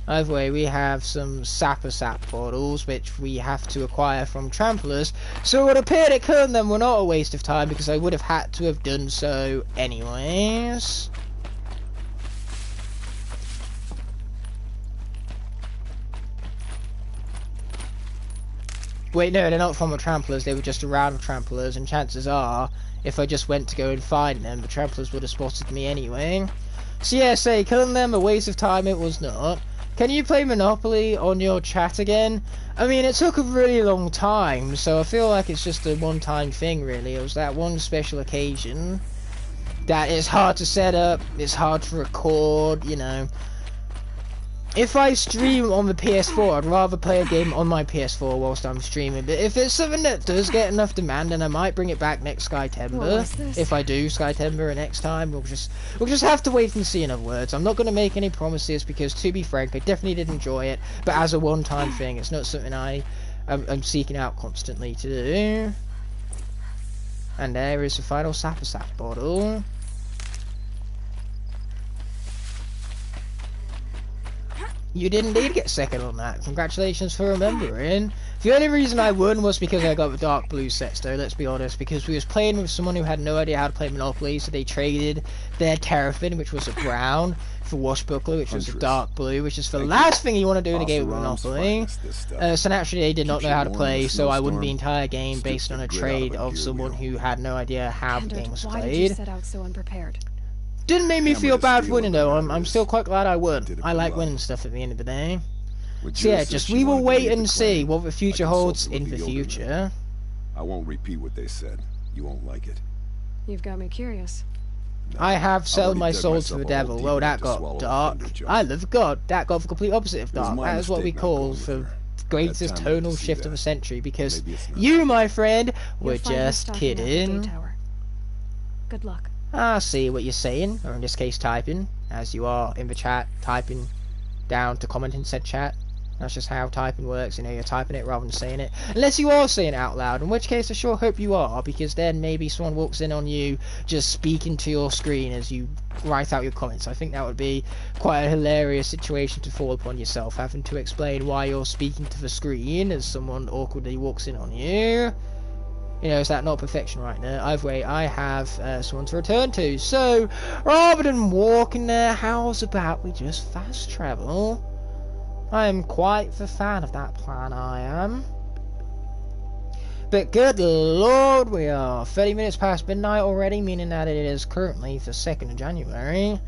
Either way, we have some Sap portals, which we have to acquire from Tramplers, so it would appear that killing them were not a waste of time, because I would have had to have done so anyways. Wait, no, they're not from the tramplers, they were just around the tramplers, and chances are, if I just went to go and find them, the tramplers would have spotted me anyway. So yeah, say, killing them a waste of time it was not. Can you play Monopoly on your chat again? I mean, it took a really long time, so I feel like it's just a one-time thing, really. It was that one special occasion that it's hard to set up, it's hard to record, you know. If I stream on the PS4, I'd rather play a game on my PS4 whilst I'm streaming. But if it's something that does get enough demand, then I might bring it back next September. If I do September next time, we'll just have to wait and see. In other words, I'm not going to make any promises because, to be frank, I definitely did enjoy it. But as a one-time thing, it's not something I'm seeking out constantly to do. And there is the final Sap bottle. You did indeed get second on that. Congratulations for remembering. The only reason I won was because I got the dark blue sets, though, let's be honest. Because we was playing with someone who had no idea how to play Monopoly, so they traded their Terrafin, which was a brown, for Washbuckler, which was a dark blue, which is the last thing you want to do in a game with Monopoly. So naturally they did not know how to play, so I won the entire game based on a trade of someone who had no idea how the game was played. Why did you set out so unprepared? Didn't make me feel bad for winning though. I'm still quite glad I won. I like winning stuff at the end of the day. So yeah, just we will wait and see what the future holds in the future. I won't repeat what they said. You won't like it. You've got me curious. I have sold my soul to the devil. Well, that got dark. I love God. That got the complete opposite of dark. That is what we call the greatest tonal shift of the century. Because you, my friend, were just kidding. Good luck. I see what you're saying, or in this case typing, as you are in the chat, typing down to comment in said chat. That's just how typing works, you know, you're typing it rather than saying it. Unless you are saying it out loud, in which case I sure hope you are, because then maybe someone walks in on you just speaking to your screen as you write out your comments. I think that would be quite a hilarious situation to fall upon yourself, having to explain why you're speaking to the screen as someone awkwardly walks in on you. You know, is that not perfection right there? Either way, I have someone to return to. So, rather than walking there, how's about we just fast travel? I am quite the fan of that plan, I am. But good lord, we are 30 minutes past midnight already, meaning that it is currently the 2nd of January.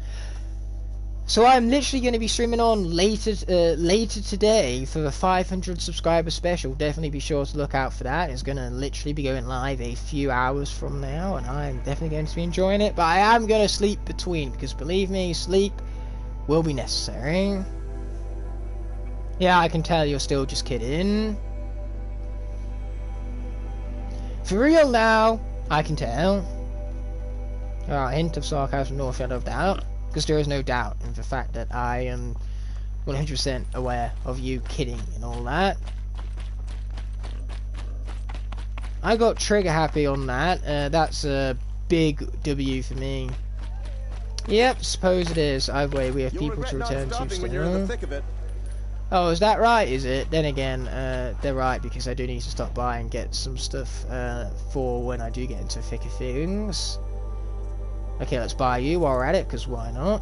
So I'm literally going to be streaming on later today for the 500 subscriber special. Definitely be sure to look out for that. It's going to literally be going live a few hours from now, and I'm definitely going to be enjoying it. But I am going to sleep between, because believe me, sleep will be necessary. Yeah, I can tell you're still just kidding. For real now, I can tell. A hint of sarcasm, no shadow of doubt. Because there is no doubt in the fact that I am 100% aware of you kidding and all that. I got trigger happy on that. That's a big W for me. Yep, suppose it is. Either way, we have people to return to still. Oh, is that right, is it? Then again, they're right, because I do need to stop by and get some stuff for when I do get into thicker things. Okay, let's buy you while we're at it, because why not?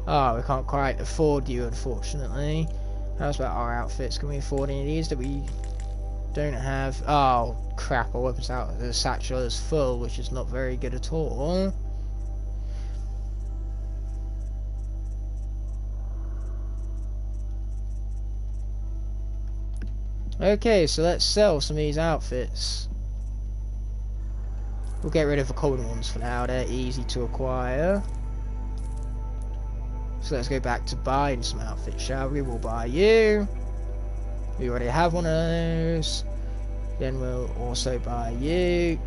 Oh, we can't quite afford you, unfortunately. How's about our outfits? Can we afford any of these that we don't have? Oh, crap, our weapons out. The satchel is full, which is not very good at all. Okay, so let's sell some of these outfits. We'll get rid of the common ones for now, they're easy to acquire. So let's go back to buying some outfits, shall we? We'll buy you. We already have one of those. Then we'll also buy you.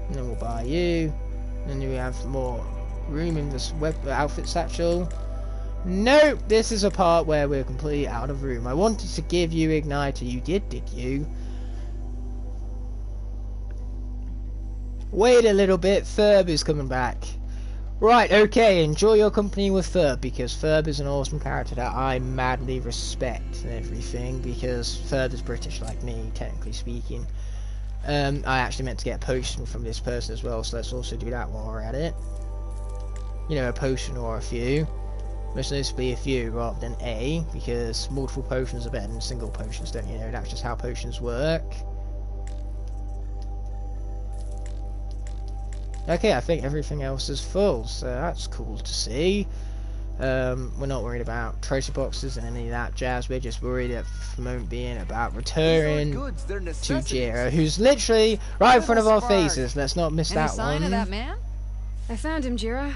And then we'll buy you. And then we have more room in this outfit satchel. Nope, this is a part where we're completely out of room. I wanted to give you Igniter, you did you? Wait a little bit, Ferb is coming back. Right, okay, enjoy your company with Ferb, because Ferb is an awesome character that I madly respect and everything, because Ferb is British like me, technically speaking. I actually meant to get a potion from this person as well, so let's also do that while we're at it. You know, a potion or a few. Most noticeably a few rather than a, because multiple potions are better than single potions, don't you know? That's just how potions work. Okay, I think everything else is full, so that's cool to see. We're not worried about treasure boxes and any of that jazz. We're just worried at the moment being about returning to Jiro, who's literally right in front of our faces. Let's not miss that one. Any sign of that man? I found him, Jira.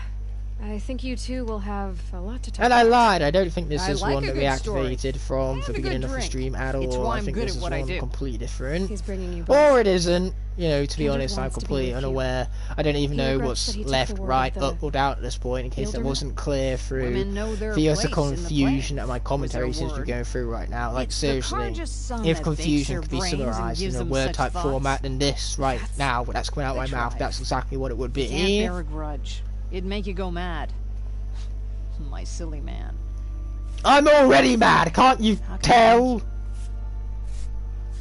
I think you two will have a lot to talk And I about. lied. I don't think this is like one a that we good story. activated from the And a beginning good of the drink. stream at It's all. why I I'm think good this at is what I one do. completely different. He's bringing you both. Or it isn't. You know, to be Kendrick honest, I'm wants to be completely with you. unaware. I don't even He know regrets what's that he took left, the word right, of the up or down at this point, in case that Elderman. wasn't clear through Women know their the utter place in the confusion plan. that my commentary Was their seems to be word. going through right now. Like, It's the seriously, Carja's son if that confusion bakes could be their brains and summarized in gives a them word such type thoughts. format than this right now, but that's coming out of my mouth, drive. that's exactly what it would Can't be. bear a grudge. It'd make you go mad. My silly man. I'm already mad, can't you How can tell?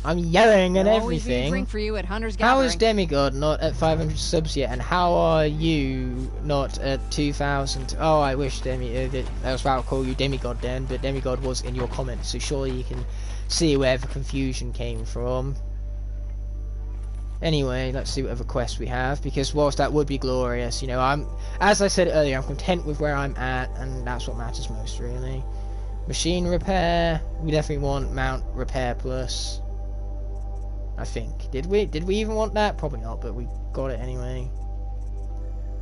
I'm yelling and There'll always be a everything. drink for you at Hunter's How Gathering. is Demigod not at 500 subs yet, and how are you not at 2,000? Oh, I wish I was about to call you Demigod then, but Demigod was in your comments, so surely you can see where the confusion came from. Anyway, let's see what other quests we have, because whilst that would be glorious, you know, as I said earlier, I'm content with where I'm at, and that's what matters most, really. Machine repair, we definitely want Mount Repair Plus. I think. Did we even want that? Probably not, but we got it anyway.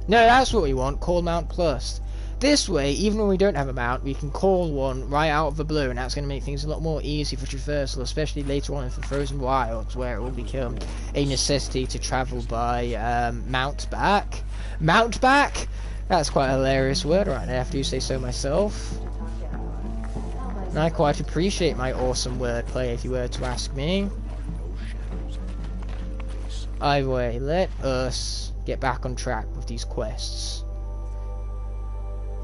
No, that's what we want, call Mount Plus. This way, even when we don't have a mount, we can call one right out of the blue, and that's going to make things a lot more easy for traversal, especially later on in the Frozen Wilds, where it will become a necessity to travel by mount back. Mount back? That's quite a hilarious word right there, if I do say so myself. And I quite appreciate my awesome wordplay, if you were to ask me. Either way, let us get back on track with these quests.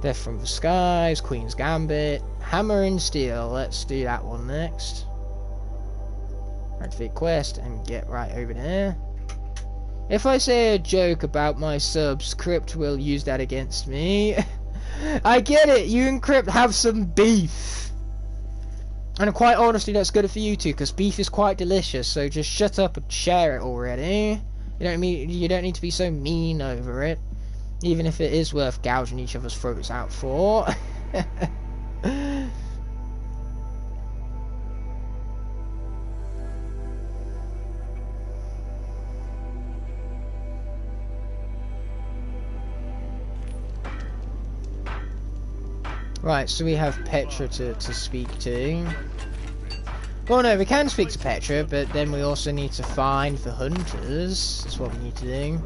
Death from the Skies, Queen's Gambit, Hammer and Steel. Let's do that one next. Activate quest and get right over there. If I say a joke about my subs, Crypt will use that against me. I get it, you and Crypt have some beef. And quite honestly, that's good for you two, because beef is quite delicious, so just shut up and share it already. You don't need to be so mean over it. Even if it is worth gouging each other's throats out for. Right, so we have Petra to speak to. Well, no, we can speak to Petra, but then we also need to find the hunters. That's what we need to do.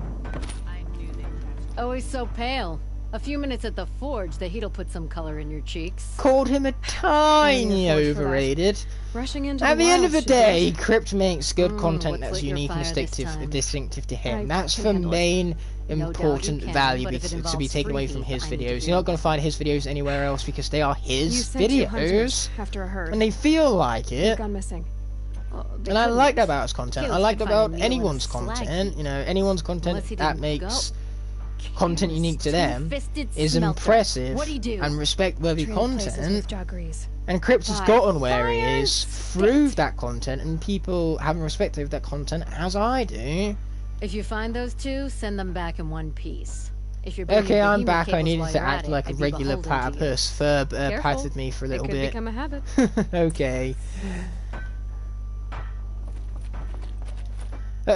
Always so pale. A few minutes at the forge, the heat'll put some color in your cheeks. Called him a tiny overrated. Rushing into At the end of the wild, day, Crypt makes good content what's that's lit your unique and fire this time? distinctive to him. I That's can the handle it. main No doubt important you can, value but if it to be involves taken away free from his heat, I need videos. to You're not do going to find his videos anywhere else because they are You his sent two hunters videos. after a herd. And they feel like They've it. gone missing. Oh, they And I couldn't. like that about his content. I Killers like can that find a about needle in anyone's slag content. heap. You know, anyone's content Unless he that didn't makes go. content unique to them Two-fisted is smelter. impressive What'd he do? and respect-worthy Trade places content. with Jagrees. And Crypt has By gotten where he fire is and through spit. that content, and people haven't respected that content as I do. If you find those two, send them back in one piece. If you're bringing Okay, I'm behemoth back. I cables needed while to you're at act it, like a I'd be regular beholden to you. platypus. Ferb Careful. patted me for a It little could bit. become a habit. Okay.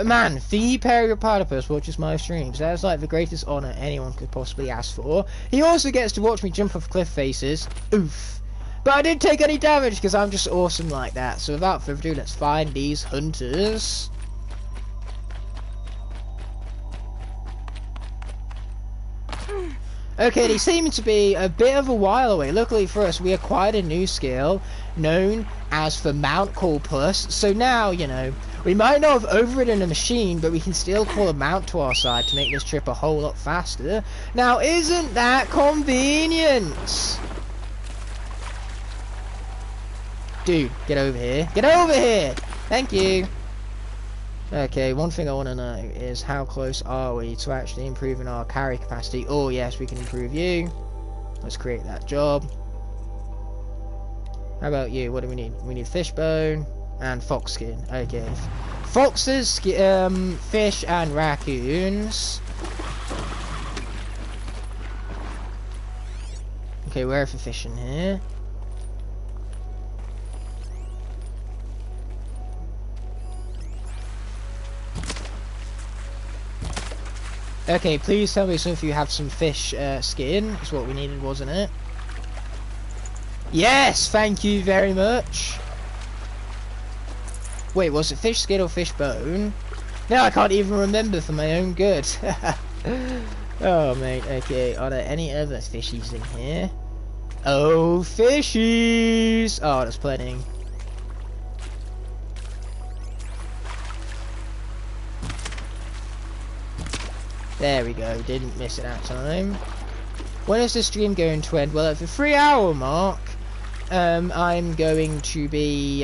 Man, the Perioplatypus watches my streams. That is like the greatest honour anyone could possibly ask for. He also gets to watch me jump off cliff faces. Oof. But I didn't take any damage because I'm just awesome like that. So without further ado, let's find these hunters. Okay, they seem to be a bit of a while away. Luckily for us, we acquired a new skill known as the Mount Call Plus. So now, you know, we might not have overridden a machine, but we can still call a mount to our side to make this trip a whole lot faster. Now, isn't that convenient? Dude, get over here. Get over here! Thank you. Okay, one thing I want to know is how close are we to actually improving our carry capacity? Oh yes, we can improve you. Let's create that job. How about you? What do we need? We need fish bone and fox skin. Okay. Foxes, fish and raccoons. Okay, where are for fishing here? Okay, please tell me some of you have some fish skin. That's what we needed, wasn't it? Yes, thank you very much. Wait, was it fish skin or fish bone? No, I can't even remember for my own good. Oh, mate, okay. Are there any other fishies in here? Oh, fishies! Oh, there's plenty. There we go, didn't miss it that time. When is the stream going to end? Well, at the 3-hour mark, I'm going to be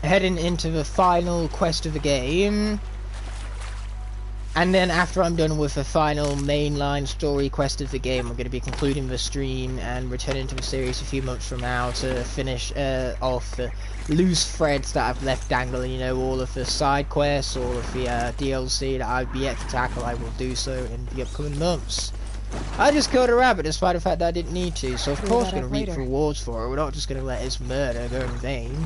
heading into the final quest of the game. And then after I'm done with the final mainline story quest of the game, I'm going to be concluding the stream and returning to the series a few months from now to finish off the loose threads that I've left dangling. You know, all of the side quests, all of the DLC that I've yet to tackle. I will do so in the upcoming months. I just killed a rabbit despite the fact that I didn't need to, so of course we're going to reap rewards for it. We're not just going to let his murder go in vain.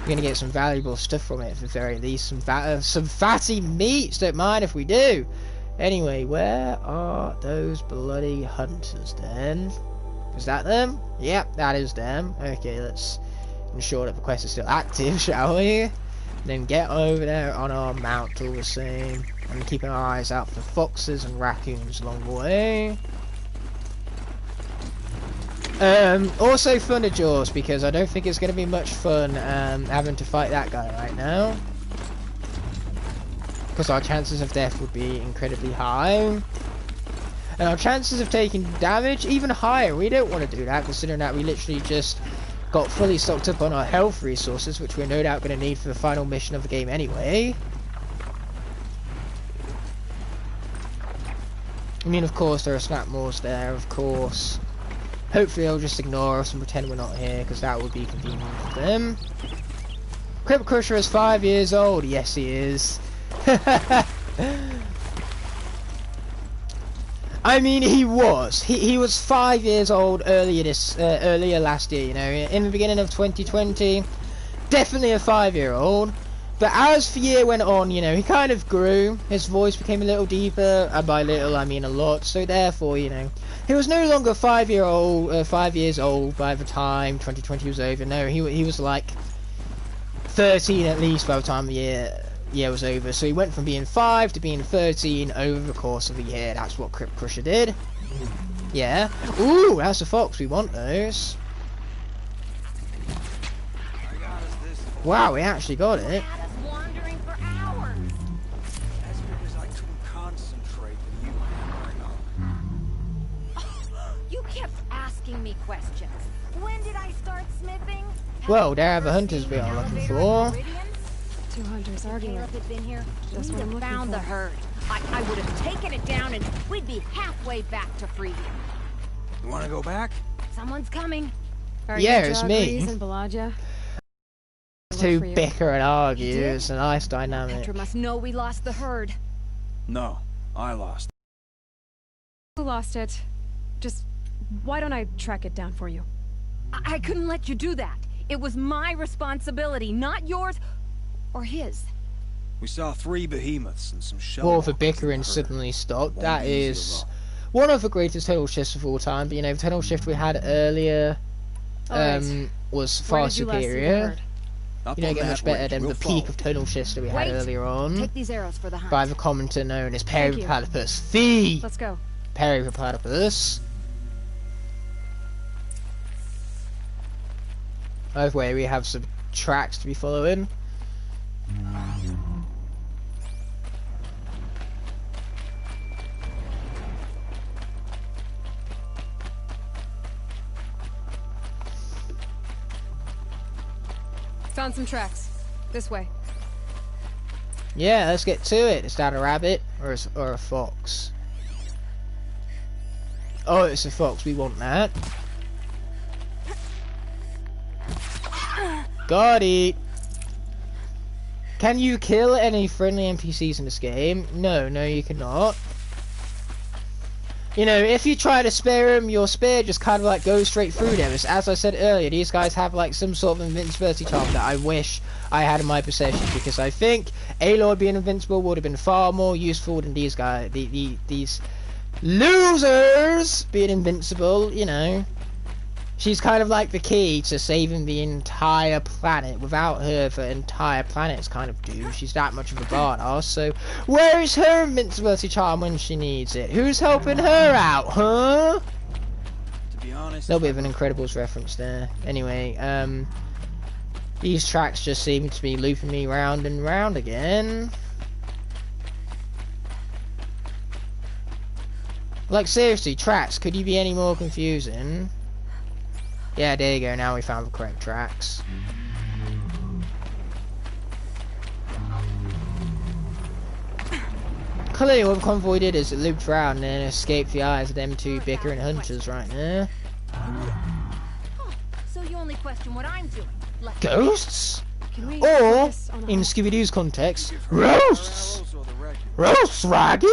We're going to get some valuable stuff from it, at the very least. Some fatty meats, don't mind if we do. Anyway, where are those bloody hunters then? Is that them? Yep, that is them. Okay, let's ensure that the quest is still active, shall we? Then get over there on our mount all the same. And keep our eyes out for foxes and raccoons along the way. Also Thunder Jaws, because I don't think it's going to be much fun having to fight that guy right now. Because our chances of death would be incredibly high. And our chances of taking damage even higher. We don't want to do that, considering that we literally just got fully stocked up on our health resources, which we're no doubt going to need for the final mission of the game anyway. I mean, of course, there are Snapmaws there, of course. Hopefully they'll just ignore us and pretend we're not here, because that would be convenient for them. Crypt Crusher is 5 years old. Yes, he is. I mean, he was. He was 5 years old earlier last year, you know, in the beginning of 2020. Definitely a 5-year-old. But as the year went on, you know, he kind of grew. His voice became a little deeper, and by little I mean a lot. So therefore, you know, he was no longer 5 years old by the time 2020 was over. No, he was like 13 at least by the time the year was over. So he went from being 5 to being 13 over the course of a year. That's what Crypt Crusher did. Yeah. Ooh, that's a fox. We want those. Wow, we actually got it. Me questions. When did I start smithing? Well, there are the hunters we are looking for. 2 hunters arguing. Been here. Just what I'm looking found for. the herd. I would have taken it down and we'd be halfway back to freedom. You want to go back? Someone's coming. Yeah, it's me. And Balaja. To bicker and argue. It's a nice dynamic. Petra must know we lost the herd. No, I lost. Who lost it? Just why don't I track it down for you? I couldn't let you do that. It was my responsibility, not yours or his. We saw 3 behemoths and some shell. Well, the bickering suddenly stopped. That is one of the greatest tunnel shifts of all time. But you know, the tunnel shift we had earlier was far superior. You don't get much better than the peak of tunnel shifts that we had earlier on. Take these arrows for the hunt. By the commenter known as Periplatypus. The Let's go. Periplatypus. By the way, we have some tracks to be following. Found some tracks. This way. Yeah, let's get to it. Is that a rabbit or a fox? Oh, it's a fox. We want that. Got it. Can you kill any friendly NPCs in this game? No, you cannot. You know, if you try to spare them, your spear just kind of like goes straight through them. As I said earlier, these guys have like some sort of invincibility charm that I wish I had in my possession, because I think Aloy being invincible would have been far more useful than these guys, these losers being invincible. You know, she's kind of like the key to saving the entire planet. Without her, the entire planet's kind of doomed. She's that much of a badass. So where is her invincibility charm when she needs it? Who's helping her out, huh? To be honest, A little bit of an Incredibles reference there. Anyway, these tracks just seem to be looping me round and round again. Like, seriously, tracks, could you be any more confusing? Yeah, there you go, now we found the correct tracks. Clearly what the convoy did is it looped around and then escaped the eyes of them two bickering hunters right there. So you only question what I'm doing. Ghosts? Can we Or, focus on in Scooby-Doo's context, roasts! Roasts, Raggy?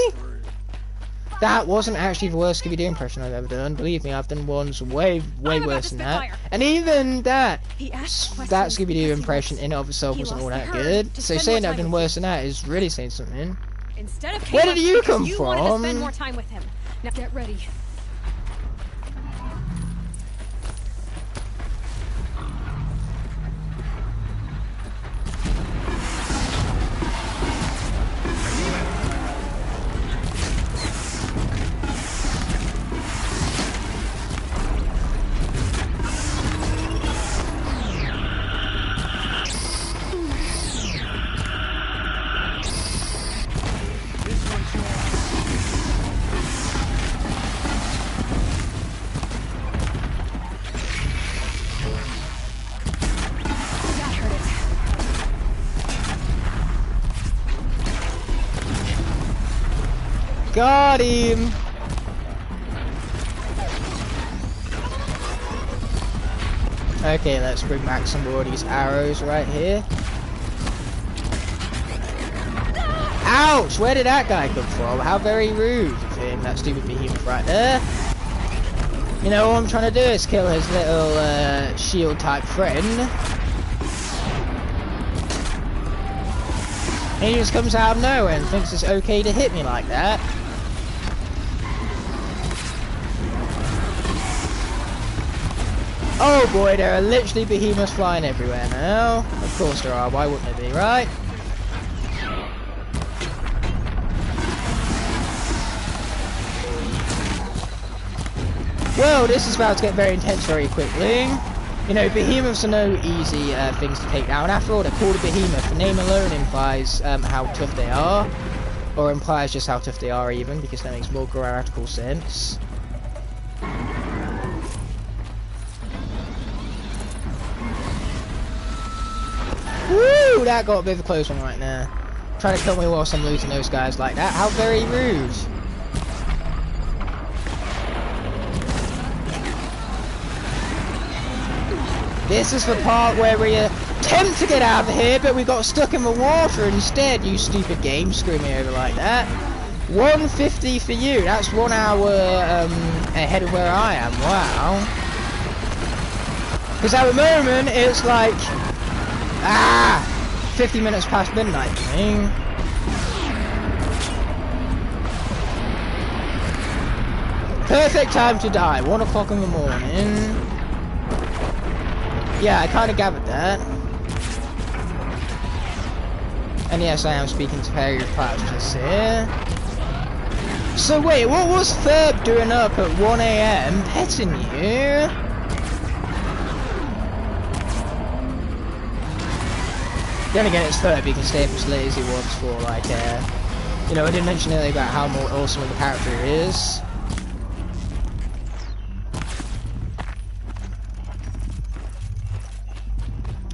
That wasn't actually the worst Scooby-Doo impression I've ever done. Believe me, I've done ones way worse than that. And even that Scooby-Doo impression in and of itself wasn't all that good. So saying I've done worse than that is really saying something. Instead of Where did you come you wanted to from? spend more time with him. Now get ready. Got him! Okay, let's bring back some more of these arrows right here. Ouch! Where did that guy come from? How very rude of him, that stupid behemoth right there. You know, all I'm trying to do is kill his little shield type friend. And he just comes out of nowhere and thinks it's okay to hit me like that. Oh boy, there are literally behemoths flying everywhere now. Of course there are, why wouldn't there be, right? Well, this is about to get very intense very quickly. You know, behemoths are no easy things to take down. After all, they're called a behemoth. The name alone implies how tough they are. Or implies just how tough they are even, because that makes more grammatical sense. Woo! That got a bit of a close one right now. Trying to kill me whilst I'm losing those guys like that. How very rude. This is the part where we attempt to get out of here, but we got stuck in the water instead, you stupid game. Screw me over like that. 150 for you. That's 1 hour ahead of where I am. Wow. Because at the moment, it's like... 50 minutes past midnight for me. Perfect time to die. 1 o'clock in the morning. Yeah, I kind of gathered that. And yes, I am speaking to Perry Crouches here. So wait, what was Ferb doing up at 1 AM petting you? Then again, it's Ferb, you can stay up as late as he wants for, like, you know, I didn't mention earlier about how more awesome of a character he is.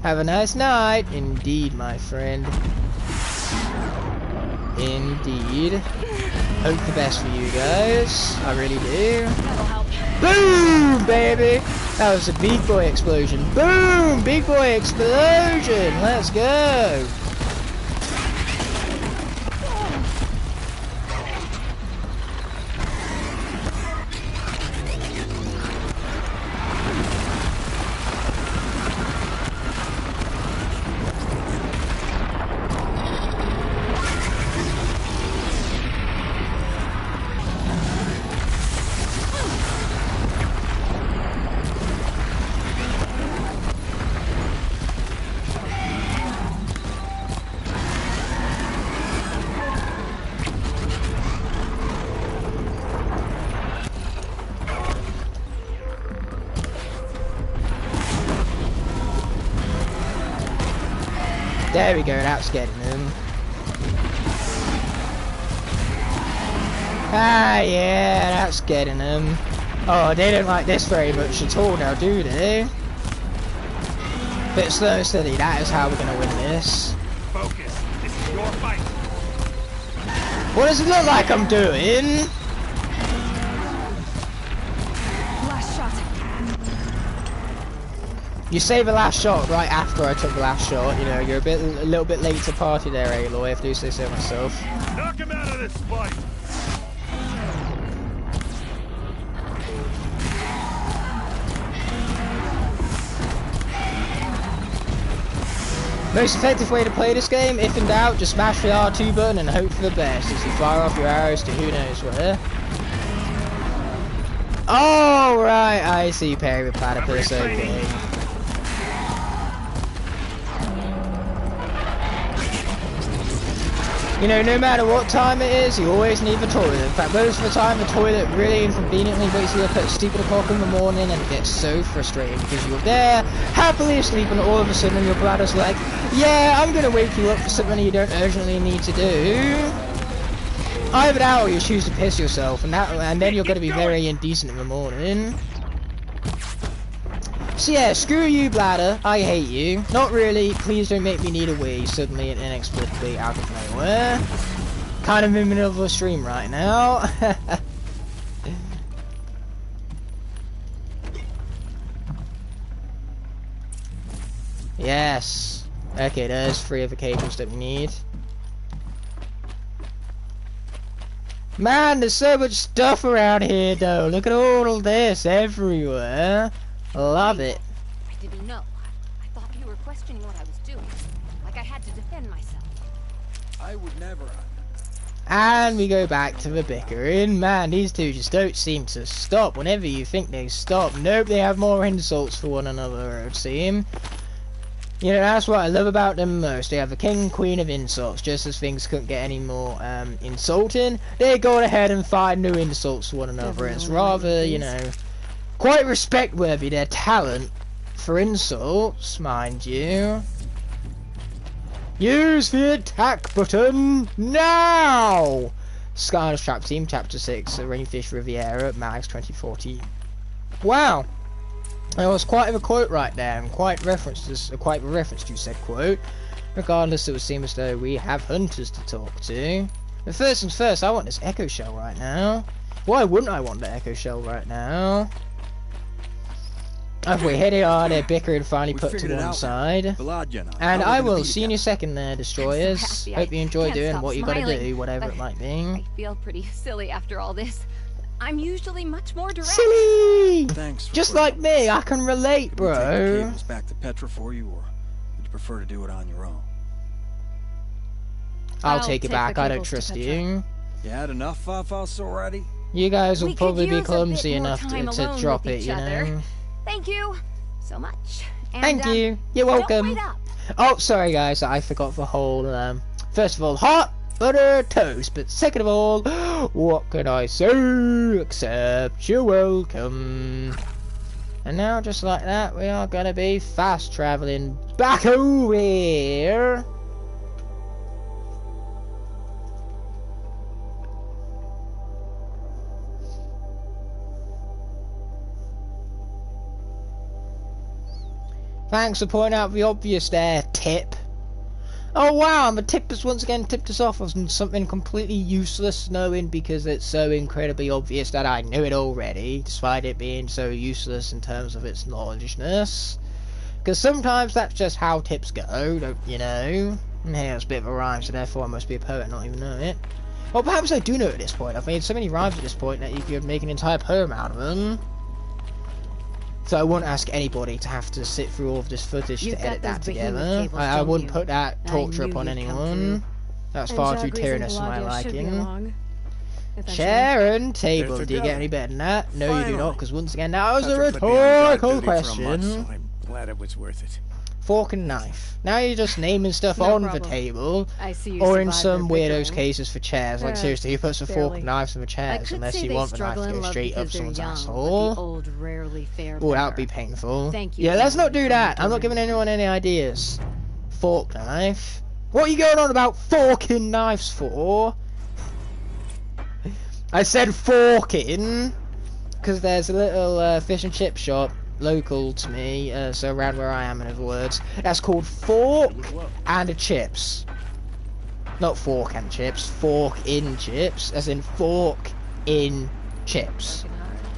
Have a nice night, indeed, my friend. Indeed. Hope the best for you guys. I really do. Boom, baby! That was a big boy explosion. Boom! Big boy explosion! Let's go! There we go, that's getting him. Ah, yeah, that's getting him. Oh, they don't like this very much at all now, do they? Bit slow and steady, that is how we're gonna win this. Focus. This is your fight. What does it look like I'm doing? Last shot. You save a last shot right after I took the last shot. You know, you're a little bit late to party there, Aloy, if I do say so myself. Knock him out of this fight. Most effective way to play this game, if in doubt, just smash the R2 button and hope for the best as you fire off your arrows to who knows where. Oh, right, I see, parry with platypus, okay. You know, no matter what time it is, you always need the toilet. In fact, most of the time, the toilet really inconveniently wakes you up at stupid o'clock in the morning, and it gets so frustrating because you're there, happily asleep, and all of a sudden your bladder's like, yeah, I'm gonna wake you up for something you don't urgently need to do. Either that or you choose to piss yourself, and then you're gonna be very indecent in the morning. So yeah, screw you, bladder. I hate you. Not really. Please don't make me need a wee suddenly and inexplicably out of nowhere. Kind of in the middle of a stream right now. Yes. Okay, there's 3 of the cables that we need. Man, there's so much stuff around here though. Look at all of this everywhere. Love it. I didn't know. I thought you were questioning what I was doing. Like I had to defend myself. I would never. And we go back to the bickering. Man, these two just don't seem to stop. Whenever you think they stop, nope, they have more insults for one another, it would seem. You know, that's what I love about them most. They have the king and queen of insults. Just as things couldn't get any more insulting, they go ahead and find new insults for one another. It's rather, you know, quite respect-worthy, their talent for insults, mind you. Use the attack button now! Skylanders Trap Team, Chapter 6, Rainfish Riviera, Max 2014. Wow! That was quite a quote right there, and quite a reference to said quote. Regardless, it would seem as though we have hunters to talk to. But first things first, I want this echo shell right now. Why wouldn't I want the echo shell right now? Okay, here they are, they're bickering finally put to one side. And I will see you in a second there, destroyers. So hope you enjoy doing what you gotta smiling, do, whatever it might be. I feel pretty silly after all this. I'm usually much more direct. Silly! Thanks. Just like me, I can relate, bro. Take the cables back to Petra for you, or would you prefer to do it on your own? I'll take it back, I don't trust you. You had enough fuss already? You guys will We probably could be use a clumsy bit more enough time to alone drop with it, each you other. know. Thank you so much. And, Thank you. You're welcome. Don't wait up. Oh, sorry guys, I forgot the whole, first of all, hot butter toast, but second of all, what can I say except you're welcome. And now, just like that, we are gonna be fast traveling back over here. Thanks for pointing out the obvious there, Tip. Oh wow, the tip has once again tipped us off on something completely useless, knowing because it's so incredibly obvious that I knew it already, despite it being so useless in terms of its knowledgeness. Because sometimes that's just how tips go, don't you know? And hey, it's a bit of a rhyme, so therefore I must be a poet and not even know it. Well, perhaps I do know at this point. I've made so many rhymes at this point that you could make an entire poem out of them. So I won't ask anybody to have to sit through all of this footage to edit that together. I wouldn't put that torture upon anyone. That's far too tyrannous for my liking. Sharon table. Do you get any better than that? No, you do not, because once again, that was a rhetorical question. I'm glad it was worth it. Fork and knife. Now you're just naming stuff No on problem. the table, I see you or in survived some their weirdos' bickering. cases for chairs. Like seriously, who puts a fork Barely. and knives in the chairs unless you want the knife to go straight up someone's asshole? Oh, that would be painful. Thank you, Yeah, let's not do Barry, that. for I'm not giving anyone any ideas. Fork knife. What are you going on about forking knives for? I said forking because there's a little fish and chip shop local to me, so around where I am, in other words, that's called Fork and Chips. Not Fork and Chips, Fork in Chips, as in fork in chips.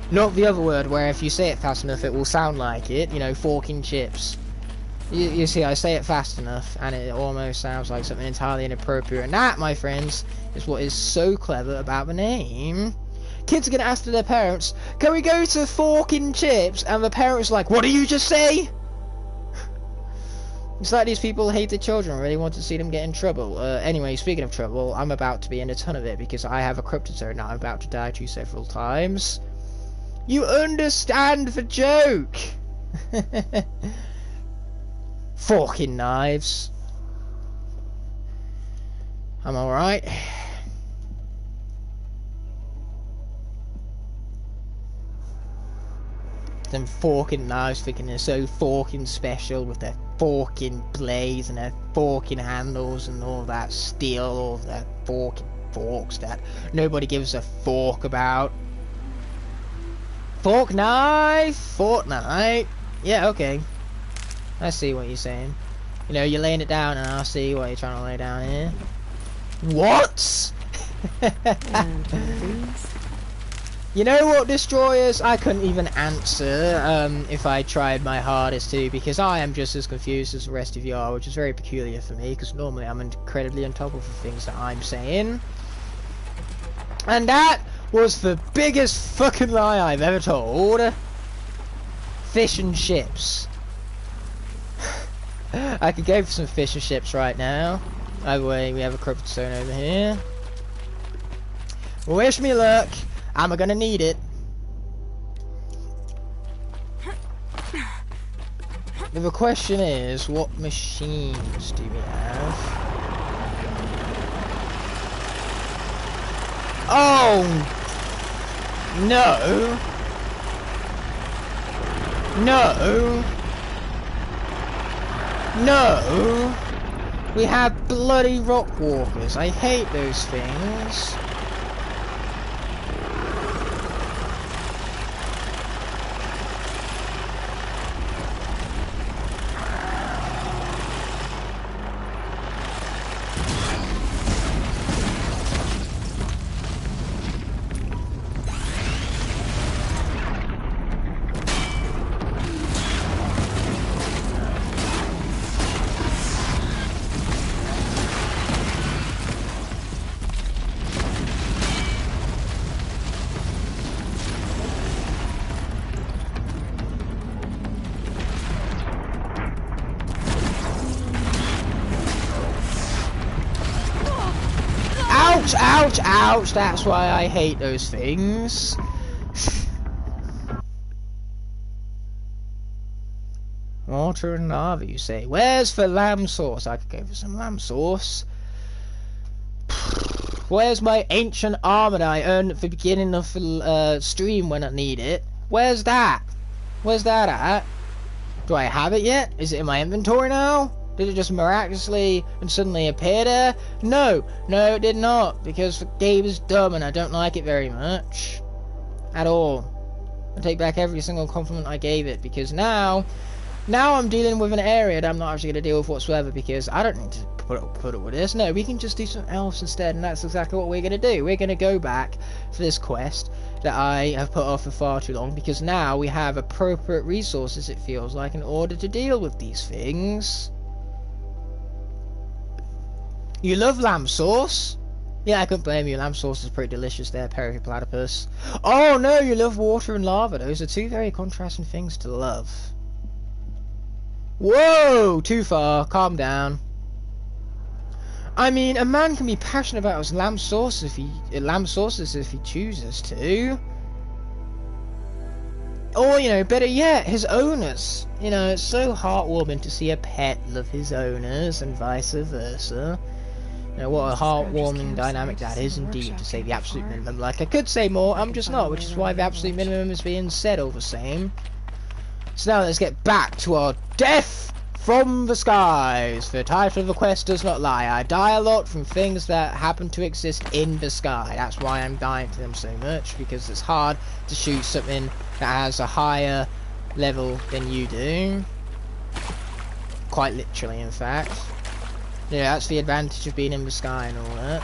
Not the other word where if you say it fast enough it will sound like it, you know, fork in chips. You see, I say it fast enough and it almost sounds like something entirely inappropriate, and that, my friends, is what is so clever about the name. Kids are going to ask their parents, can we go to Fork in Chips? And the parents are like, what did you just say? It's like these people hate their children and really want to see them get in trouble. Anyway, speaking of trouble, I'm about to be in a ton of it because I have a cryptozone now I'm about to die to several times. You understand the joke! Forking knives. I'm alright. Them forking knives thinking they're so forking special with their forking blades and their forking handles and all that steel, all that forking forks that nobody gives a fork about. Fork knife, Fortnite. Yeah, okay. I see what you're saying. You know, you're laying it down and I'll see what you're trying to lay down here. What? You know what, Destroyers? I couldn't even answer if I tried my hardest to, because I am just as confused as the rest of you are, which is very peculiar for me, because normally I'm incredibly on top of the things that I'm saying. And that was the biggest fucking lie I've ever told. Fish and chips. I could go for some fish and chips right now. By the way, we have a cryptostone over here. Wish me luck. I'm gonna need it. The question is, what machines do we have? Oh no! No! No! We have bloody rock walkers. I hate those things. Ouch, ouch, ouch, that's why I hate those things. Water and lava, you say. Where's the lamb sauce? I could go for some lamb sauce. Where's my ancient armor that I earned at the beginning of the stream when I need it? Where's that? Where's that at? Do I have it yet? Is it in my inventory now? Did it just miraculously and suddenly appear there? No, no it did not, because the game is dumb and I don't like it very much. At all. I take back every single compliment I gave it, because now Now I'm dealing with an area that I'm not actually going to deal with whatsoever because I don't need to put up with this. No, we can just do something else instead, and that's exactly what we're going to do. We're going to go back for this quest that I have put off for far too long because now we have appropriate resources, it feels like, in order to deal with these things. You love lamb sauce? Yeah, I couldn't blame you. Lamb sauce is pretty delicious there, Periplatypus. Oh no, you love water and lava. Those are two very contrasting things to love. Whoa! Too far. Calm down. I mean, a man can be passionate about his lamb sauces if he chooses to. Or, you know, better yet, his owners. You know, it's so heartwarming to see a pet love his owners and vice versa. You know, what a heartwarming dynamic that is indeed, to say the absolute minimum. Like, I could say more, I'm just not, which is why the absolute minimum is being said all the same. So now let's get back to our death from the skies. The title of the quest does not lie. I die a lot from things that happen to exist in the sky. That's why I'm dying to them so much, because it's hard to shoot something that has a higher level than you do. Quite literally, in fact. Yeah, that's the advantage of being in the sky and all that.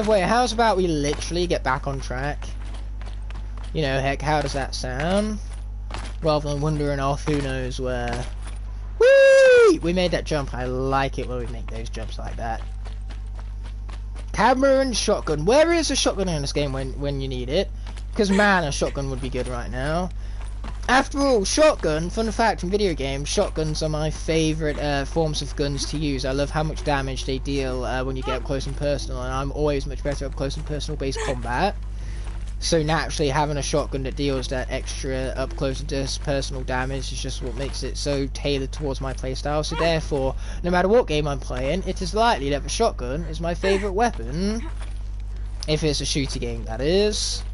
Wait, how's about we literally get back on track? You know, heck, how does that sound? Rather than wandering off who knows where. Whee! We made that jump. I like it when we make those jumps like that. Camera and shotgun. Where is a shotgun in this game when you need it? Because man, a shotgun would be good right now. After all, shotgun, fun fact in video games, shotguns are my favourite forms of guns to use. I love how much damage they deal when you get up close and personal, and I'm always much better up close and personal based combat. So naturally having a shotgun that deals that extra up close and personal damage is just what makes it so tailored towards my playstyle. So therefore, no matter what game I'm playing, it is likely that the shotgun is my favourite weapon. If it's a shooter game, that is.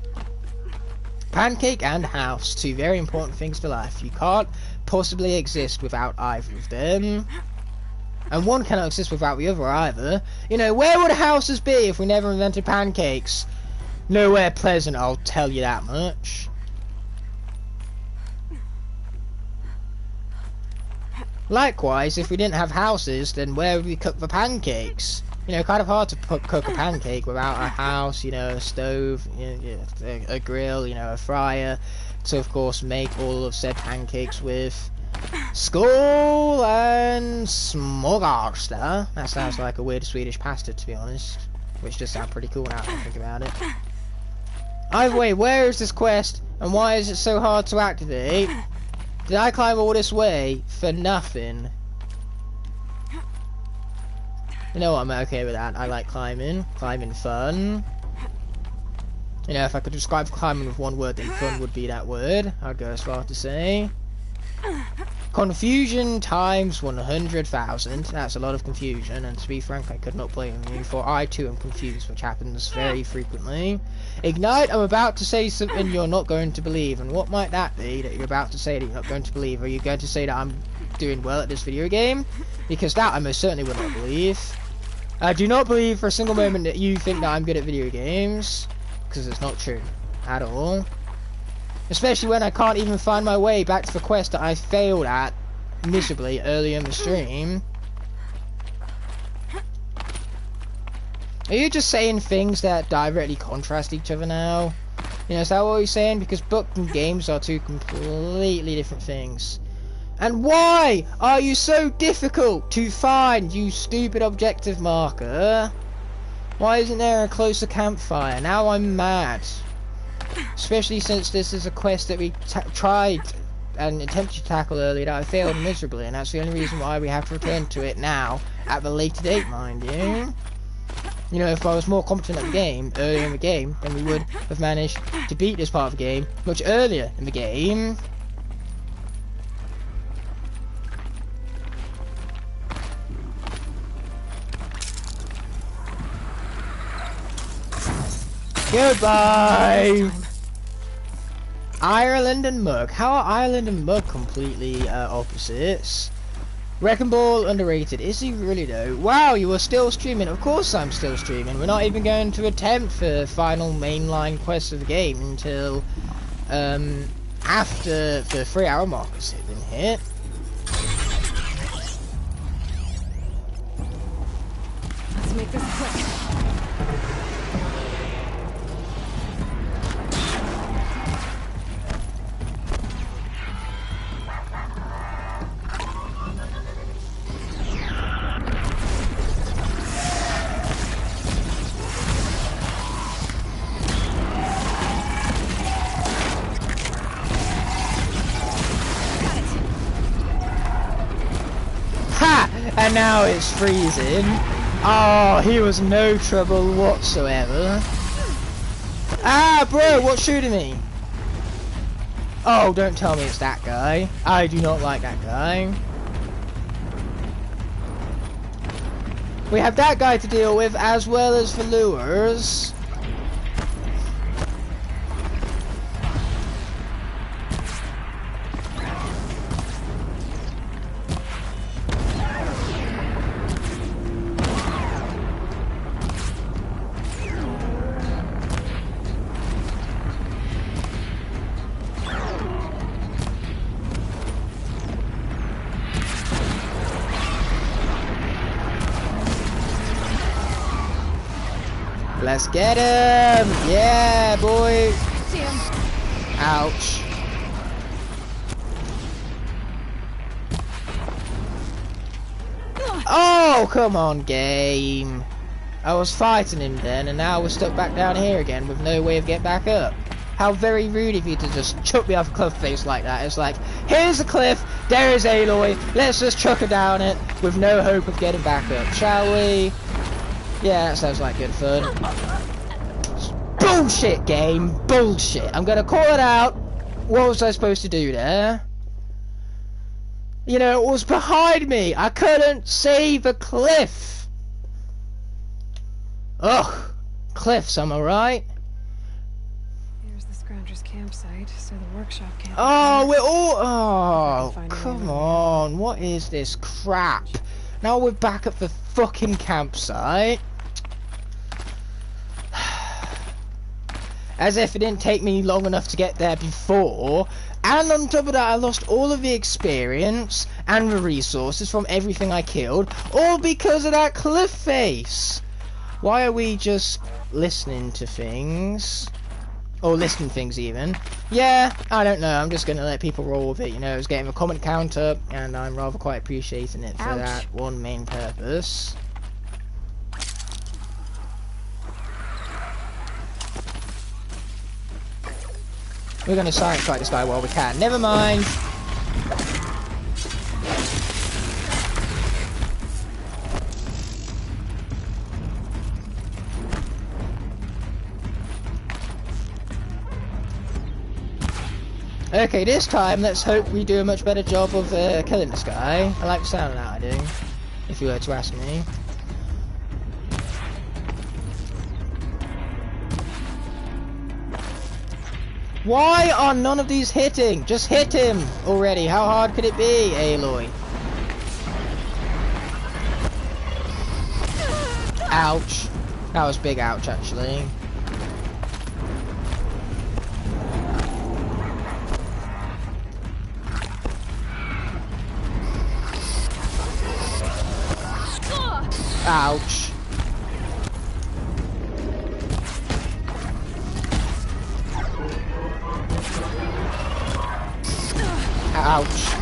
Pancake and house, two very important things to life. You can't possibly exist without either of them. And one cannot exist without the other either. You know, where would houses be if we never invented pancakes? Nowhere pleasant, I'll tell you that much. Likewise, if we didn't have houses, then where would we cook the pancakes? You know, kind of hard to cook a pancake without a house, you know, a stove, you know, a grill, you know, a fryer. So, of course, make all of said pancakes with skål and smörgåsar. That sounds like a weird Swedish pasta, to be honest. Which does sound pretty cool now if I think about it. Either way, where is this quest, and why is it so hard to activate? Did I climb all this way for nothing? You know what, I'm okay with that. I like climbing. Climbing fun. You know, if I could describe climbing with one word, then fun would be that word. I'd go as far to say. Confusion times 100,000. That's a lot of confusion, and to be frank, I could not blame you, for I too am confused, which happens very frequently. Ignite, I'm about to say something you're not going to believe, and what might that be that you're about to say that you're not going to believe? Are you going to say that I'm doing well at this video game? Because that I most certainly would not believe. I do not believe for a single moment that you think that I'm good at video games, because it's not true at all. Especially when I can't even find my way back to the quest that I failed at miserably earlier in the stream. Are you just saying things that directly contrast each other now? You know, is that what you're saying? Because book and games are two completely different things. And why are you so difficult to find, you stupid objective marker? Why isn't there a closer campfire? Now I'm mad. Especially since this is a quest that we tried and attempted to tackle earlier that I failed miserably, and that's the only reason why we have to return to it now, at the later date, mind you. You know, if I was more competent at the game, earlier in the game, then we would have managed to beat this part of the game much earlier in the game. Goodbye! Ireland and Mug. How are Ireland and Mug completely opposites? Wrecking Ball underrated. Is he really though? Wow, you are still streaming. Of course I'm still streaming. We're not even going to attempt the final mainline quest of the game until after the 3-hour mark has been hit. Let's make this quick. And now it's freezing. Oh, he was no trouble whatsoever. Ah, bro, what's shooting me? Oh, don't tell me it's that guy. I do not like that guy. We have that guy to deal with as well as the lures. Let's get him! Yeah, boy! Ouch. Oh, come on, game. I was fighting him then, and now we're stuck back down here again with no way of getting back up. How very rude of you to just chuck me off a cliff face like that. It's like, here's the cliff, there is Aloy, let's just chuck her down it with no hope of getting back up, shall we? Yeah, that sounds like good fun. Bullshit, game. Bullshit. I'm gonna call it out. What was I supposed to do there? You know, it was behind me. I couldn't see the cliff. Ugh. Cliffs, am I right? Here's the Scrounger's campsite, so the workshop can't. Oh, we're all... Oh, come on. What is this crap? Now we're back at the fucking campsite. As if it didn't take me long enough to get there before. And on top of that, I lost all of the experience and the resources from everything I killed. All because of that cliff face. Why are we just listening to things? Or listing things even. Yeah, I don't know. I'm just going to let people roll with it. You know, it's getting a comment count up. And I'm rather quite appreciating it for that one main purpose. We're going to silence strike this guy while we can. Never mind. Okay, this time let's hope we do a much better job of killing this guy. I like the sound of that, I do. If you were to ask me. Why are none of these hitting? Just hit him already. How hard could it be, Aloy? Ouch. That was big ouch, actually. Ouch. Ouch.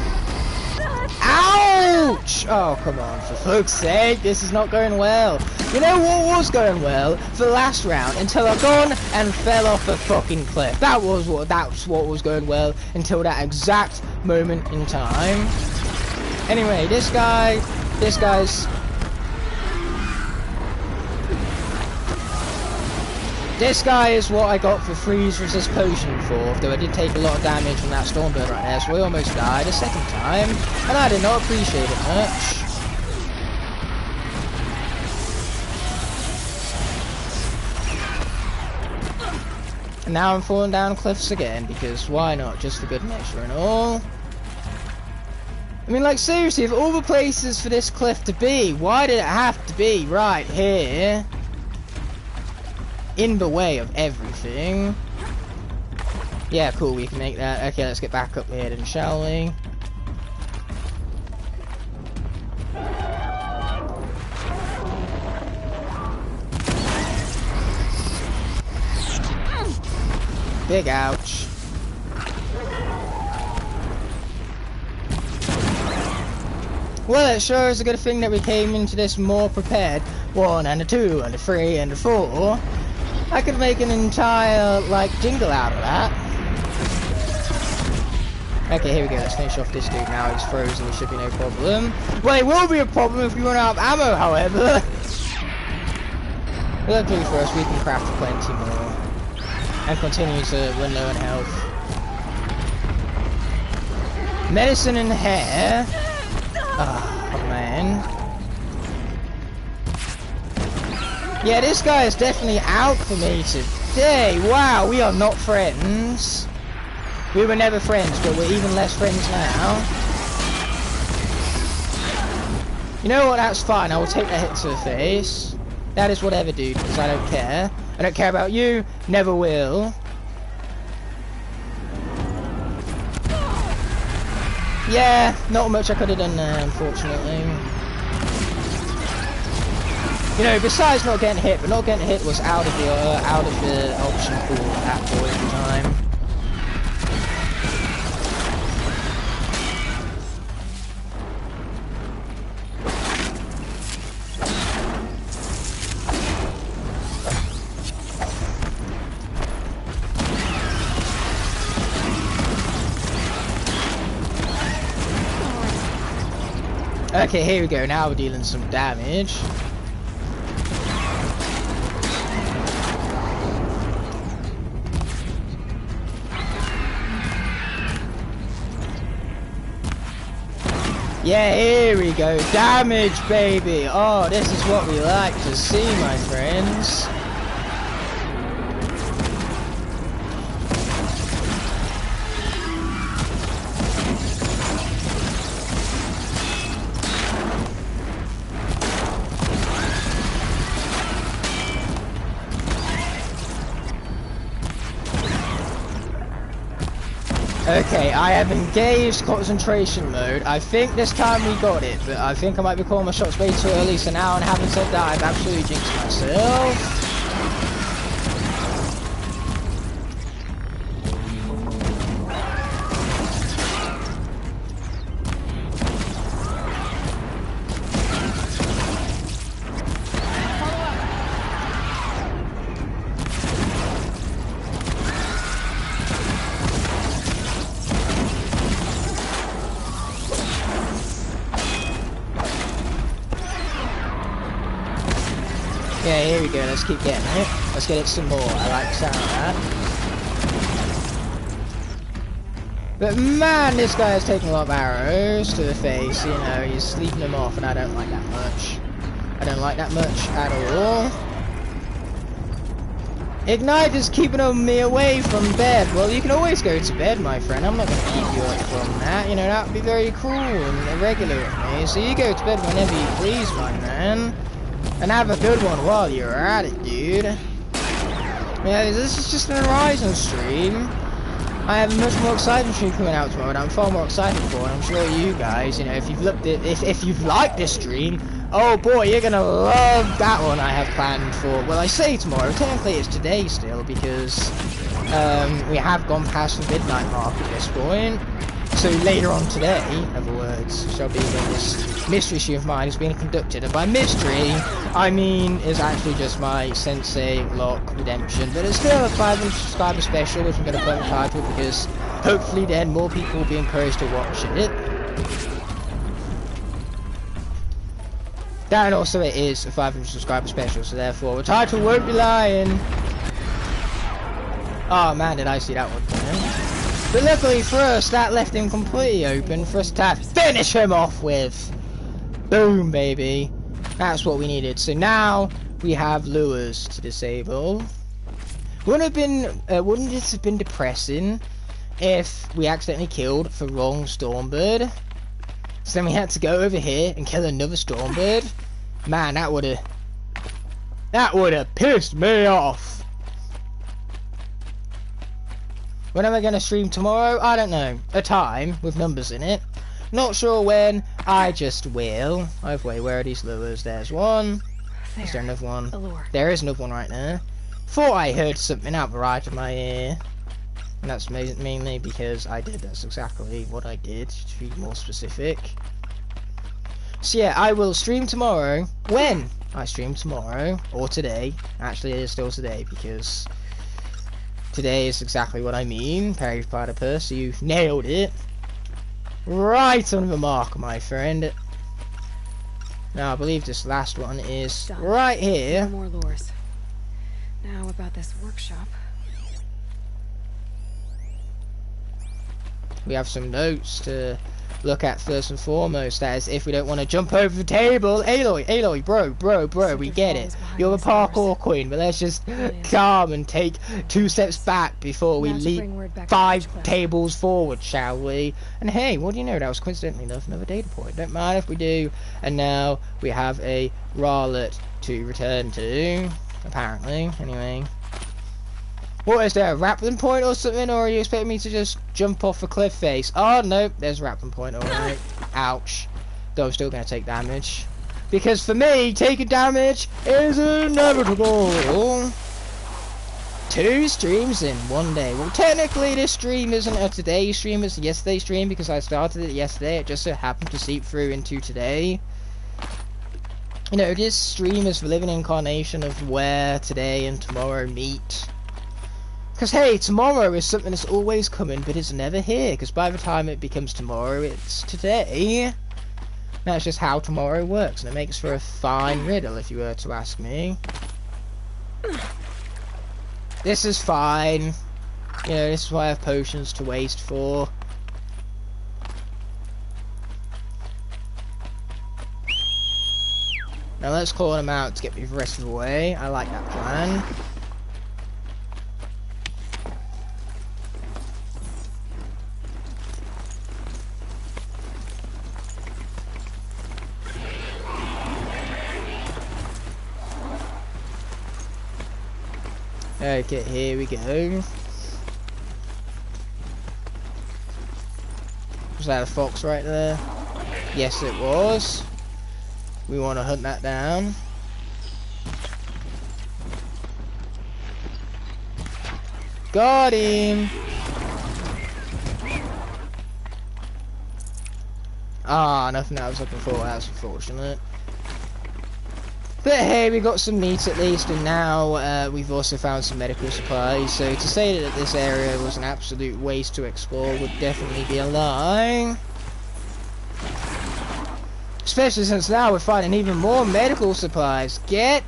Ouch! Oh, come on, for fuck's sake, this is not going well. You know what was going well? For the last round, until I've gone and fell off a fucking cliff. That's what was going well until that exact moment in time. Anyway, this guy's... This guy is what I got for freeze resist potion for, though I did take a lot of damage from that Stormbird right there, so I almost died a second time, and I did not appreciate it much. And now I'm falling down cliffs again, because why not? Just for good measure and all. I mean, like, seriously, of all the places for this cliff to be, why did it have to be right here? In the way of everything. Yeah, cool, we can make that. Okay, let's get back up here then, shall we? Big ouch. Well, it sure is a good thing that we came into this more prepared. 1 and a 2 and a 3 and a 4. I could make an entire, like, jingle out of that. Okay, here we go. Let's finish off this dude now. He's frozen. It should be no problem. Well, it will be a problem if we run out of ammo, however. Luckily for us, we can craft plenty more. And continue to run low on health. Medicine and hair. Oh, man. Yeah, this guy is definitely out for me today. Wow, we are not friends. We were never friends, but we're even less friends now. You know what, that's fine. I will take that hit to the face. That is whatever, dude, because I don't care. I don't care about you, never will. Yeah, not much I could have done there, unfortunately. You know, besides not getting hit, but not getting hit was out of the option pool at that point in time. Okay, here we go. Now we're dealing some damage. Yeah, here we go. Damage, baby. Oh, this is what we like to see, my friends. Okay, I have engaged concentration mode. I think this time we got it, but I think I might be calling my shots way too early, so now, and having said that, I've absolutely jinxed myself. Yeah, here we go, let's keep getting it. Let's get it some more, I like the sound of that. But man, this guy is taking a lot of arrows to the face, you know, he's sleeping them off, and I don't like that much. I don't like that much at all. Ignite is keeping me away from bed. Well, you can always go to bed, my friend. I'm not going to keep you up from that. You know, that would be very cruel and irregular of me. So you go to bed whenever you please, my man. And have a good one while you're at it, dude. Yeah, this is just an Horizon stream. I have a much more exciting stream coming out tomorrow, and I'm far more excited for it. I'm sure you guys, you know, if you've looked at, if you've liked this stream, oh boy, you're gonna love that one I have planned for. Well, I say tomorrow. Technically, it's today still because we have gone past the midnight mark at this point. So later on today, in other words, shall be when this mystery stream of mine is being conducted. And by mystery, I mean is actually just my Sensei Lock Redemption. But it's still a 500 subscriber special, which I'm going to put in the title because hopefully then more people will be encouraged to watch it. And also it is a 500 subscriber special, so therefore the title won't be lying. Oh man, did I see that one coming? But luckily for us, that left him completely open for us to finish him off with. Boom, baby. That's what we needed. So now we have lures to disable. Wouldn't it have been depressing if we accidentally killed the wrong Stormbird? So then we had to go over here and kill another Stormbird? Man, that would have pissed me off. When am I going to stream tomorrow? I don't know. A time with numbers in it. Not sure when. I just will. Either way, where are these lures? There's one. Is there another one? There is another one right there. Thought I heard something out the right of my ear. And that's mainly because I did. That's exactly what I did, to be more specific. So yeah, I will stream tomorrow. When I stream tomorrow, or today. Actually, it is still today, because today is exactly what I mean. Perry Platypus, you nailed it. Right on the mark, my friend. Now, I believe this last one is right here. No more lures. Now about this workshop. We have some notes to look at first and foremost. That is, if we don't want to jump over the table. Aloy, bro, we get it. You're a parkour queen, but let's just calm and take 2 steps back before we leap 5 tables forward, shall we? And hey, what do you know? That was coincidentally enough another data point. Don't mind if we do. And now we have a Rowlet to return to, apparently. Anyway. What is there, a grappling point or something, or are you expecting me to just jump off a cliff face? Oh no, there's a grappling point, alright. Ouch. Though I'm still gonna take damage. Because for me, taking damage is inevitable. 2 streams in one day. Well, technically this stream isn't a today stream, it's a yesterday stream, because I started it yesterday. It just so happened to seep through into today. You know, this stream is the living incarnation of where today and tomorrow meet. Because, hey, tomorrow is something that's always coming, but it's never here. Because by the time it becomes tomorrow, it's today. That's just how tomorrow works. And it makes for a fine riddle, if you were to ask me. This is fine. You know, this is why I have potions to waste for. Now let's call them out to get me the rest of the way. I like that plan. Okay, here we go. Was that a fox right there? Yes, it was. We want to hunt that down. Got him! Ah, nothing I was looking for. That's unfortunate. But hey, we got some meat at least, and now we've also found some medical supplies. So to say that this area was an absolute waste to explore would definitely be a lie. Especially since now we're finding even more medical supplies. Get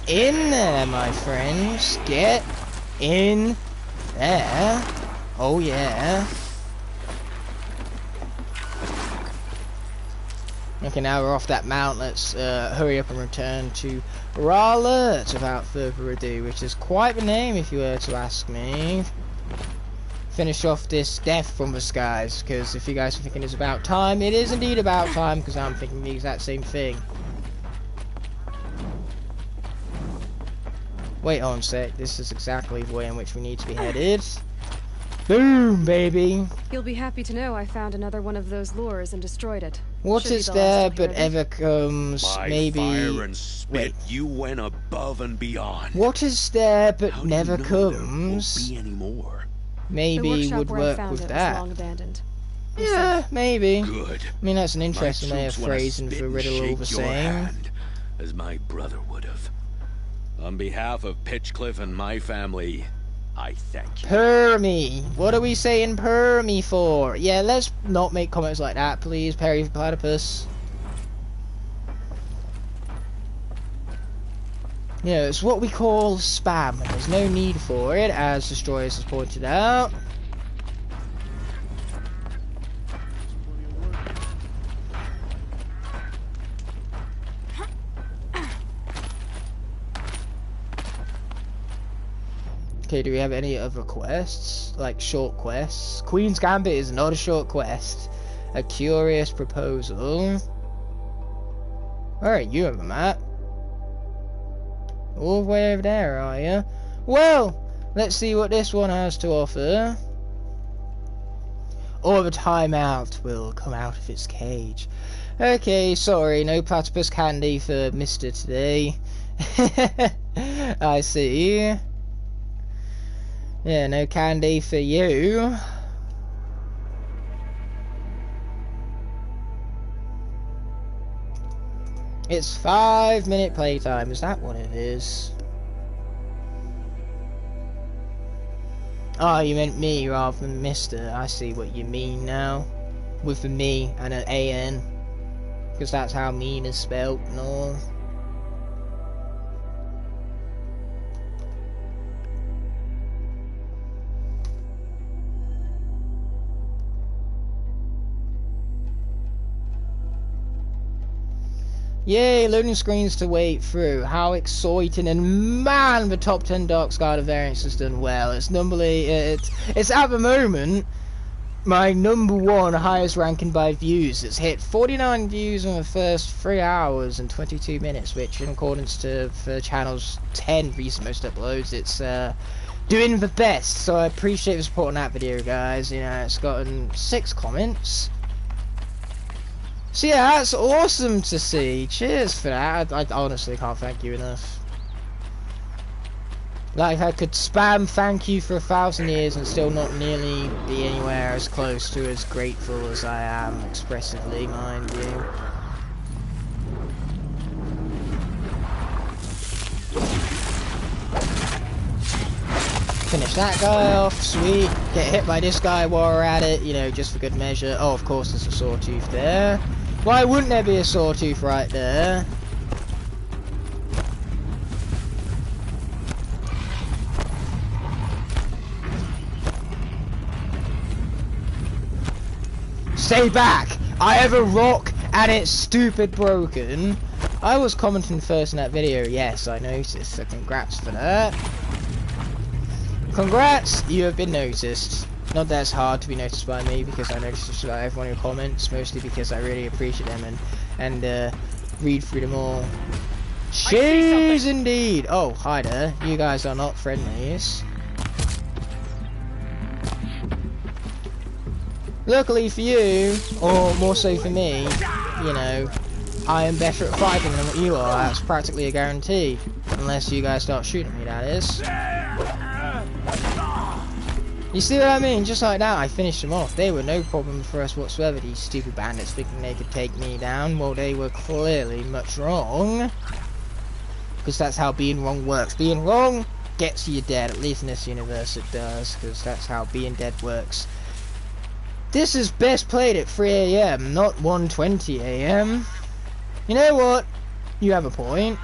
in there, my friends. Get in there. Oh yeah. Okay, now we're off that mount. Let's hurry up and return to Rowlet without further ado, which is quite the name if you were to ask me. Finish off this death from the skies, because if you guys are thinking it's about time, it is indeed about time, because I'm thinking the exact same thing. Wait on a sec, this is exactly the way in which we need to be headed. Boom, baby! You'll be happy to know I found another one of those lures and destroyed it. What is there but ever comes, maybe... Fire and spit, you went above and beyond. What is there but How never do you know there comes? won't be anymore? Maybe would work with that. Long abandoned. Yeah, maybe. Good. I mean, that's an interesting way of My troops wanna phrasing spit the and riddle all shake the your same. hand, as my brother would have. On behalf of Pitchcliff and my family, I thank you. Per me. What are we saying per me for? Yeah, let's not make comments like that, please, Perry Platypus. You know, it's what we call spam, and there's no need for it, as Destroyers has pointed out. Okay, do we have any other quests? Like short quests? Queen's Gambit is not a short quest. A curious proposal. Alright, you have a map. All the way over there, are you? Well, let's see what this one has to offer. Or the timeout will come out of its cage. Okay, sorry, no platypus candy for Mr. today. I see. Yeah, no candy for you. It's 5-minute playtime, is that what it is? Oh, you meant me rather than Mr. I see what you mean now. With the me and an AN. Because that's how mean is spelled and all. Yay, loading screens to wait through. How exciting, and man, the top 10 Darkskyler variants has done well. It's normally, it's at the moment my #1 highest ranking by views. It's hit 49 views in the first 3 hours and 22 minutes, which in accordance to the channel's 10 recent most uploads, it's doing the best. So I appreciate the support on that video, guys. You know, it's gotten 6 comments. So yeah, that's awesome to see. Cheers for that. I honestly can't thank you enough. Like, I could spam thank you for 1,000 years and still not nearly be anywhere as close to as grateful as I am, expressively, mind you. Finish that guy off, sweet. Get hit by this guy while we're at it, you know, just for good measure. Oh, of course there's a sawtooth there. Why wouldn't there be a sawtooth right there? Stay back! I have a rock and it's stupid broken. I was commenting first in that video, yes, I noticed, so congrats for that. Congrats, you have been noticed. Not that it's hard to be noticed by me, because I notice just about everyone who comments, mostly because I really appreciate them and read through them all. Cheers indeed! Oh, hi there. You guys are not friendlies. Luckily for you, or more so for me, you know, I am better at fighting than what you are. That's practically a guarantee. Unless you guys start shooting me, that is. You see what I mean? Just like that, I finished them off. They were no problem for us whatsoever, these stupid bandits thinking they could take me down. Well, they were clearly much wrong. Because that's how being wrong works. Being wrong gets you dead. At least in this universe it does. Because that's how being dead works. This is best played at 3 AM, not 1:20 AM. You know what? You have a point.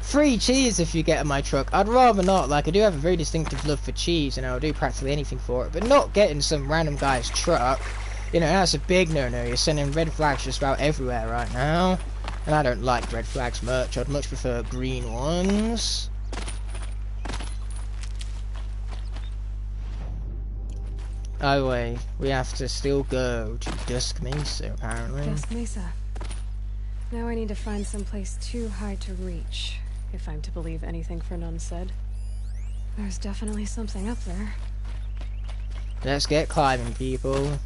Free cheese if you get in my truck. I'd rather not. Like, I do have a very distinctive love for cheese and I'll do practically anything for it, but not getting some random guy's truck. You know, that's a big no-no. You're sending red flags just about everywhere right now, and I don't like red flags much. I'd much prefer green ones. Oh wait, we have to still go to Dusk Mesa apparently. Dusk Mesa. Now I need to find some place too high to reach. If I'm to believe anything Fernand said. There's definitely something up there. Let's get climbing, people.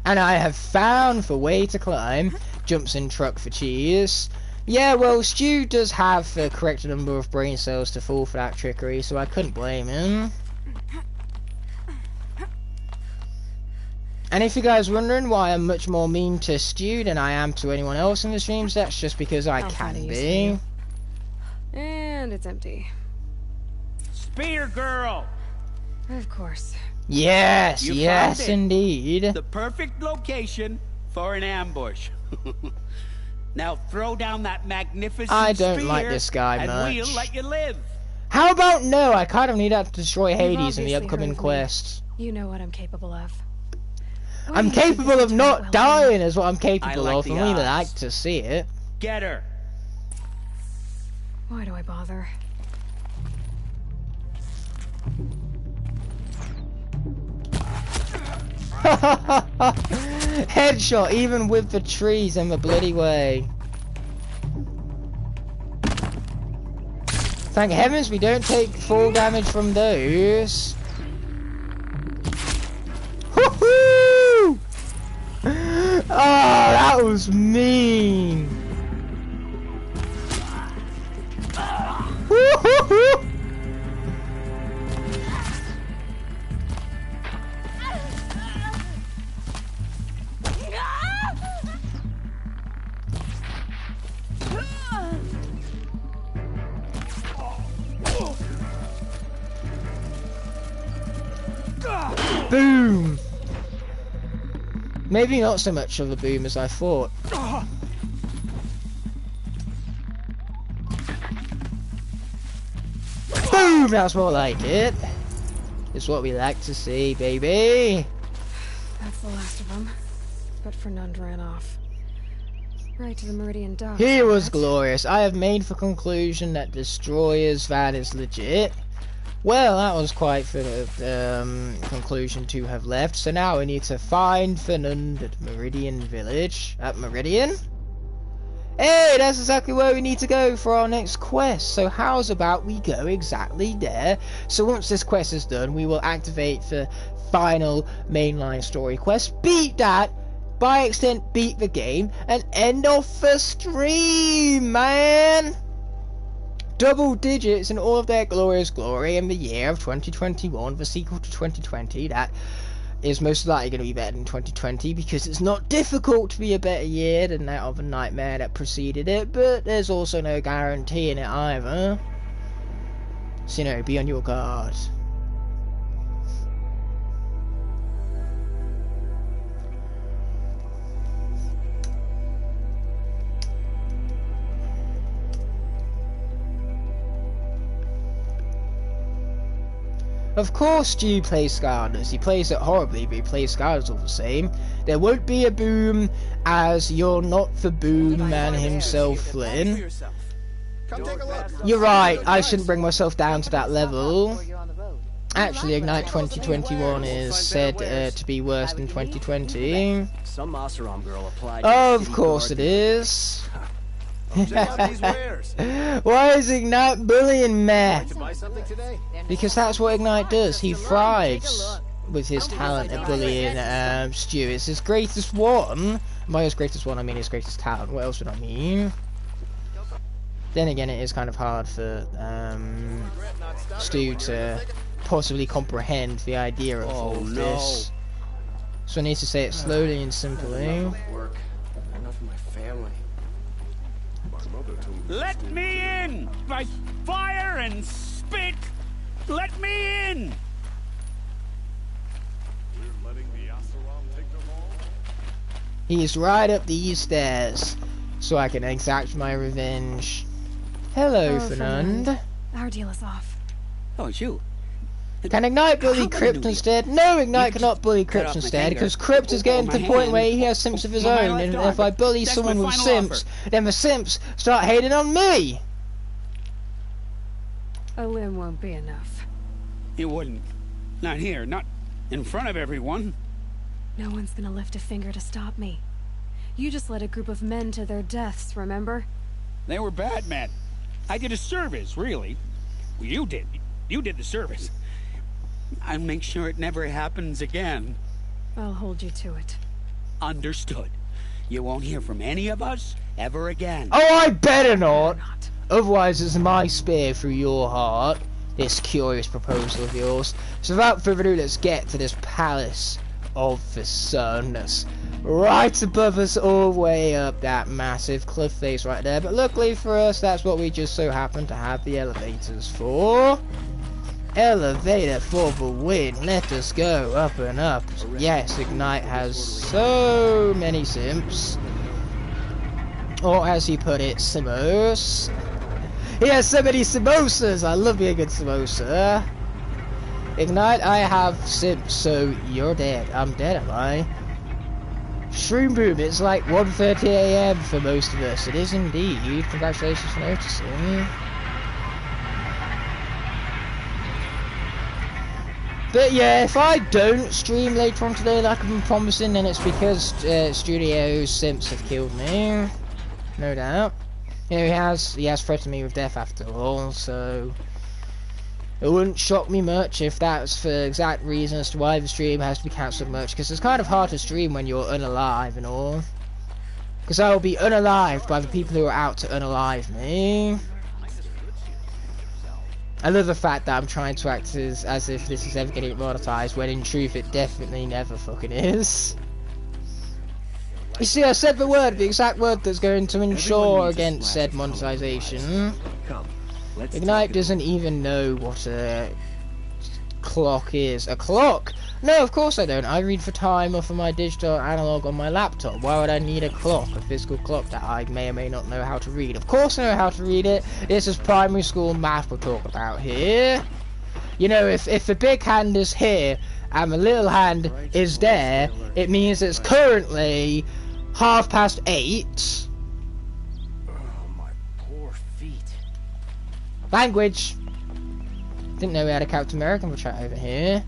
And I have found the way to climb. Jumps in truck for cheese. Yeah, well, Stu does have the correct number of brain cells to fall for that trickery, so I couldn't blame him. And if you guys are wondering why I'm much more mean to Stu than I am to anyone else in the streams, that's just because I can be. And it's empty. Spear girl! Of course. Yes, You yes found it. indeed. The perfect location for an ambush. Now throw down that magnificent I don't spear, like this guy and much. we'll let you live. How about no? I kind of need that to destroy Hades in the obviously upcoming heard of me. quest. You know what I'm capable of. Why I'm do you think capable this of turned not well dying is what I'm capable I like of, the and we odds. like to see it. Get her. Why do I bother? Headshot, even with the trees in the bloody way. Thank heavens we don't take full damage from those. Woohoo! Oh, that was mean. Woohoo! Boom! Maybe not so much of a boom as I thought. Boom! That's more like it. It's what we like to see, baby. That's the last of them. But Fernand ran off. Right to the Meridian Docks. He was glorious. I have made the conclusion that Destroyer's van is legit. Well, that was quite the conclusion to have left. So now we need to find Fernand at Meridian Village. At Meridian? Hey, that's exactly where we need to go for our next quest. So how's about we go exactly there? So once this quest is done, we will activate the final mainline story quest. Beat that! By extent, beat the game. And end off the stream, man! Double digits in all of their glorious glory in the year of 2021, the sequel to 2020. That is most likely going to be better than 2020 because it's not difficult to be a better year than that other nightmare that preceded it, but there's also no guarantee in it either. So, you know, be on your guard. Of course Stu plays Skylanders. He plays it horribly, but he plays Skylanders all the same. There won't be a boom, as you're not the boom man himself, Flynn. You're right, I shouldn't bring myself down to that level. Actually, Ignite 2021 is said to be worse than 2020. Of course it is. Why is Ignite bullying me? Because that's what Ignite does. He thrives with his talent at bullying Stu. It's his greatest one. By his greatest one, I mean his greatest talent. What else would I mean? Then again, it is kind of hard for Stu to possibly comprehend the idea of all of this. So I need to say it slowly and simply. Enough of my family. Let me in! By fire and spit! Let me in! He's right up these stairs, so I can exact my revenge. Hello, Fernand. Our deal is off. Oh, it's you. Can Ignite bully Crypt instead? No, Ignite cannot bully Crypt instead, because Crypt is getting to the point where he has simps of his own, and if I bully someone with simps, then the simps start hating on me! A limb won't be enough. It wouldn't. Not here, not in front of everyone. No one's gonna lift a finger to stop me. You just led a group of men to their deaths, remember? They were bad men. I did a service, really. Well, you did. You did the service. I'll make sure it never happens again. I'll hold you to it. Understood. You won't hear from any of us ever again. Oh, I better not! Otherwise it's my spear through your heart. This curious proposal of yours. So without further ado, let's get to this palace of the sun that's right above us, all the way up that massive cliff face right there. But luckily for us, that's what we just so happen to have the elevators for. Elevator for the win. Let us go up and up. Yes, Ignite has so many simps. Or as he put it, simos. He has so many samosas. I love me a good samosa. Ignite, I have simps, so you're dead. I'm dead, am I? Shroom boom, it's like 1:30 AM for most of us. It is indeed. Congratulations for noticing. But yeah, if I don't stream later on today like I've been promising, then it's because Studio Simps have killed me. No doubt. You know, he has threatened me with death after all, so it wouldn't shock me much if that's for exact reason as to why the stream has to be cancelled much, because it's kind of hard to stream when you're unalive and all. Because I will be unalived by the people who are out to unalive me. I love the fact that I'm trying to act as if this is ever going to get monetized, when in truth it definitely never fucking is. You see, I said the exact word that's going to ensure against said monetization. Ignite doesn't even know what a clock is. A clock? No, of course I don't. I read the time off of my digital analog on my laptop. Why would I need a clock, a physical clock that I may or may not know how to read? Of course I know how to read it. This is primary school math we're talking about here. You know, if the big hand is here and the little hand is there, it means it's currently 8:30. Oh, my poor feet. Language. Didn't know we had a Captain American for chat over here.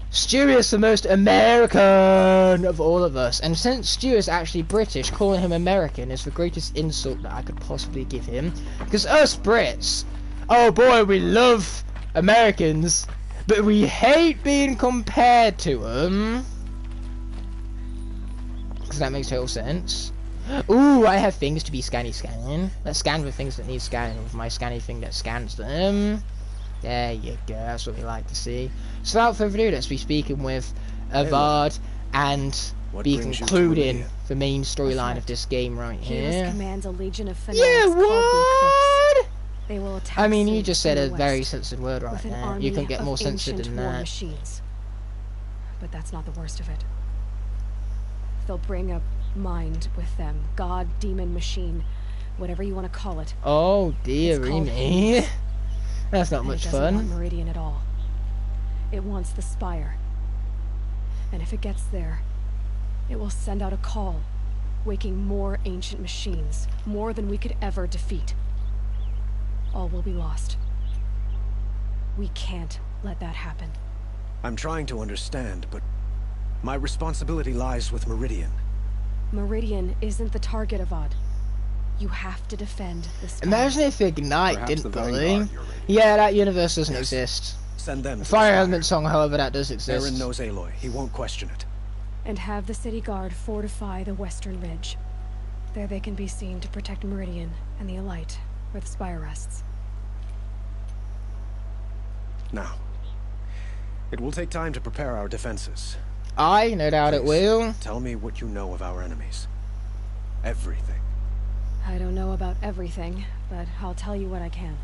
Stu is the most American of all of us, and since Stu is actually British, calling him American is the greatest insult that I could possibly give him. Because us Brits, oh boy, we love Americans, but we hate being compared to them. Because that makes total sense. Ooh, I have things to be scanning. Let's scan the things that need scanning with my scanning thing that scans them. There you go, that's what we like to see. So without further ado, let's be speaking with Avad and be concluding the main storyline of this game right here. Commands a legion of yeah, what? They will attack. I mean, you just said a very sensitive word right there. You couldn't get more sensitive than that. Machines. But that's not the worst of it. They'll bring a mind with them. God, demon, machine, whatever you want to call it. Oh dearie me. That's not much fun. It doesn't want Meridian at all. It wants the Spire. And if it gets there, it will send out a call, waking more ancient machines, more than we could ever defeat. All will be lost. We can't let that happen. I'm trying to understand, but my responsibility lies with Meridian. Meridian isn't the target, Avad. You have to defend the Spire. Imagine if Ignite didn't bully. Yeah, that universe doesn't exist. Send them. The Fire Element song, however, that does exist. Aaron knows Aloy. He won't question it. And have the city guard fortify the western ridge. There they can be seen to protect Meridian and the Elite, where the Spire rests. Now, it will take time to prepare our defenses. Aye, no doubt it will. Tell me what you know of our enemies. Everything. I don't know about everything, but I'll tell you what I can.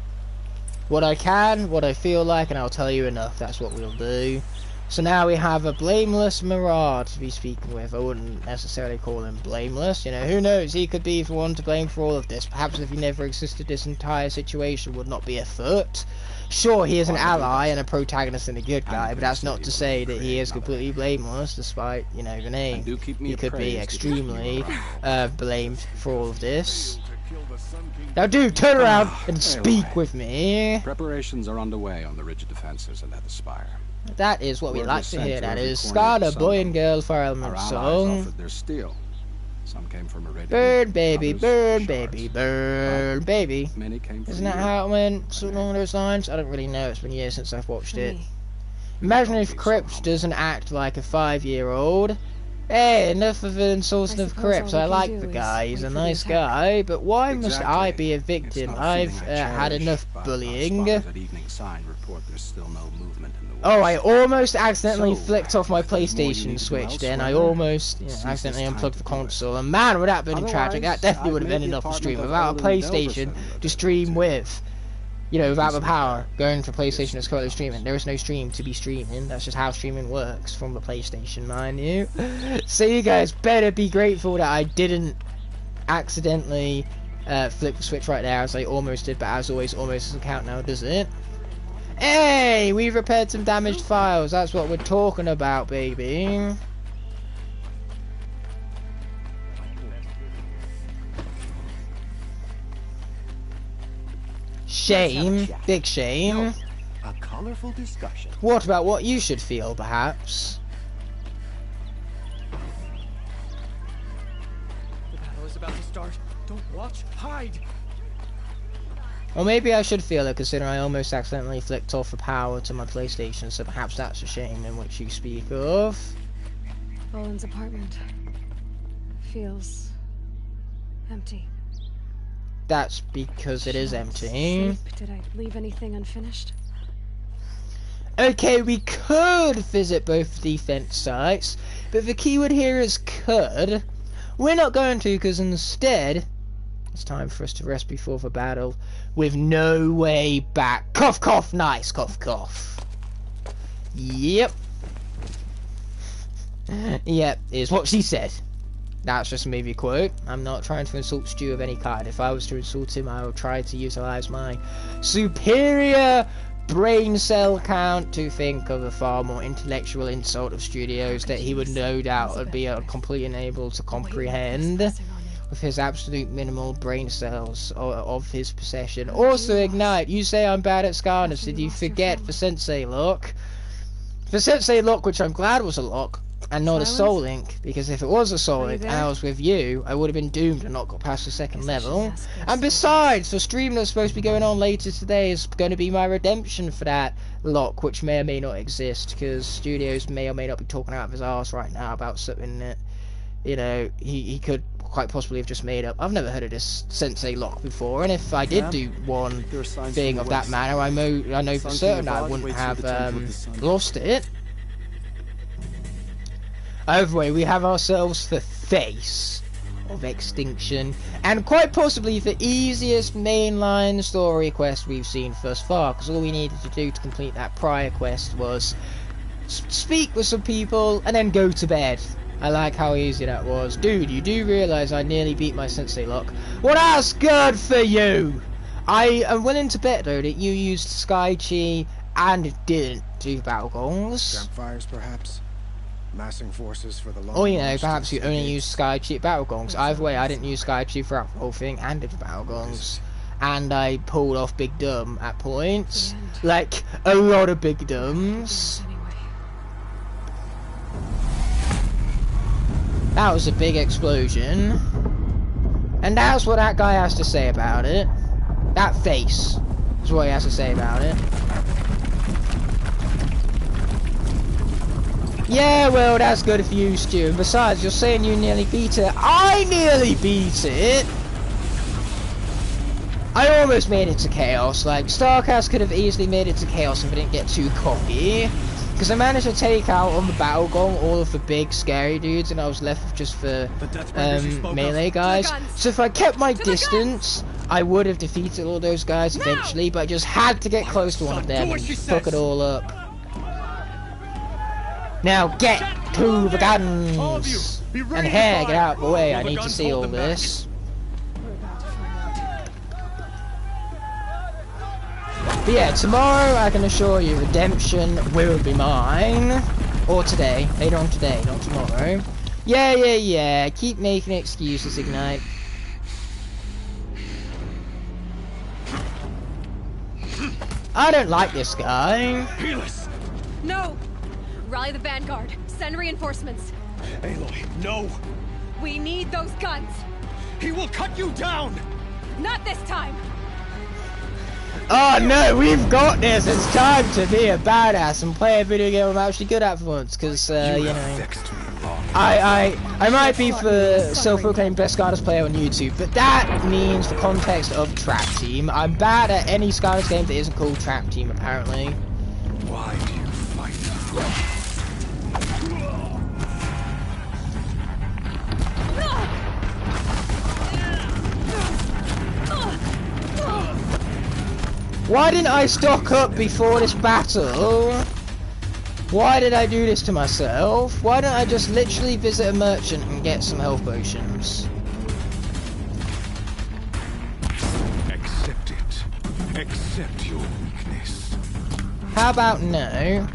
What I can, what I feel like, and I'll tell you enough. That's what we'll do. So now we have a blameless Mirage to be speaking with. I wouldn't necessarily call him blameless. You know, who knows? He could be the one to blame for all of this. Perhaps if he never existed, this entire situation would not be afoot. Sure, he is an ally and a protagonist and a good guy, but that's not to say that he is completely blameless, despite, you know, the name. He could be extremely blamed for all of this. Now, dude, turn around and speak with me. Preparations are underway on the ridge defenses and at the Spire. That is what we like to hear. That is Scarlet Boy and Girl Fire Element song. Their steel. Some came from Meridian. Burn, baby, burn, baby, burn, baby. Many came from Isn't that how it went? Something along those lines? I don't really know. It's been years since I've watched it. Imagine if Crypt doesn't act like a 5-year-old. Hey, enough of an insulting of Crypt. I like the guy. He's a nice guy. But why must I be a victim? I've had enough bullying. Oh, I almost accidentally flicked off my PlayStation Switch then. I almost accidentally unplugged the console. And man, would that have been tragic. That definitely would have been enough to stream without a PlayStation to stream with. You know, without the power going for PlayStation that's currently streaming. There is no stream to be streaming. That's just how streaming works from the PlayStation, mind you. So you guys better be grateful that I didn't accidentally flip the switch right there as I almost did. But as always, almost doesn't count now, does it? Hey, we've repaired some damaged files. That's what we're talking about, baby. Shame, big shame. colorful discussion. What about what you should feel, perhaps? The battle is about to start. Don't watch, hide. Or maybe I should feel it, considering I almost accidentally flicked off the power to my PlayStation, so perhaps that's a shame in which you speak of. Boland's apartment feels empty. That's because it is empty. Did I leave anything unfinished? Okay, we could visit both defense sites, but the keyword here is could. We're not going to, because instead, it's time for us to rest before the battle, with no way back. Cough, cough, nice, cough, cough. Yep. Yep, is what she said. That's just a movie quote. I'm not trying to insult Stu of any kind. If I was to insult him, I would try to utilize my superior brain cell count to think of a far more intellectual insult of Studios that he would no doubt be completely unable to comprehend with his absolute minimal brain cells of his possession. Also, Ignite, you say I'm bad at Skylanders. Did you forget the Sensei lock? The Sensei lock, which I'm glad was a lock, and not a soul link, because if it was a soul link and I was with you, I would have been doomed and not got past the second level. And besides, the stream that's supposed to be going on later today is going to be my redemption for that lock, which may or may not exist, because Studios may or may not be talking out of his arse right now about something that, you know, he could quite possibly have just made up. I've never heard of this Sensei lock before, and if I did do one thing of that manner, I know for certain I wouldn't have lost it. Either way, we have ourselves the face of extinction, and quite possibly the easiest mainline story quest we've seen thus far, because all we needed to do to complete that prior quest was speak with some people and then go to bed. I like how easy that was. Dude, you do realise I nearly beat my Sensei lock. Well, that's good for you! I am willing to bet, though, that you used Sky Chi and didn't do battle gongs. Campfires, perhaps? Massing forces for the long or, you know, perhaps you only used Sky Chi at battle gongs. Either way, I didn't use Sky Chi throughout the whole thing and did the battle gongs. And I pulled off Big Dumb at points. Like, a lot of Big Dumbs. That was a big explosion. And that's what that guy has to say about it. That face is what he has to say about it. Yeah, well, that's good for you, Stu. And besides, you're saying you nearly beat it. I nearly beat it! I almost made it to Chaos. Like, Starcast could have easily made it to Chaos if I didn't get too cocky. Because I managed to take out on the battle gong all of the big scary dudes, and I was left with just the melee guys. So if I kept my distance, I would have defeated all those guys eventually, but I just had to get close to one of them and fuck it all up. Now get to the guns! And here, get out of the way, I need to see all this. But yeah, tomorrow I can assure you redemption will be mine. Or today, later on today, not tomorrow. Yeah, keep making excuses, Ignite. I don't like this guy. No! Rally the Vanguard. Send reinforcements. Aloy, no! We need those guns! He will cut you down! Not this time! Oh no, we've got this! It's time to be a badass and play a video game I'm actually good at for once, because, you know... I might be the self-proclaimed best Skylanders player on YouTube, but that means the context of Trap Team. I'm bad at any Skylanders game that isn't called Trap Team, apparently. Why do you fight? Why didn't I stock up before this battle? Why did I do this to myself? Why don't I just literally visit a merchant and get some health potions? Accept it. Accept your weakness. How about no?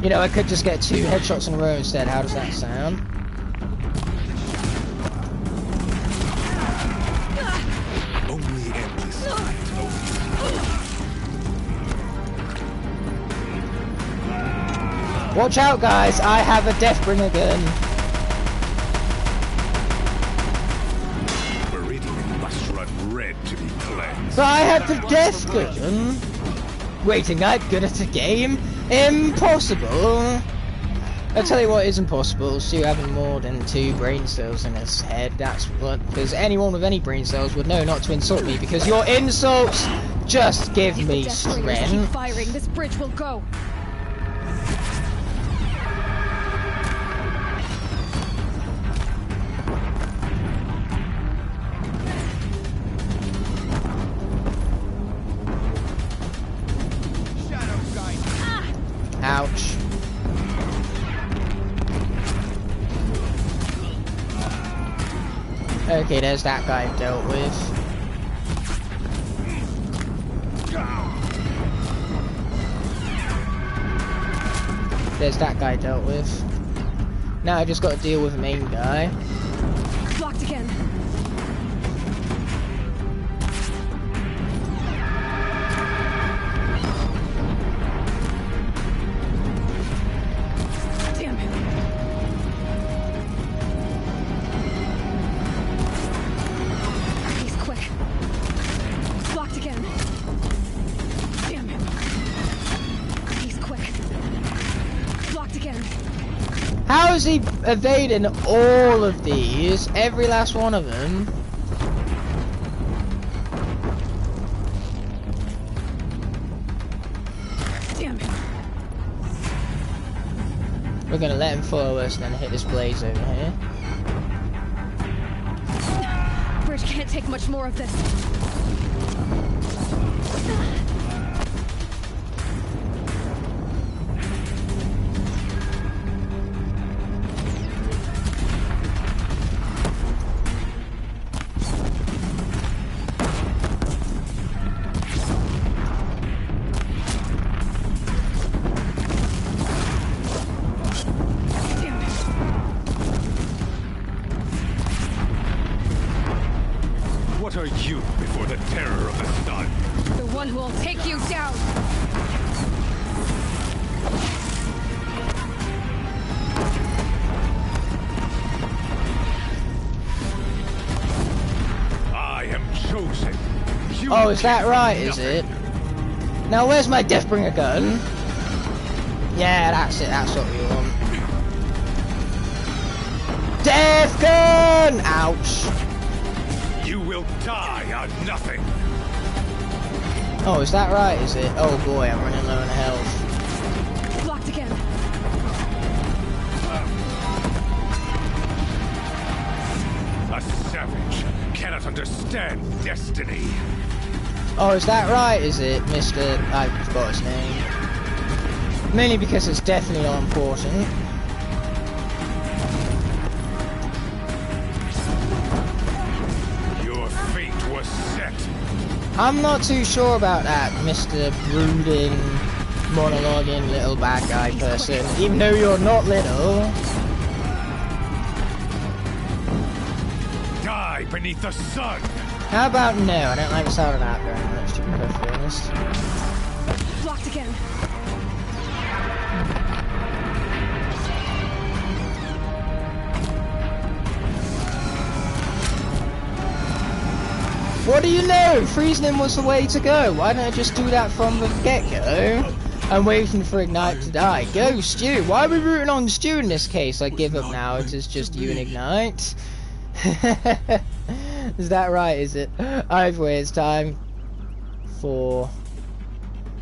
You know, I could just get 2 headshots in a row instead. How does that sound? Only endless light. Watch out, guys! I have a Deathbringer gun. Meridian must run red to be cleansed. But I have the Death gun. Wait, Ignite good at the game? Impossible. I'll tell you what is impossible. Stu having more than 2 brain cells in his head. That's what. Because anyone with any brain cells would know not to insult me. Because your insults just give me strength. Keep firing. This bridge will go. Ouch. Okay, there's that guy dealt with. There's that guy dealt with. Now I just got to deal with the main guy. Blocked again. How is he evading all of these? Every last one of them? Damn it. We're gonna let him follow us and then hit this blaze over here. Bridge can't take much more of this. What are you before the terror of the sun? The one who will take you down! I am chosen. You Oh, is that right, is it? Now where's my Deathbringer gun? Yeah, that's it, that's what we want. Death gun! Ouch. You will die on nothing. Oh, is that right, is it? Oh boy, I'm running low on health. Blocked again. A savage cannot understand destiny. Oh, is that right, is it, Mr. I forgot his name. Mainly because it's definitely not important. I'm not too sure about that, Mr. Brooding, monologuing little bad guy person, even though you're not little. Die beneath the sun! How about no? I don't like the sound of that very much, to be perfectly honest. Blocked again. What do you know? Freezing him was the way to go. Why don't I just do that from the get-go? I'm waiting for Ignite to die. Go, Stu. Why are we rooting on Stu in this case? I give up now. It is just you and Ignite. Is that right, is it? Either way, it's time for...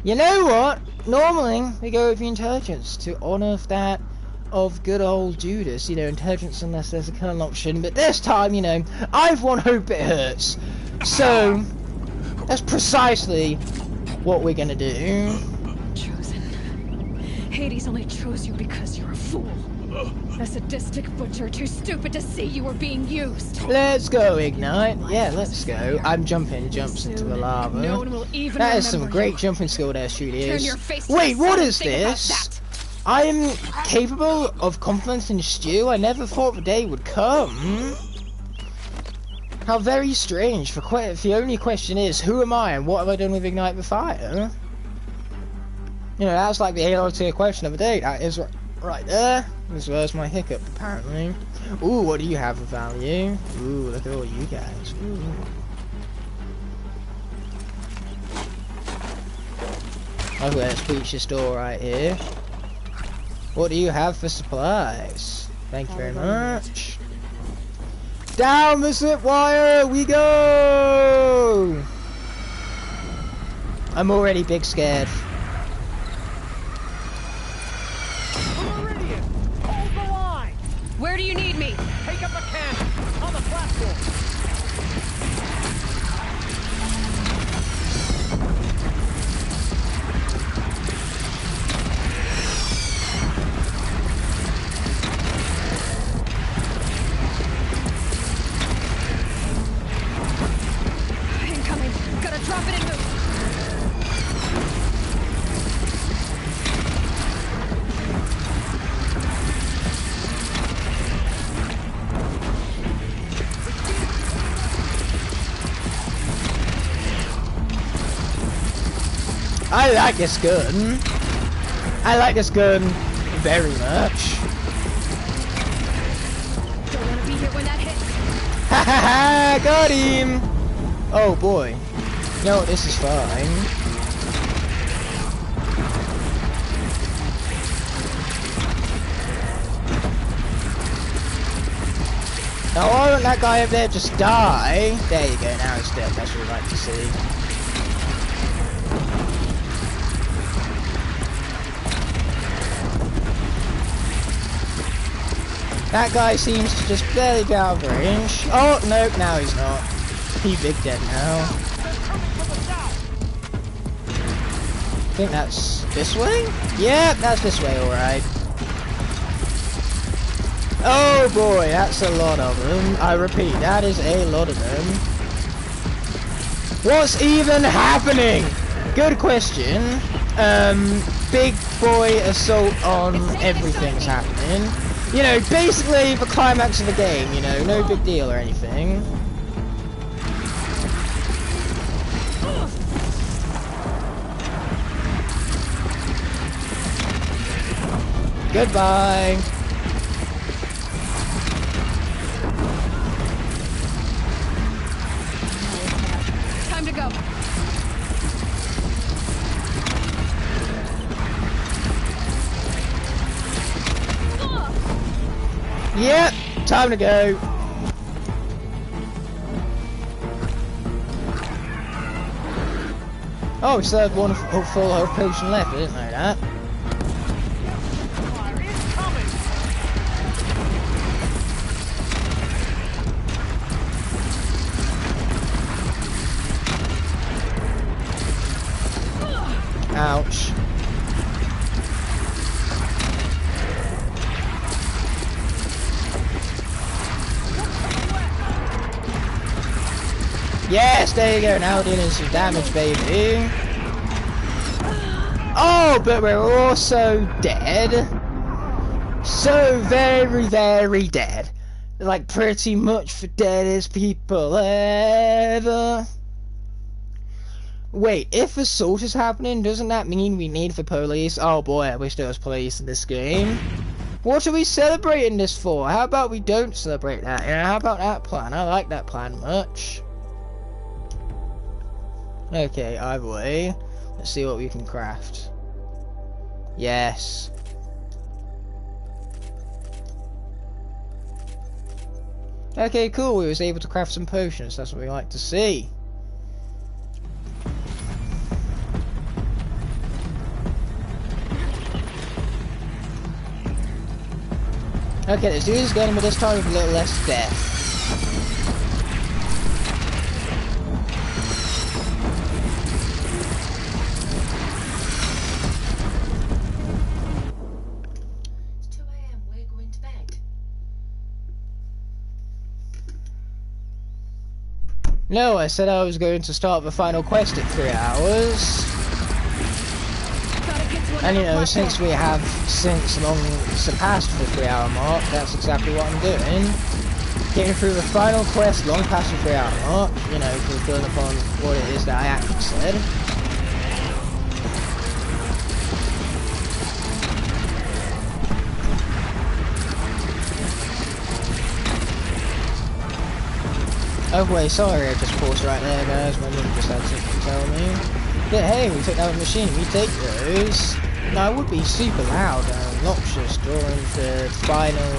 You know what? Normally, we go with the intelligence to honour that of good old Judas. You know, intelligence unless there's a kill option. But this time, you know, I've won Hope It Hurts. So, that's precisely what we're gonna do. Chosen. Hades only chose you because you're a fool. A sadistic butcher too stupid to see you were being used. Let's go, Ignite. Yeah, let's go. I'm jumping jumps into the lava. No one will even that is some remember great you. jumping skill there, Studios. Turn your face to Wait, the what sun is and think about this? that. I am capable of complimenting Stu. I never thought the day would come. How very strange. The only question is, who am I and what have I done with Ignite the Fire? You know, that's like the Halo tier question of the day. That is right there, as well as my hiccup, apparently. Ooh, what do you have of value? Ooh, look at all you guys. Ooh. I've got a speech store right here. What do you have for supplies? Thank you very much. Down the zip wire we go! I'm already big scared. Where do you need me? Take up a cannon on the platform. Incoming. Gotta drop it and move. I like this gun. I like this gun very much. Don't want to be here when that hits. Ha ha ha! Got him! Oh boy. No, this is fine. Now why won't that guy over there just die? There you go, now he's dead. That's what we like to see. That guy seems to just barely be out of range. Oh, nope, now he's not. He's big dead now. I think that's this way? Yeah, that's this way, alright. Oh boy, that's a lot of them. I repeat, that is a lot of them. What's even happening? Good question. Big boy assault on everything's happening. You know, basically the climax of the game, you know, no big deal or anything. Goodbye. Time to go. Yep, time to go. Oh, we still have one full health potion left. I didn't know that. Ouch. Yes, there you go, now dealing some damage, baby. Oh, but we're also dead. So very, very dead. Like, pretty much the deadest people ever. Wait, if assault is happening, doesn't that mean we need the police? Oh boy, I wish there was police in this game. What are we celebrating this for? How about we don't celebrate that? Yeah, how about that plan? I like that plan much. Okay, either way, let's see what we can craft. Yes. Okay, cool, we was able to craft some potions, that's what we like to see. Okay, let's do this again, but this time with a little less death. No, I said I was going to start the final quest at 3 hours. And you know, since we have since long surpassed the 3 hour mark, that's exactly what I'm doing. Getting through the final quest long past the 3 hour mark, you know, fulfilling upon what it is that I actually said. Oh wait, sorry, I just paused right there, guys. My mum just had something to tell me. But hey, we took that machine, we take those. Now, it would be super loud and obnoxious during the final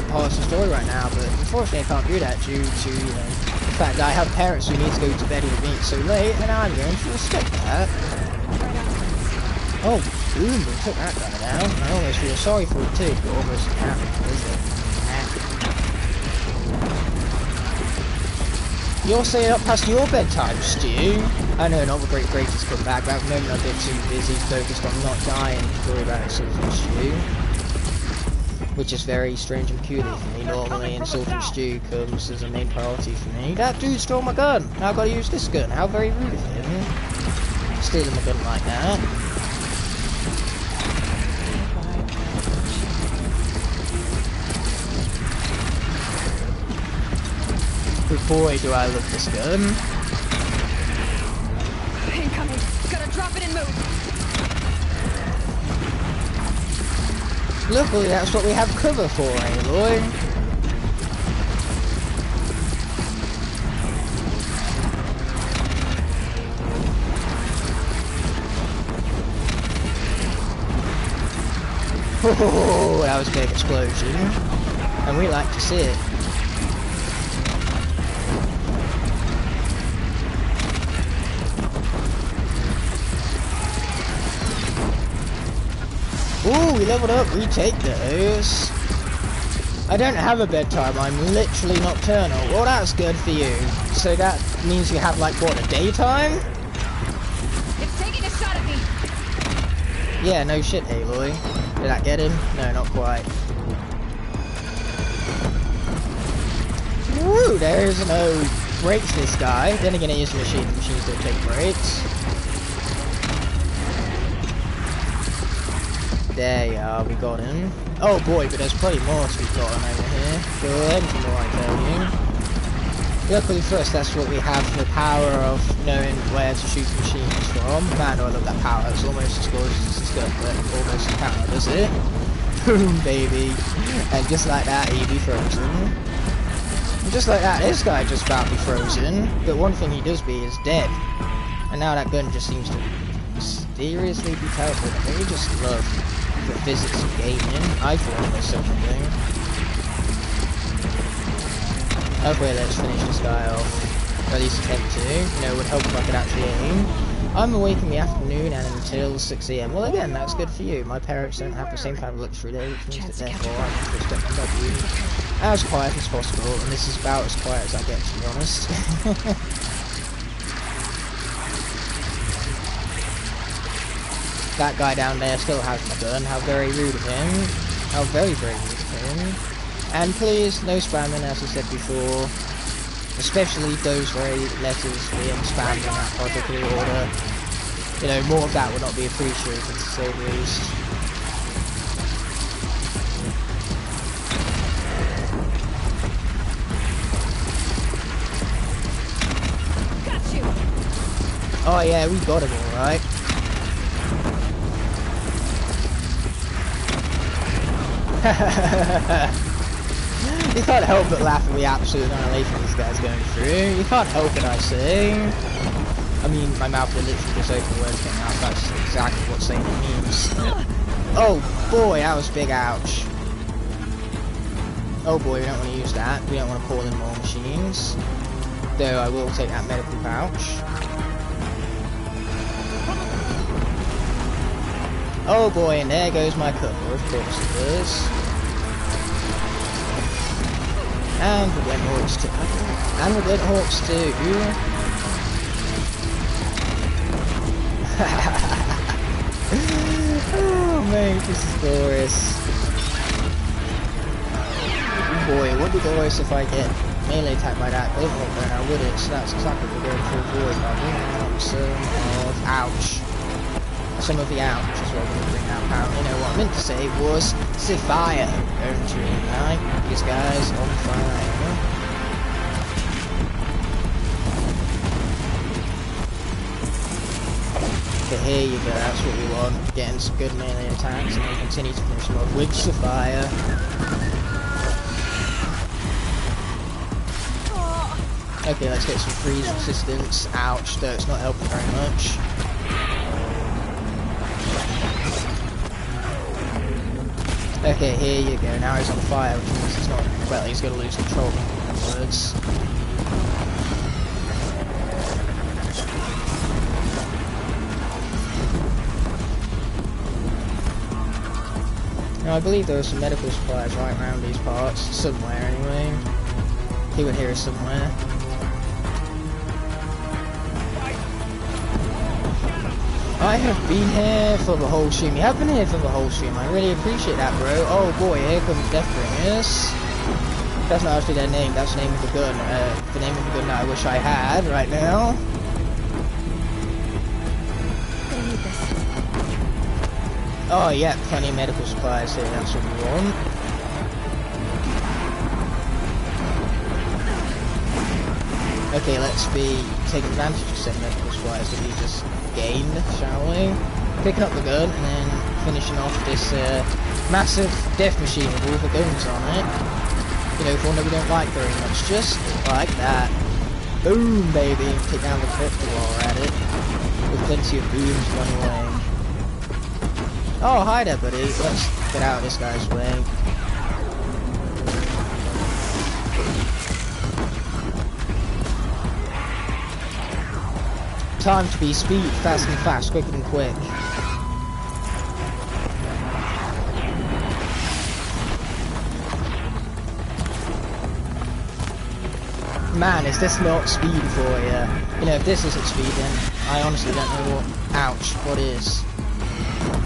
part of the story right now, but unfortunately I can't do that due to, the fact that I have parents who need to go to bed with me so late, and I'm going to respect that. Oh, boom, we took that guy down. I almost feel sorry for it too, but almost can't, is it? You're staying up past your bedtime, Stu. I know, not the great has come back, but at the moment I'm a bit too busy focused on not dying to worry about insulting Stu. Which is very strange and peculiar for me. Normally insulting Stu comes as a main priority for me. That dude stole my gun! Now I've got to use this gun. How very rude of him. Stealing my gun like that. But boy, do I love this gun. Incoming. Gotta drop it and move. Luckily, that's what we have cover for, Aloy. Oh, that was a big explosion. And we like to see it. Ooh, we leveled up, we take those. I don't have a bedtime, I'm literally nocturnal. Well, that's good for you. So that means you have, like, what, a daytime? It's taking a shot at me. Yeah, no shit, Aloy. Did that get him? No, not quite. Woo, there's no brakes this guy. Then again, it is a machine, the machines don't take brakes. There you are, we got him. Oh boy, but there's plenty more to be gotten over here. Good, more I tell you. Luckily for us, that's what we have, the power of knowing where to shoot machines from. Man, I love that power, it's almost as good as this gun, but almost a power, does it? Boom, baby. And just like that, he'd be frozen. And just like that, this guy just about to be frozen. But one thing he does be is dead. And now that gun just seems to mysteriously be teleported. I think he just love the physics of gaming. I thought it was such a thing. Okay, let's finish this guy off. Or at least attempt to. You know, it would help if I could actually aim. I'm awake in the afternoon and until 6 AM. Well, again, that's good for you. My parents don't have the same kind of luxury there, which means that therefore I have to respect my W. As quiet as possible, and this is about as quiet as I get, to be honest. That guy down there still has my gun. How very rude of him. How very, very rude of him. And please, no spamming, as I said before. Especially those very letters being spammed in that particular order. You know, more of that would not be appreciated, to say the least. Got you. Oh yeah, we got him alright. You can't help but laugh at the absolute annihilation this guy's going through. You can't help it, I say. I mean, my mouth will literally just open, words came out. That's exactly what saying it means. Oh boy, that was big ouch. Oh boy, we don't want to use that. We don't want to call in more machines. Though I will take that medical pouch. Oh boy, and there goes my cover, of course it does. And the Windhawks too. And the Windhawks too. Oh man, this is glorious. Boy, it would be glorious if I get melee attacked by that Windhawk, but I wouldn't, so that's exactly what we're going to avoid by bringing out some of ouch. Some of the ouch is what we're going to bring out. You know what I meant to say was Sapphire. Going to ignite these guys on fire. But here you go, that's what we want. Getting some good melee attacks and we continue to finish them off with Sapphire. Okay, let's get some freeze resistance. Ouch, though it's not helping very much. Okay, here you go. Now he's on fire, which means he's not... Well, he's going to lose control, in other words. Now, I believe there are some medical supplies right around these parts. Somewhere, anyway. He would hear us somewhere. I have been here for the whole stream. You have been here for the whole stream. I really appreciate that, bro. Oh boy, here comes Deathbringers. That's not actually their name. That's the name of the gun. The name of the gun that I wish I had right now. I need this. Oh yeah, plenty of medical supplies here. That's what we want. Okay, let's take advantage of said medical supplies that we just gained, shall we? Picking up the gun and then finishing off this massive death machine with all the guns on it. You know, one that we don't like very much, just like that. Boom, baby! Take down the crypto while we're at it. With plenty of booms running away. Oh, hi there, buddy. Let's get out of this guy's way. Time to be speed, fast and fast, quick and quick. Man, is this not speed for you? You know, if this isn't speed, then I honestly don't know what... Ouch, what is.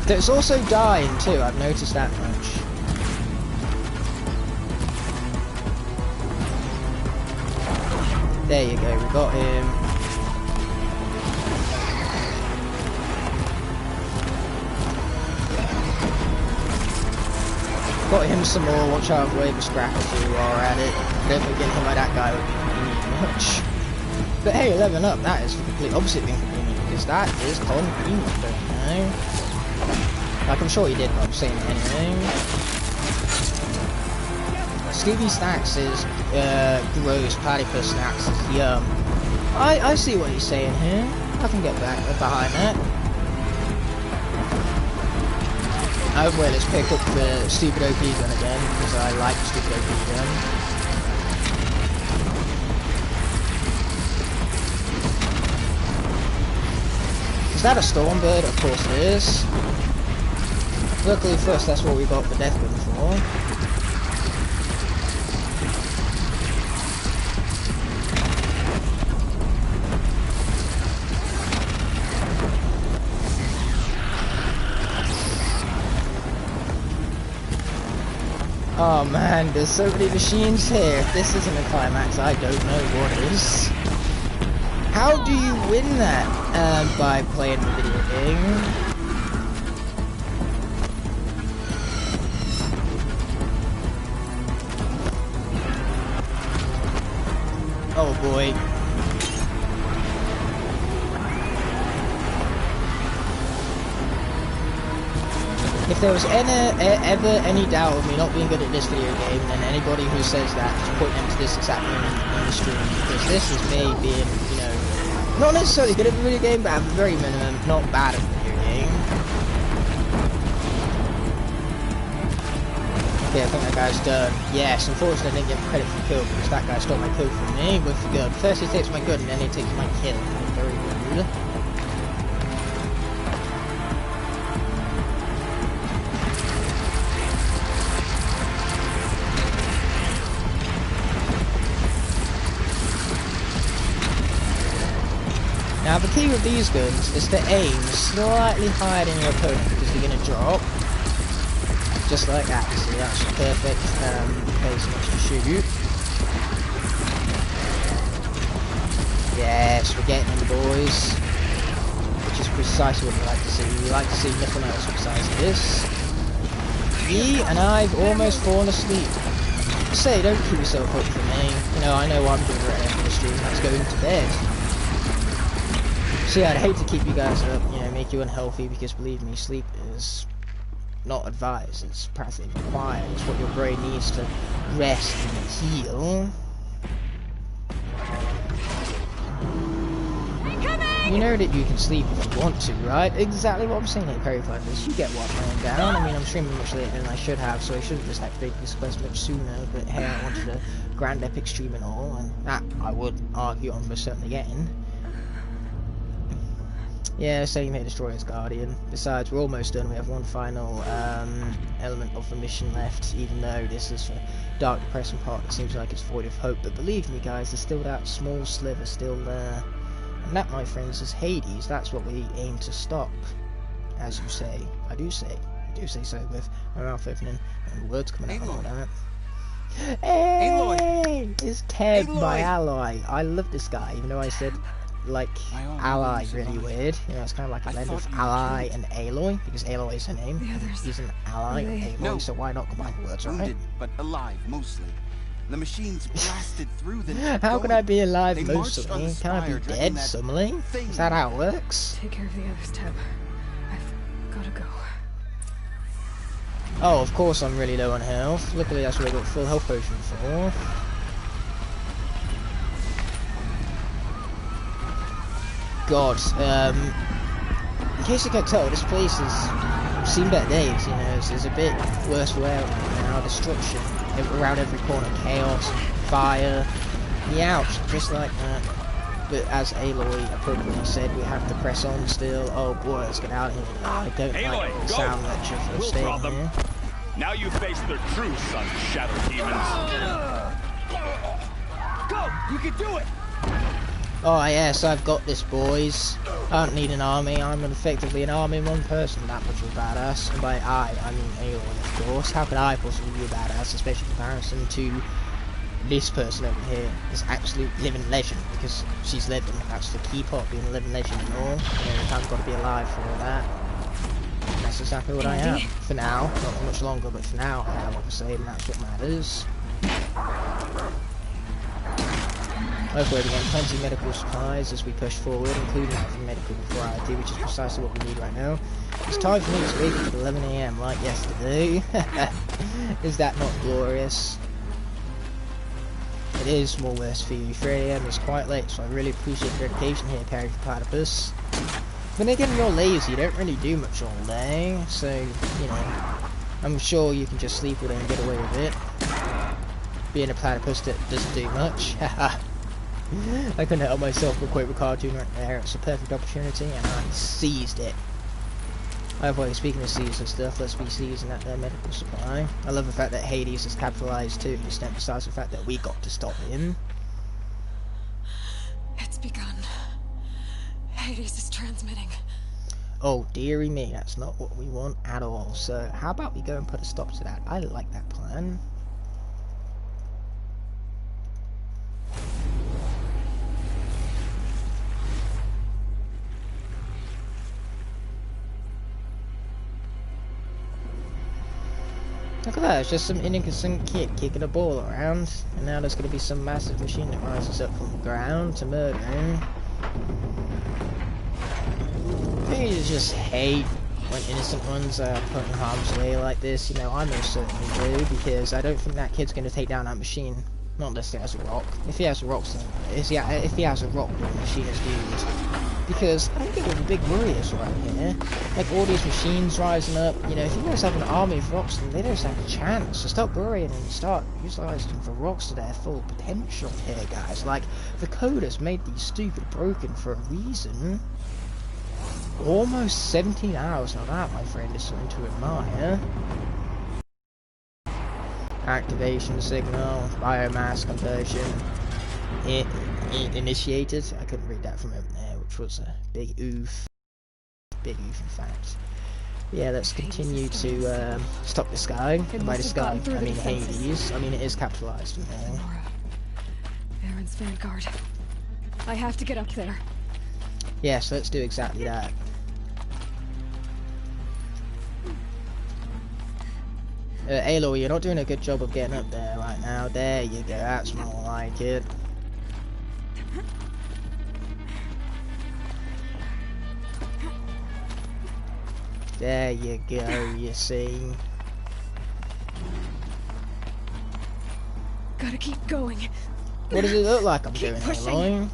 There's also dying too, I've noticed that much. There you go, we got him. Got him some more, watch out for the scrap or two while we're at it. Don't forget him like that guy would be much. But hey, leveling up, that is the complete opposite of inconvenient, because that is convenient, don't you know? Like, I'm sure you did, but I'm saying it anyway. Scooby Snacks is gross, platypus snacks is yum. I see what he's saying here. I can get back behind that. Oh well, let's pick up the stupid OP gun again, because I like the stupid OP gun. Is that a Stormbird? Of course it is. Luckily for us, that's what we got the death gun for. Oh man, there's so many machines here. If this isn't a climax, I don't know what is. How do you win that? By playing the video game. Oh boy. If there was ever any doubt of me not being good at this video game, then anybody who says that, just point them to this exact moment in the stream, because this is me being, you know, not necessarily good at the video game, but at the very minimum, not bad at the video game. Okay, I think that guy's done. Yes, unfortunately I didn't get credit for the kill, because that guy stole my kill from me with the gun. First he takes my gun, and then he takes my kill. Very rude. Now the key with these guns is to aim slightly higher than your opponent, because you're going to drop. Just like that, see, that's a perfect place in which to shoot. Yes, we're getting them, boys. Which is precisely what we like to see. We like to see nothing else besides this. And I've almost fallen asleep. Say, don't keep yourself up for me. You know, I know what I'm doing right now for the stream. Let's go into bed. See, I'd hate to keep you guys up, you know, make you unhealthy, because believe me, sleep is not advised, it's practically required. It's what your brain needs to rest and heal. you know that you can sleep if you want to, right? Exactly what I'm saying here, Perry Flanders. You get what I'm laying down. I mean, I'm streaming much later than I should have, so I should have just activated this quest much sooner, but hey, I wanted a grand epic stream and all, and that I would argue I'm most certainly getting. Yeah, same here, Destroyer's Guardian. Besides, we're almost done. We have one final element of the mission left, even though this is a dark, depressing part. It seems like it's void of hope, but believe me, guys, there's still that small sliver still there. And that, my friends, is Hades. That's what we aim to stop, as you say. I do say so with my mouth opening and words coming out like that. Hey! It's Kev, my ally. I love this guy, even though I said like ally really weird. You know, it's kind of like a blend of ally and Aloy, because Aloy is her name. He's an ally of Aloy, so why not combine the words, right? But alive mostly. The machines blasted through the How can I be alive mostly? Can I be dead suddenly? Is that how it works? Take care of the others, Teb. I've gotta go. Oh, of course I'm really low on health. Luckily that's what I got full health potion for. God, in case you can't tell, this place has seen better days, you know, it's a bit worse way out now, destruction around every corner, chaos, fire, the ouch, just like that. But as Aloy appropriately said, we have to press on still. Oh boy, let's get out of here. I don't Aloy, like the sound lecture for staying here. Now you face the true sons of Shadow Demons. Go! You can do it! Oh yes, I've got this, boys. I don't need an army. I'm effectively an army in one person. That much of a badass. And by I mean Aloy, of course. How could I possibly be a badass, especially in comparison to this person over here? This absolute living legend, because she's living. That's the key part, being a living legend and all. You know, I've got to be alive for all that. And that's exactly what I am. For now, not for much longer, but for now I am, obviously, and that's what matters. Hopefully we get plenty of medical supplies as we push forward, including the medical variety, which is precisely what we need right now. It's time for me to wake up at 11 AM like yesterday. Is that not glorious? It is more worse for you. 3 AM is quite late, so I really appreciate your dedication here, Perry Platypus. But again, you're lazy, you don't really do much all day, so, you know, I'm sure you can just sleep all day and get away with it. Being a platypus that doesn't do much. I couldn't help myself but quote the cartoon right there. It's a perfect opportunity and I seized it. By speaking of seized and stuff, let's be seizing that there medical supply. I love the fact that Hades is capitalized too, just to emphasize the fact that we got to stop him. It's begun. Hades is transmitting. Oh dearie me, that's not what we want at all. So how about we go and put a stop to that? I like that plan. Look at that, it's just some innocent kid kicking a ball around, and now there's going to be some massive machine that rises up from the ground to murder him. I just hate when innocent ones are put in harm's way like this. You know, I most certainly do, because I don't think that kid's going to take down that machine. Not unless he has a rock. If he has a rock, if he has a rock, the machine is doomed. Because I don't get what the big worry is right here. Like all these machines rising up, you know, if you guys have an army of rocks, then they don't stand a chance. So stop worrying and start utilizing the rocks to their full potential here, guys. Like, the coders made these stupid broken for a reason. Almost 17 hours, now that, my friend, is something to admire. Activation signal, biomass conversion, initiated. I couldn't read that from over there, which was a big oof. Big oof, in fact. Yeah, let's continue to stop this guy. And by this guy, I mean Hades. I mean, it is capitalized in there. Aaron's vanguard. I have to get up there. Yes, let's do exactly that. Aloy, you're not doing a good job of getting up there right now. There you go, that's more like it. There you go, you see. Gotta keep going. What does it look like I'm doing, Aloy?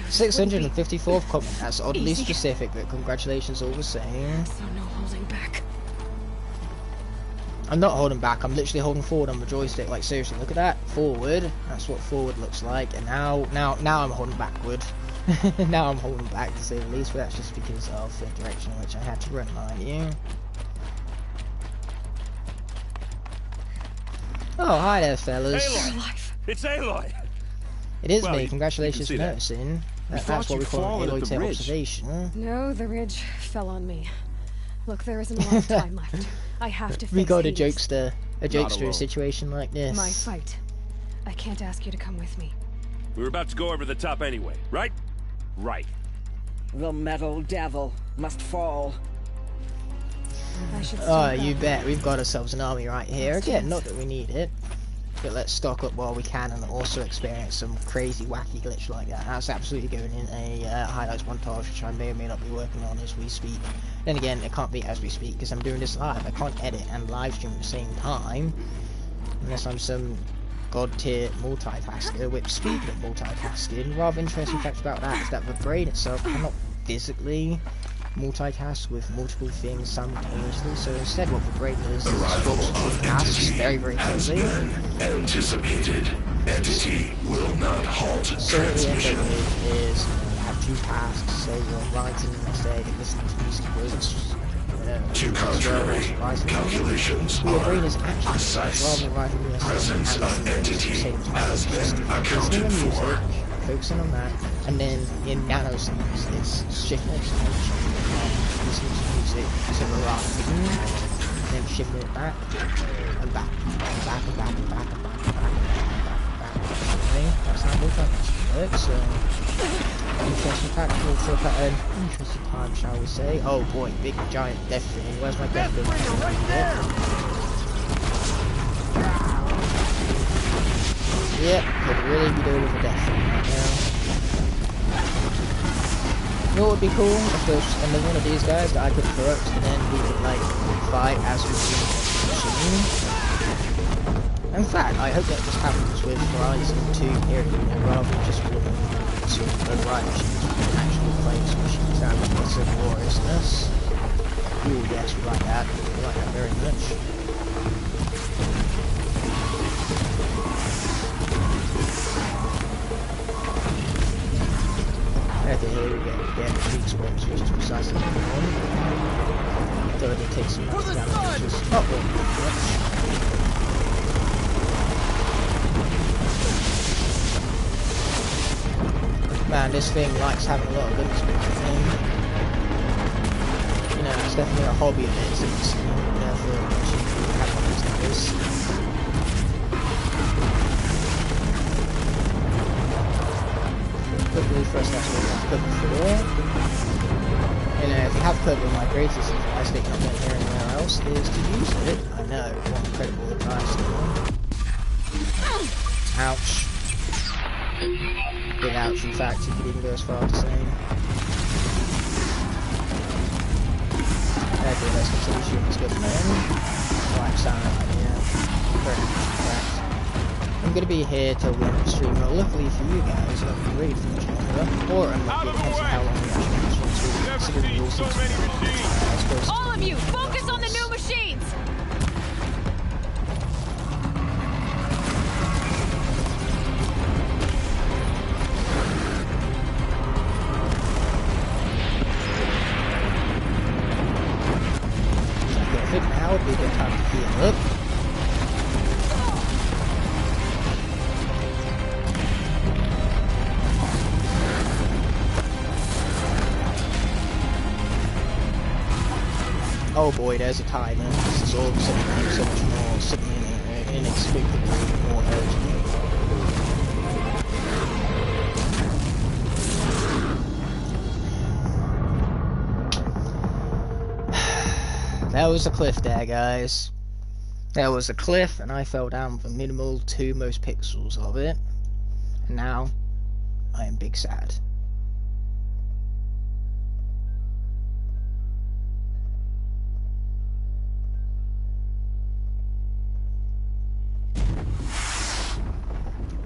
654th comment. That's oddly specific, but congratulations all the same. So no holding back. I'm not holding back, I'm literally holding forward on the joystick. Like seriously, look at that. Forward. That's what forward looks like. And now I'm holding backward. Now I'm holding back to say the least, but that's just because of the direction in which I had to run, mind you. Oh, hi there, fellas. Aloy! It's Aloy! It is me. Congratulations for noticing. That's what we call an Aloy tail observation. No, the ridge fell on me. Look, there isn't a lot of time left. I have to fix We got a Hades. jokester situation like this. My fight. I can't ask you to come with me. We were about to go over the top anyway, right? Right. The metal devil must fall. I should Oh, you bet. We've got ourselves an army right here. Again, not that we need it. But let's stock up while we can and also experience some crazy wacky glitch like that. That's absolutely going in a highlights montage, which I may or may not be working on as we speak. Then again, it can't be as we speak because I'm doing this live. I can't edit and live stream at the same time. Unless I'm some god tier multitasker, which speaking of multitasking, rather interesting fact about that is that the brain itself cannot physically multitask with multiple things simultaneously, so instead what the brain does is swaps between tasks very, very quickly. Anticipated entity will not halt So what we end transmission. up with is you have two tasks, say you're writing, say listening to music books, To contrary, calculations your brain are is actually precise. rather than writing the Presence of entity has been accounted for. Focusing on that, and then in nanoseconds, it's shifting its attention from listening to music to the writing, and then shifting it back, and back, and back, and back, and back, and back, and back, and back, and back, and back. Okay, that's how multitasking works, so interesting tactical for an interesting time, shall we say. Oh boy, big giant death thing. Where's my death thing? Right there. Yep, could really be doing with a death thing right now. You know what would be cool? If there's another one of these guys that I could corrupt and then we could like fight as we do the machine. In fact, I hope that just happens with Horizon 2 here, rather than just one to override machines, we can actually play some machines out with some gloriousness. Ooh, yes, we like that. We like that very much. Okay, here we go. Again, big squares, which is precisely what we want. Though it takes some nice damage, which is not what we want. Man, this thing likes having a lot of limits with it. You know, it's definitely a hobby of it, so it's, therefore, it should have one of these numbers. Quickly first that's what I've covered before. You know, if you have covered my greatest advice that you're not going to hear anywhere else is to use it. I know, what incredible advice. Ouch. Big ouch, in fact, you could even go as far as saying. Okay, let's continue shooting this good man. Right, sound right here. Very much, in fact. I'm going to be here till the end of the stream. Well, luckily for you guys, I'll be ready for much longer. Or unluckily, depends on how long we actually consider the rules. All of you, focus on the new machines! Okay, I think now would be a good time to heal up. Oh boy, there's a timer. This is all suddenly so much more suddenly inexplicably more urgent. That was a cliff there, guys. There was a cliff, and I fell down the minimal 2 most pixels of it. And now, I am big sad.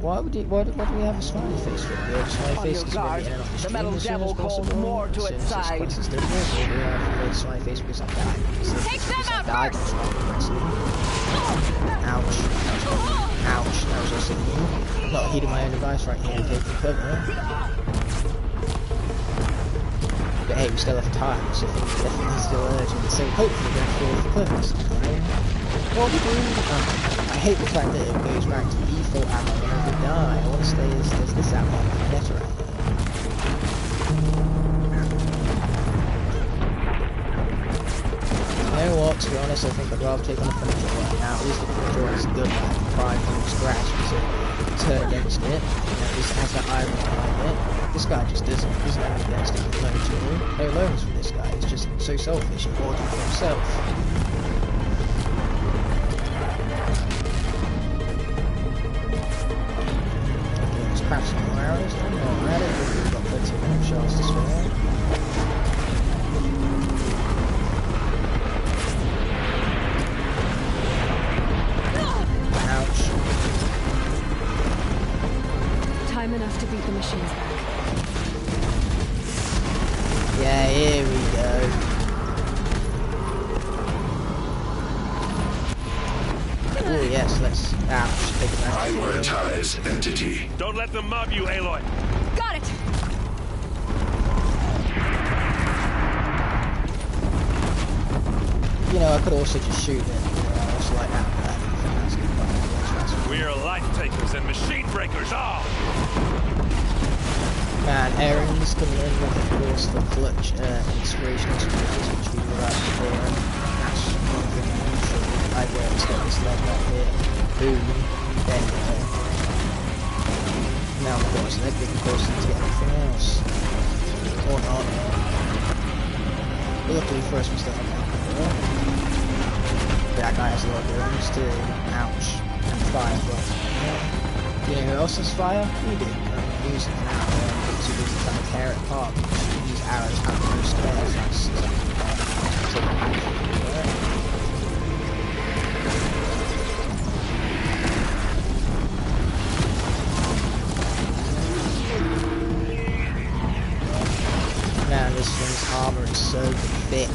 Why do we have a smiley face for? We have a smiley face because we're getting off the stream as soon as possible. As soon as this quest is done, we have a smiley face because I died. Take them out first! Ouch. Ouch. That was also me. Not heeding my own advice right here and taking cover. But hey, we still have time, so things are definitely still urgent. So hopefully we're going to fall for purpose. What we do? I hate the fact that it goes back to default ammo whenever we die. I want to stay as this ammo better right here. You know what, to be honest, I think I'd rather take on the Punisher right now. At least the Punisher is good at prime from scratch to turn against it. At least it has that iron behind it. This guy just doesn't have any against it with loads at all. No loans from this guy, he's just so selfish and hoarding for himself. Okay, let's craft some more arrows then. Oh, I don't think we've got plenty of minute shells to spare. Time enough to beat the machines back. Yeah, here we go. Oh yes, let's take it back. Prioritize entity. Don't let them mob you, Aloy. Got it! You know, I could also just shoot it. Just like that. We're life takers and machine breakers all. Man, Aaron's coming in with, of course, the clutch inspirational speeches, which we were about to do. That's one thing I get. Let's get this leg right here. Boom. Then, now, of course, they're big person to get everything else. Or not. But luckily for us, we still have that. That guy has a lot of guns too. Ouch. And fire as well. You know who else has fire? We do. Use it now. To be trying to tear it apart. Use arrows at most spares. That's exactly Man, this thing's armor is so thick.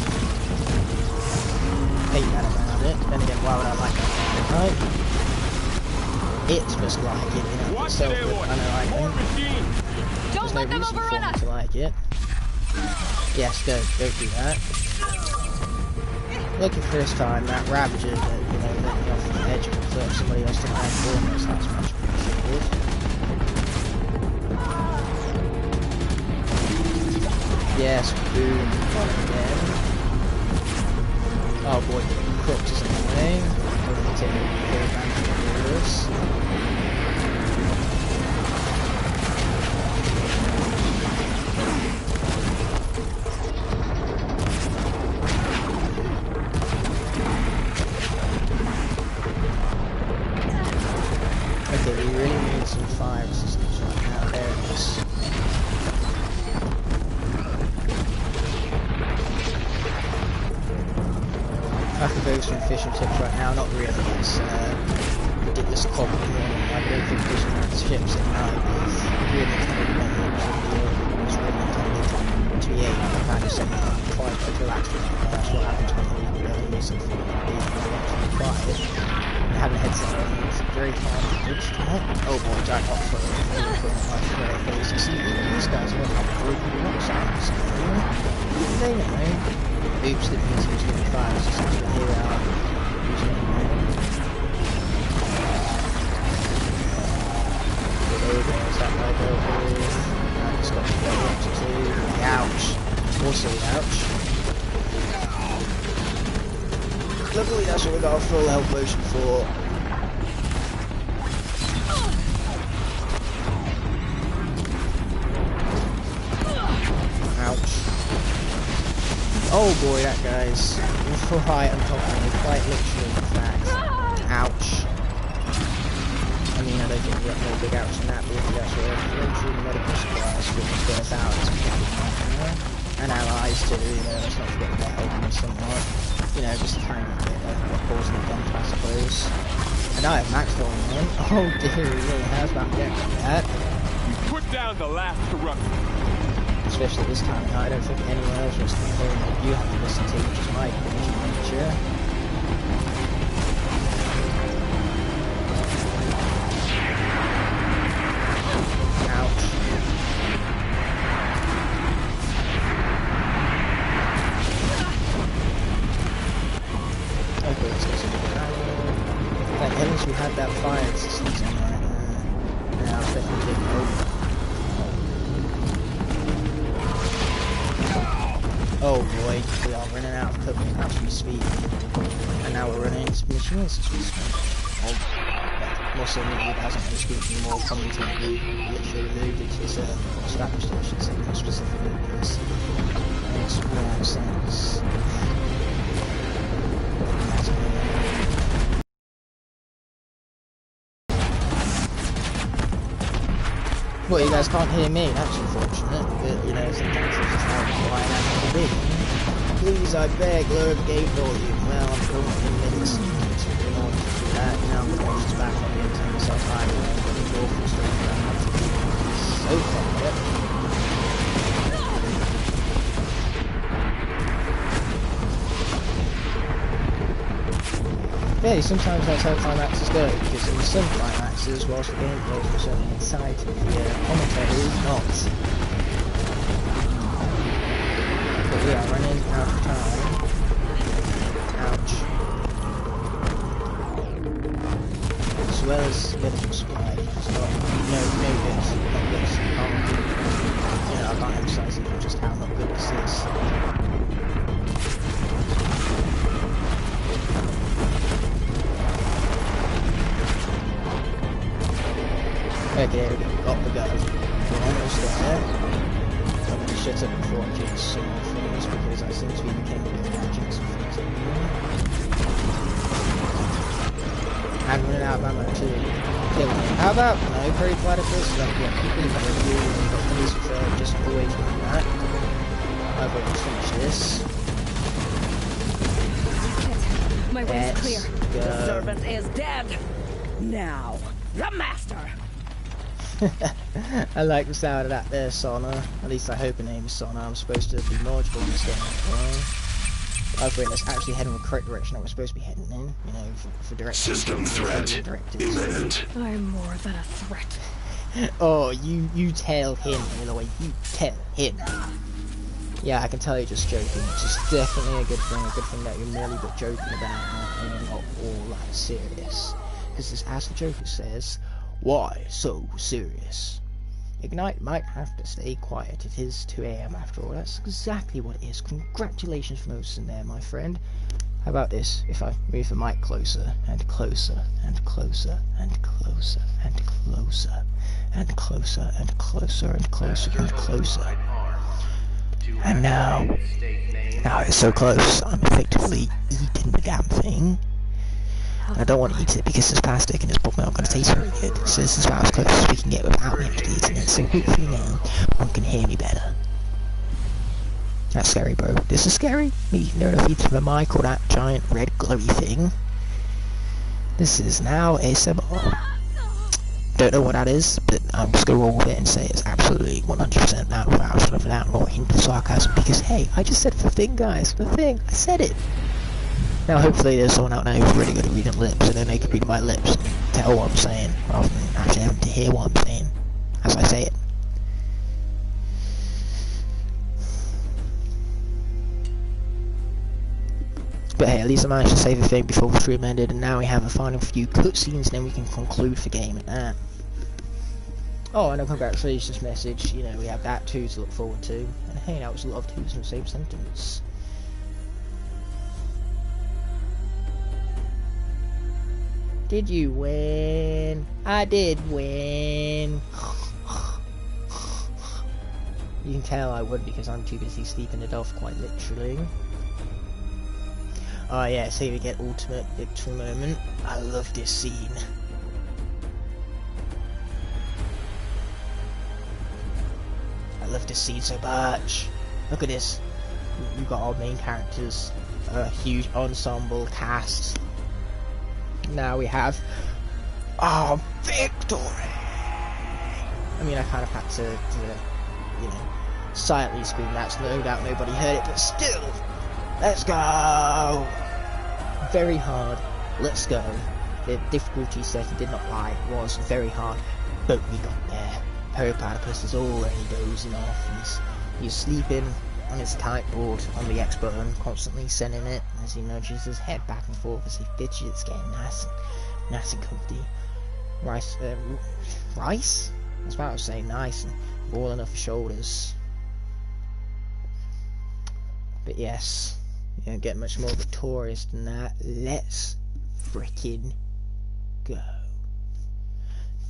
Hate that about it. Then again, why would I like that? Right? It's just like it, you know, itself, but I know I think. There's no reason for me to like it. Yes, don't do that. Lucky first time, that Ravager that, you know, let me off the edge of the cliff, somebody else didn't have foremost, that's much appreciated. Yes, boom, one again. Oh boy, the crooks is in the way. Hopefully take full advantage of this. Okay, we really need some fire resistance right now. There it is. I can go some fishing tips right now, not really, it's ridiculous clock in the morning. I don't think fishing around ships at night is really intended to be able to kind of set me up quite relaxed. That's what happens when you really need something to quiet. And having a headset on is very hard to reach. Oh boy, jackpot for it. You see, these guys are not broken rock sounds. They know. Oops, didn't mean to use the fire resistance, but here we are. Using it anyway. There goes that guy over. And it's got to go up to 2. Ouch. Also, ouch. Luckily, that's what we got a full health potion for. Ouch. Oh boy, that guy's right on top of me, quite literally, in fact. Ouch. I mean, I don't think we got no big ouch in that, but if we actually have through medical supplies, which is worth out, and allies too, you know, let's not forget about helping us somewhat. You know, just a tiny bit of causing a dump, I suppose. And I have max volume in. Oh dear, he really has about to get that. You put down the last corruption. Especially this time of night, I don't think anyone else was complaining that you have to listen to, which is my nature. Ouch. Okay, let's get some good ammo. Thank heavens we had that fire season right there. Now, if we didn't over. Oh boy, we are running out of cover as we speak. And now we're running into machines as we speak. Oh, more so than it hasn't been speaking more competently, literally alluded to this established, I should say, more specifically, because it makes more sense. Well, you guys can't hear me, that's unfortunate, but you know, sometimes it's just how quiet I can be. Please, I beg, lower the game volume. Well, I'm currently in minutes, in order to do that, now I'm going to just back up and turn myself high, and I'm going to go for stuff around. So quiet. Yeah, sometimes that's how climaxes go, because in some climaxes, whilst the gameplay is certainly exciting, the commentary is not. But we are running out of time. Ouch. As well as medical supply. It's not, no good, not good. You know, I can't emphasize even just how not good this is. Okay, there we go. Up we go. We're almost there. I'm going to shut up before I jinx some more things because I seem to be capable of jinxing some things in here. I'm running out of ammo too. Killing me. How about no Perry Platypus? Like, yeah, people in the review and you've got police referred, just always doing that. I've got to finish this. My way's clear. The servant is dead. Now, the master. I like the sound of that there, Sona. At least I hope her name is Sona. I'm supposed to be knowledgeable in this game. I've wait, let's actually head in the correct direction that we're supposed to be heading in, you know, for directions. System threat imminent. I'm more than a threat. Oh, you tell him, Aloy, you tell him. Yeah, I can tell you're just joking, which is definitely a good thing that you're merely but joking about and not all that serious. Because as the Joker says, why so serious? Ignite might have to stay quiet. It is 2 AM after all. That's exactly what it is. Congratulations for noticing there, my friend. How about this? If I move the mic closer and closer and closer and closer and closer and closer and closer and closer and closer. And now it's so close. I'm effectively eating the damn thing. And I don't want to eat it because it's plastic and it's probably not going to taste very good. So this is about as close as we can get without me actually eating it. So hopefully now one can hear me better. That's scary, bro. This is scary. Me knowing I've eaten the mic or that giant red glowy thing. This is now ASMR. Don't know what that is, but I'm just going to roll with it and say it's absolutely 100% that without more hint of sarcasm. Because hey, I just said the thing, guys. The thing. I said it. Now hopefully there's someone out there who's really good at reading lips, and then they can read my lips and tell what I'm saying, rather than actually having to hear what I'm saying, as I say it. But hey, at least I managed to save the thing before the stream ended, and now we have a final few cutscenes, and then we can conclude the game at that. Oh, and a congratulations message, you know, we have that too to look forward to. And hey, that was a lot of twos in the same sentence. Did you win? I did win. You can tell I would because I'm too busy sleeping it off, quite literally. Oh yeah, so we get ultimate victory moment. I love this scene. I love this scene so much. Look at this. We've got our main characters, a huge ensemble cast. Now we have Oh, victory! I mean, I kind of had to, you know, silently scream that, so no doubt nobody heard it, but still, let's go! Very hard, let's go. The difficulty setting did not lie, it was very hard, but we got there. Periplatypus is already dozing off, he's sleeping on his kiteboard on the X button, constantly sending it as he nudges his head back and forth as he fidgets, getting nice and comfy. Rice? I was about to say nice and rolling off his shoulders. But yes, you don't get much more victorious than that. Let's freaking go.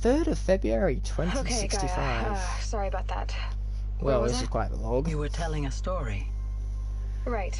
3rd of February 2065. Okay, Gaia. Sorry about that. Well, this is quite the log. You were telling a story. Right.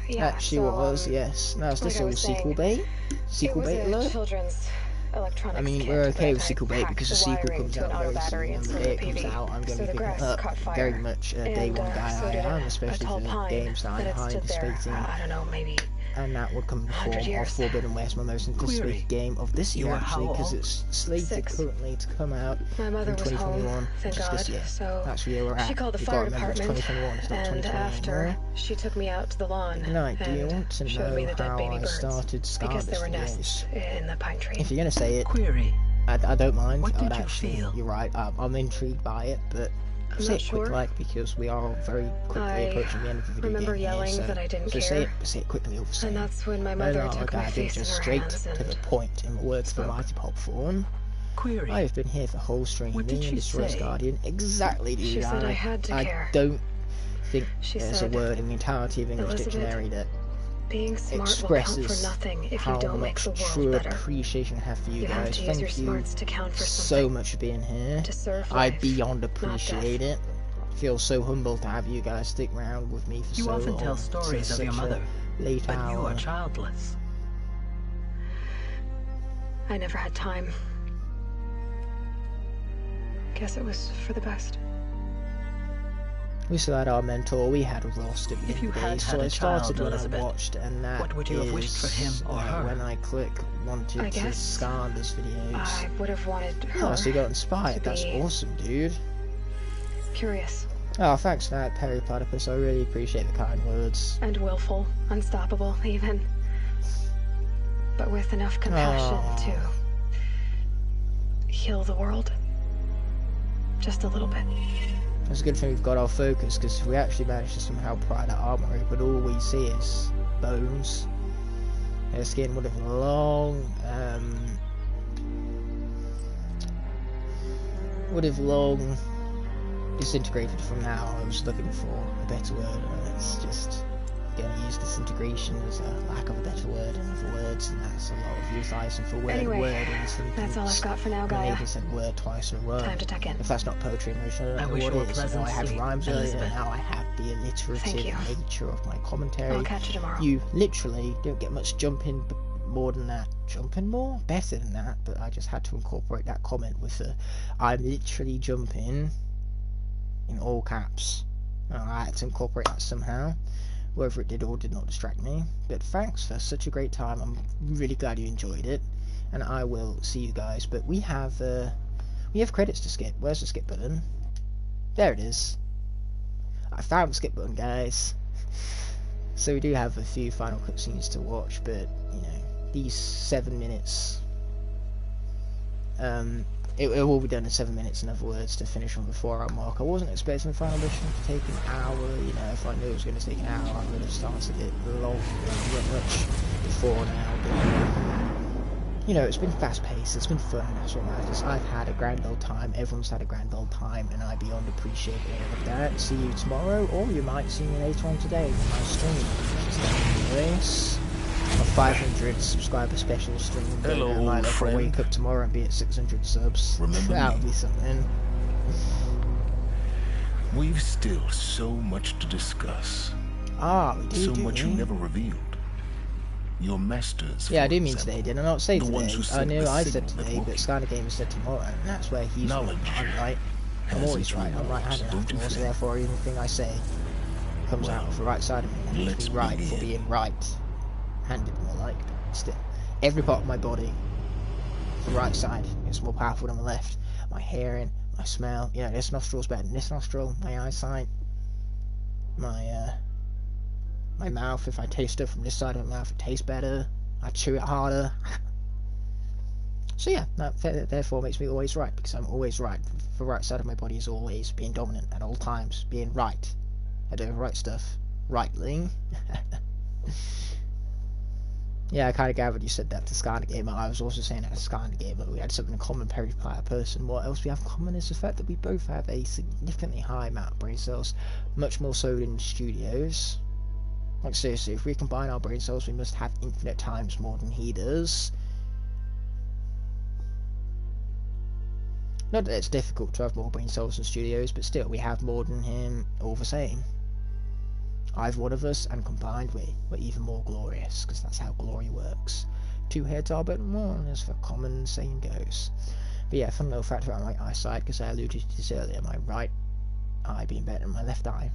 Yeah. Actually, what was? Yes. Now, is this all sequel bait? Sequel bait alert? Children's electronics. I mean, we're okay with sequel bait because the sequel comes out very soon, and the day it comes out, I'm going to be picking up very much a day one guy I am, especially for the games that I'm anticipating. I don't know, maybe. And that would come in the form of Forbidden West, my most anticipated game of this year, actually, because it's slated currently to come out in 2021. Thank God. So that's where we're at. She called the fire department, it's not and after she took me out to the lawn do you want to know how I started Skylanders because there were nests in the pine tree. If you're going to say it, I don't mind. What did you feel? You're right. I'm intrigued by it, but say it quick, like, because we are very quickly approaching the end of the video remember game yelling here, so, that I didn't so care. say it quickly over. And that's when my mother took my face in her straight hands to the point. In the words of the Mighty Pop Fawn, Query. I have been here the whole stream. What did she say? Guardian. Exactly, dude. She said I had to care. I don't think she there's a word in the entirety of English dictionary that being smart expresses will count for nothing if you don't make the world true better. Appreciation I have for you guys. Thank you to count for so much for being here. To serve I life, beyond appreciate it. Feel so humbled to have you guys stick around with me for so long. You often tell stories of your mother, but you are childless. I never had time. Guess it was for the best. We still had our mentor. We had Rost at the end of the day, so I started when I watched, and that what would you have wished for him or her? When I wanted to Skylanders videos. I would have wanted her. Oh, so you got inspired. That's awesome, dude. Curious. Oh, thanks for that, Periplatypus. I really appreciate the kind words. And willful, unstoppable, even. But with enough compassion to heal the world. Just a little bit. It's a good thing we've got our focus, because if we actually manage to somehow pry that armor open, all we see is bones. Their skin would have long, disintegrated from now. I was looking for a better word, and it's just going to use disintegration as a lack of a better word, in other words, and that's a lot of utilizing for word in sentence. That's all I've got for now, Gaia. I even said word twice in a row. Time to tuck in. If that's not poetry in motion, I don't know what it is. Now I had rhymes earlier, and now I have the alliterative nature of my commentary. I'll catch you tomorrow. You literally don't get much jumping more than that. Jumping more? Better than that, but I just had to incorporate that comment with the I'm literally jumping in all caps. I had to incorporate that somehow. Whether it did or did not distract me. But thanks for such a great time. I'm really glad you enjoyed it. And I will see you guys. But we have credits to skip. Where's the skip button? There it is. I found the skip button, guys. So we do have a few final cutscenes to watch, but you know, these 7 minutes it will be done in 7 minutes, in other words, to finish on the 4 hour mark. I wasn't expecting the final mission to take an hour, you know. If I knew it was going to take an hour, I would have started it long, much before now, but you know, it's been fast paced, it's been fun, that's what matters. I've had a grand old time, everyone's had a grand old time, and I beyond appreciate all of that. See you tomorrow, or you might see me later on today on my stream, which is this. A 500 subscriber special stream. Hello, I might have to wake up tomorrow and be at 600 subs. That would be something. We've still so much to discuss. We do. So much you never revealed. Your masters. Yeah, I do mean today. Did I not say today? I knew I said today, but Skylanders Gamer said tomorrow, and that's where he's right. I'm right. I'm always right. I'm right-handed after all, so therefore everything I say comes out of the right side of me. Let's be right for being right. Handed more like, but still, every part of my body, the right side, is more powerful than my left. My hearing, my smell, you know, this nostril's better than this nostril. My eyesight, my mouth, if I taste it from this side of my mouth, it tastes better. I chew it harder. So yeah, that therefore makes me always right, because I'm always right. The right side of my body is always being dominant at all times, being right. I do the right stuff rightly. Yeah, I kind of gathered you said that to Skylanders Gamer. I was also saying that to Skylanders Gamer. We had something in common, Perry Player person. What else we have in common is the fact that we both have a significantly high amount of brain cells, much more so than studios. Like seriously, if we combine our brain cells, we must have infinite times more than he does. Not that it's difficult to have more brain cells than studios, but still, we have more than him all the same. Either one of us, and combined we're even more glorious, because that's how glory works. 2 heads are better than 1, as the common saying goes. But yeah, fun little fact about my eyesight, because I alluded to this earlier, my right eye being better than my left eye.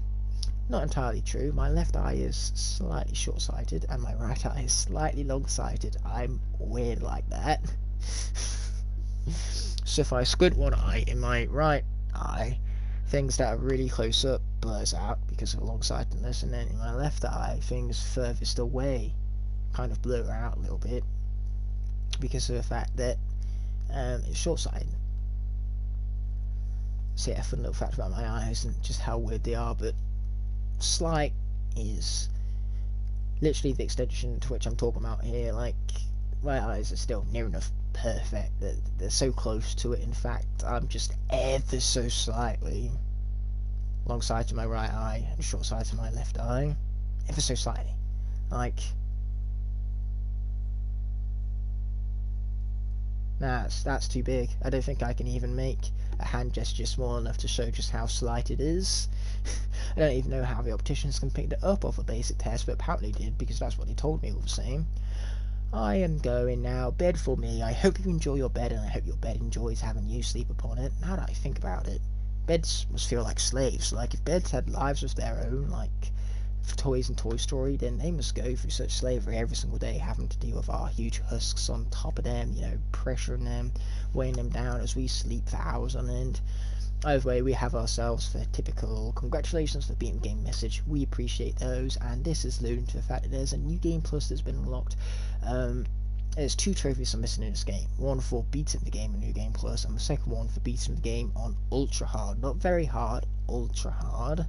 Not entirely true. My left eye is slightly short-sighted, and my right eye is slightly long-sighted. I'm weird like that. So if I squint one eye in my right eye, things that are really close up blurs out because of long-sightedness, and then in my left eye, things furthest away kind of blur out a little bit because of the fact that it's short-sighted. So yeah, fun little fact about my eyes and just how weird they are, but slight is literally the extension to which I'm talking about here. Like, my eyes are still near enough perfect, they're so close to it. In fact, I'm just ever so slightly long side to my right eye and short side to my left eye, ever so slightly. Like, that's too big. I don't think I can even make a hand gesture small enough to show just how slight it is. I don't even know how the opticians can pick it up off a basic test, but apparently did, because that's what they told me all the same. I am going now. Bed for me. I hope you enjoy your bed, and I hope your bed enjoys having you sleep upon it. Now that I think about it, beds must feel like slaves. Like, if beds had lives of their own, like toys in Toy Story, then they must go through such slavery every single day, having to deal with our huge husks on top of them, you know, pressuring them, weighing them down as we sleep for hours on end. Either way, we have ourselves the typical congratulations for beating the game message. We appreciate those, and this is alluding to the fact that there's a new game plus that's been unlocked. There's 2 trophies I'm missing in this game. One for beating the game in New Game Plus, and the second one for beating the game on ultra hard. Not very hard, ultra hard.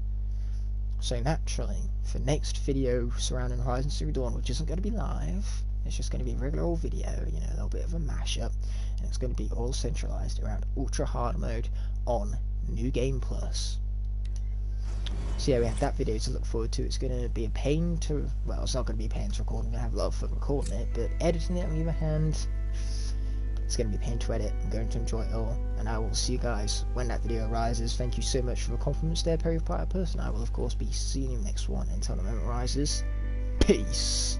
So naturally, for next video surrounding Horizon Zero Dawn, which isn't going to be live, it's just going to be a regular old video, you know, a little bit of a mashup, and it's going to be all centralized around ultra hard mode on New Game Plus. So yeah, we have that video to look forward to. It's going to be a pain to, well, it's not going to be a pain to record. I'm going to have a lot of fun recording it, but editing it on the other hand, it's going to be a pain to edit. I'm going to enjoy it all, and I will see you guys when that video arises. Thank you so much for the compliments there, Perry Player person. I will of course be seeing you next one. Until the moment arises, peace.